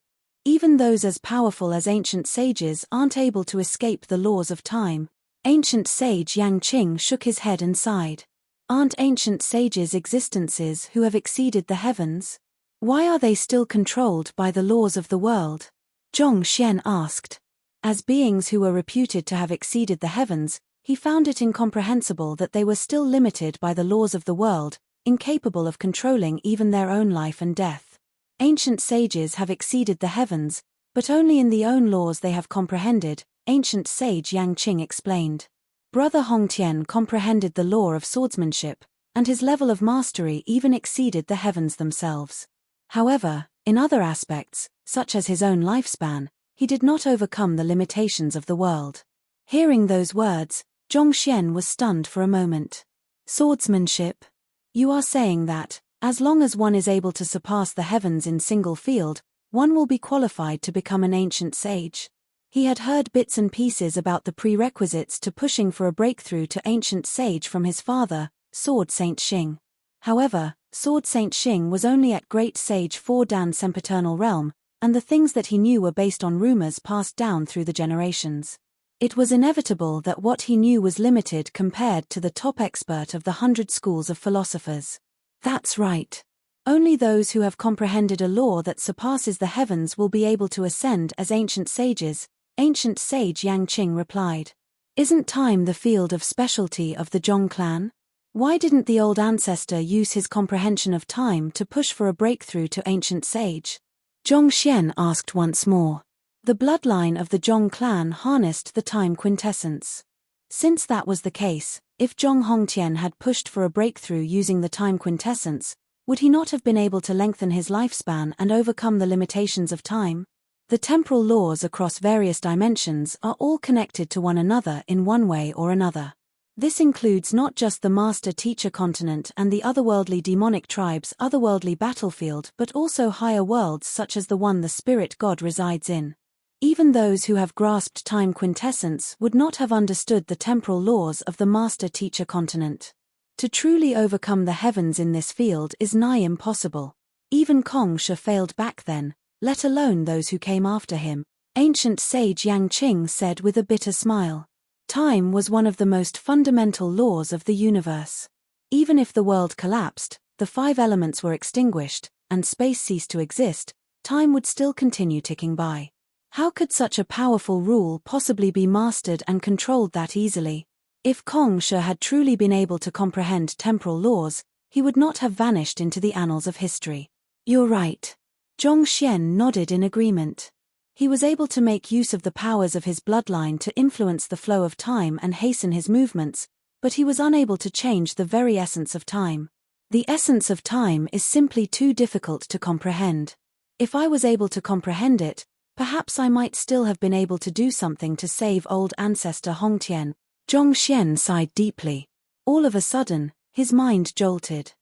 Even those as powerful as ancient sages aren't able to escape the laws of time. Ancient sage Yang Qing shook his head and sighed. Aren't ancient sages existences who have exceeded the heavens? Why are they still controlled by the laws of the world? Zhong Xian asked. As beings who were reputed to have exceeded the heavens, he found it incomprehensible that they were still limited by the laws of the world, incapable of controlling even their own life and death. Ancient sages have exceeded the heavens, but only in the own laws they have comprehended, ancient sage Yang Qing explained. Brother Hongtian comprehended the law of swordsmanship, and his level of mastery even exceeded the heavens themselves. However, in other aspects, such as his own lifespan, he did not overcome the limitations of the world. Hearing those words, Zhong Xian was stunned for a moment. Swordsmanship? You are saying that, as long as one is able to surpass the heavens in single field, one will be qualified to become an ancient sage? He had heard bits and pieces about the prerequisites to pushing for a breakthrough to ancient sage from his father, Sword Saint Xing. However, Sword Saint Xing was only at Great Sage 4 Dan Sempiternal Realm, and the things that he knew were based on rumors passed down through the generations. It was inevitable that what he knew was limited compared to the top expert of the 100 schools of philosophers. That's right. Only those who have comprehended a law that surpasses the heavens will be able to ascend as ancient sages, ancient sage Yang Qing replied. Isn't time the field of specialty of the Zhong clan? Why didn't the old ancestor use his comprehension of time to push for a breakthrough to ancient sage? Zhong Xian asked once more. The bloodline of the Zhong clan harnessed the time quintessence. Since that was the case, if Zhong Hongtian had pushed for a breakthrough using the time quintessence, would he not have been able to lengthen his lifespan and overcome the limitations of time? The temporal laws across various dimensions are all connected to one another in one way or another. This includes not just the Master-Teacher continent and the otherworldly demonic tribe's otherworldly battlefield but also higher worlds such as the one the spirit god resides in. Even those who have grasped time quintessence would not have understood the temporal laws of the Master-Teacher continent. To truly overcome the heavens in this field is nigh impossible. Even Kong Shi failed back then, let alone those who came after him, ancient sage Yang Qing said with a bitter smile. Time was one of the most fundamental laws of the universe. Even if the world collapsed, the 5 elements were extinguished, and space ceased to exist, time would still continue ticking by. How could such a powerful rule possibly be mastered and controlled that easily? If Kong Shi had truly been able to comprehend temporal laws, he would not have vanished into the annals of history. You're right. Zhong Xian nodded in agreement. He was able to make use of the powers of his bloodline to influence the flow of time and hasten his movements, but he was unable to change the very essence of time. The essence of time is simply too difficult to comprehend. If I was able to comprehend it, perhaps I might still have been able to do something to save old ancestor Hongtian. Zhong Xian sighed deeply. All of a sudden, his mind jolted.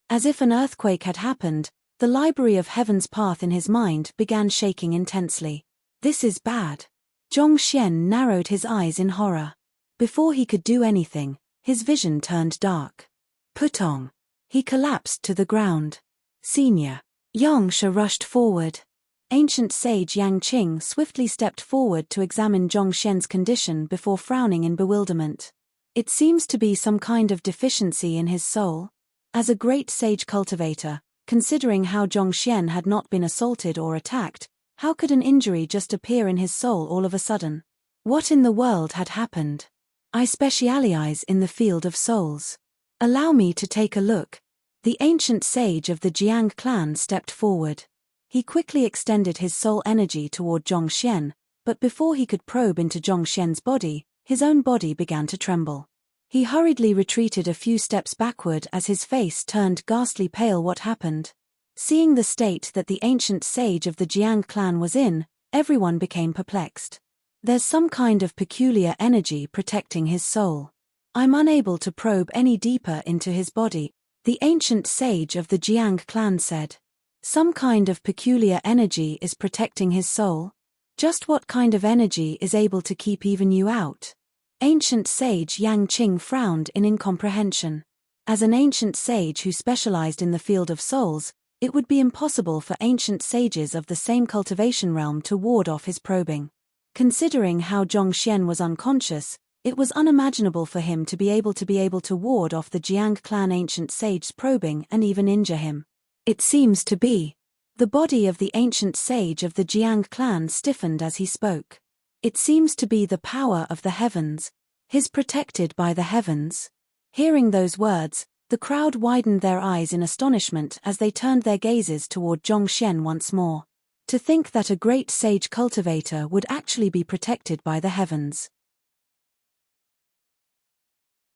As if an earthquake had happened, the library of heaven's path in his mind began shaking intensely. This is bad. Zhong Xian narrowed his eyes in horror. Before he could do anything, His vision turned dark. Putong. He collapsed to the ground. Senior. Yangsha rushed forward. Ancient sage Yang Qing swiftly stepped forward to examine Zhongshen's condition before frowning in bewilderment. It seems to be some kind of deficiency in his soul. As a great sage cultivator, considering how Zhongshen had not been assaulted or attacked, how could an injury just appear in his soul all of a sudden? What in the world had happened? I specialize in the field of souls. Allow me to take a look. The ancient sage of the Jiang clan stepped forward. He quickly extended his soul energy toward Zhongshen, but before he could probe into Zhongshen's body, his own body began to tremble. He hurriedly retreated a few steps backward as his face turned ghastly pale. What happened? Seeing the state that the ancient sage of the Jiang clan was in, everyone became perplexed. There's some kind of peculiar energy protecting his soul. I'm unable to probe any deeper into his body, the ancient sage of the Jiang clan said. Some kind of peculiar energy is protecting his soul? Just what kind of energy is able to keep even you out? Ancient sage Yang Qing frowned in incomprehension. As an ancient sage who specialized in the field of souls, it would be impossible for ancient sages of the same cultivation realm to ward off his probing. Considering how Zhongshen was unconscious, it was unimaginable for him to be able to ward off the Jiang clan ancient sage's probing and even injure him. It seems to be. The body of the ancient sage of the Jiang clan stiffened as he spoke. It seems to be the power of the heavens. He's protected by the heavens. Hearing those words, the crowd widened their eyes in astonishment as they turned their gazes toward Zhongshen once more. To think that a great sage cultivator would actually be protected by the heavens.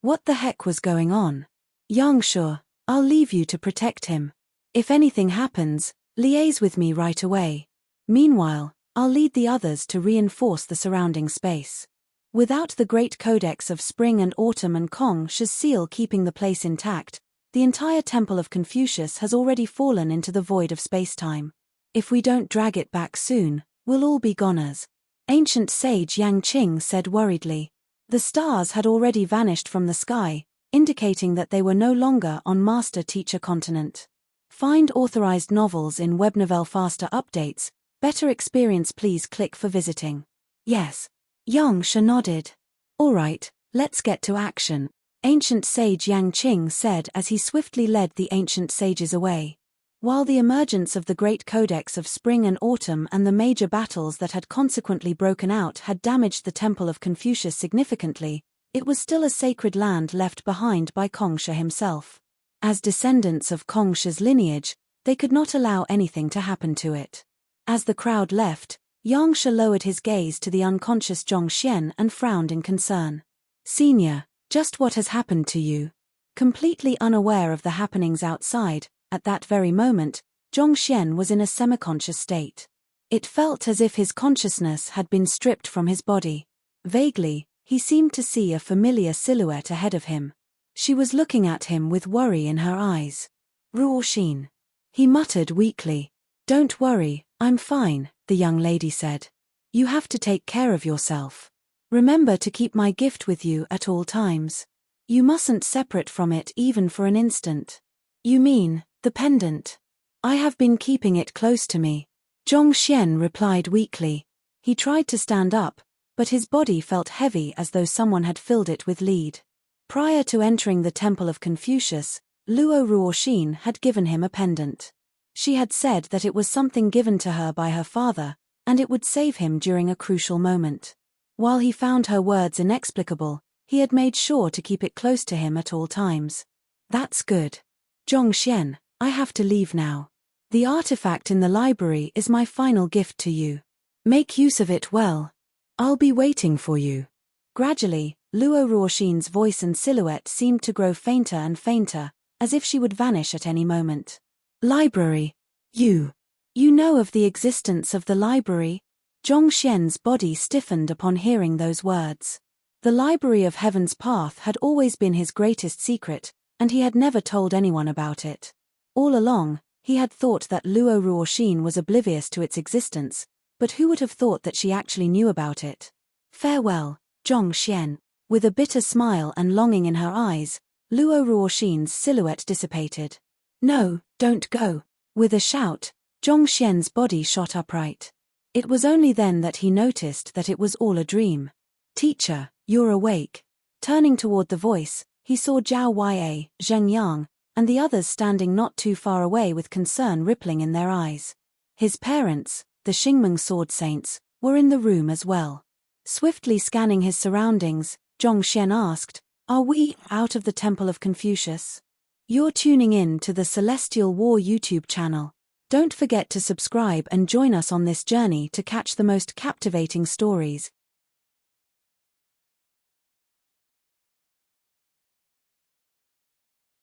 What the heck was going on? Yangsha, I'll leave you to protect him. If anything happens, liaise with me right away. Meanwhile, I'll lead the others to reinforce the surrounding space. Without the great codex of spring and autumn and Kongsha's seal keeping the place intact, the entire temple of Confucius has already fallen into the void of space-time. If we don't drag it back soon, we'll all be goners. Ancient sage Yang Qing said worriedly. The stars had already vanished from the sky, indicating that they were no longer on Master-Teacher continent. Find authorized novels in Webnovel faster updates. Better experience. Please click for visiting. Yes. Yangsha nodded. All right, let's get to action, ancient sage Yang Qing said as he swiftly led the ancient sages away. While the emergence of the great codex of spring and autumn and the major battles that had consequently broken out had damaged the temple of Confucius significantly, it was still a sacred land left behind by Kongsha himself. As descendants of Kongsha's lineage, they could not allow anything to happen to it. As the crowd left, Yangsha lowered his gaze to the unconscious Zhongshen and frowned in concern. Senior, just what has happened to you? Completely unaware of the happenings outside, at that very moment, Zhongshen was in a semi-conscious state. It felt as if his consciousness had been stripped from his body. Vaguely, he seemed to see a familiar silhouette ahead of him. She was looking at him with worry in her eyes. Ruoxin. He muttered weakly. Don't worry, I'm fine, the young lady said. You have to take care of yourself. Remember to keep my gift with you at all times. You mustn't separate from it even for an instant. You mean, the pendant? I have been keeping it close to me. Zhongshen replied weakly. He tried to stand up, but his body felt heavy as though someone had filled it with lead. Prior to entering the temple of Confucius, Luo Ruoxin had given him a pendant. She had said that it was something given to her by her father, and it would save him during a crucial moment. While he found her words inexplicable, he had made sure to keep it close to him at all times. That's good. Zhongshen, I have to leave now. The artifact in the library is my final gift to you. Make use of it well. I'll be waiting for you. Gradually, Luo Ruoxin's voice and silhouette seemed to grow fainter and fainter, as if she would vanish at any moment. Library. You know of the existence of the library? Zhongshen's body stiffened upon hearing those words. The Library of Heaven's Path had always been his greatest secret, and he had never told anyone about it. All along, he had thought that Luo Ruoxin was oblivious to its existence, but who would have thought that she actually knew about it? Farewell, Zhongshen. With a bitter smile and longing in her eyes, Luo Ruoxin's silhouette dissipated. "No, don't go." With a shout, Zhongxian's body shot upright. It was only then that he noticed that it was all a dream. "Teacher, you're awake." Turning toward the voice, he saw Zhao Yue, Zheng Yang, and the others standing not too far away with concern rippling in their eyes. His parents, the Xingmeng sword saints, were in the room as well. Swiftly scanning his surroundings, Zhongxian asked, "Are we out of the Temple of Confucius?" You're tuning in to the Celestial War YouTube channel. Don't forget to subscribe and join us on this journey to catch the most captivating stories,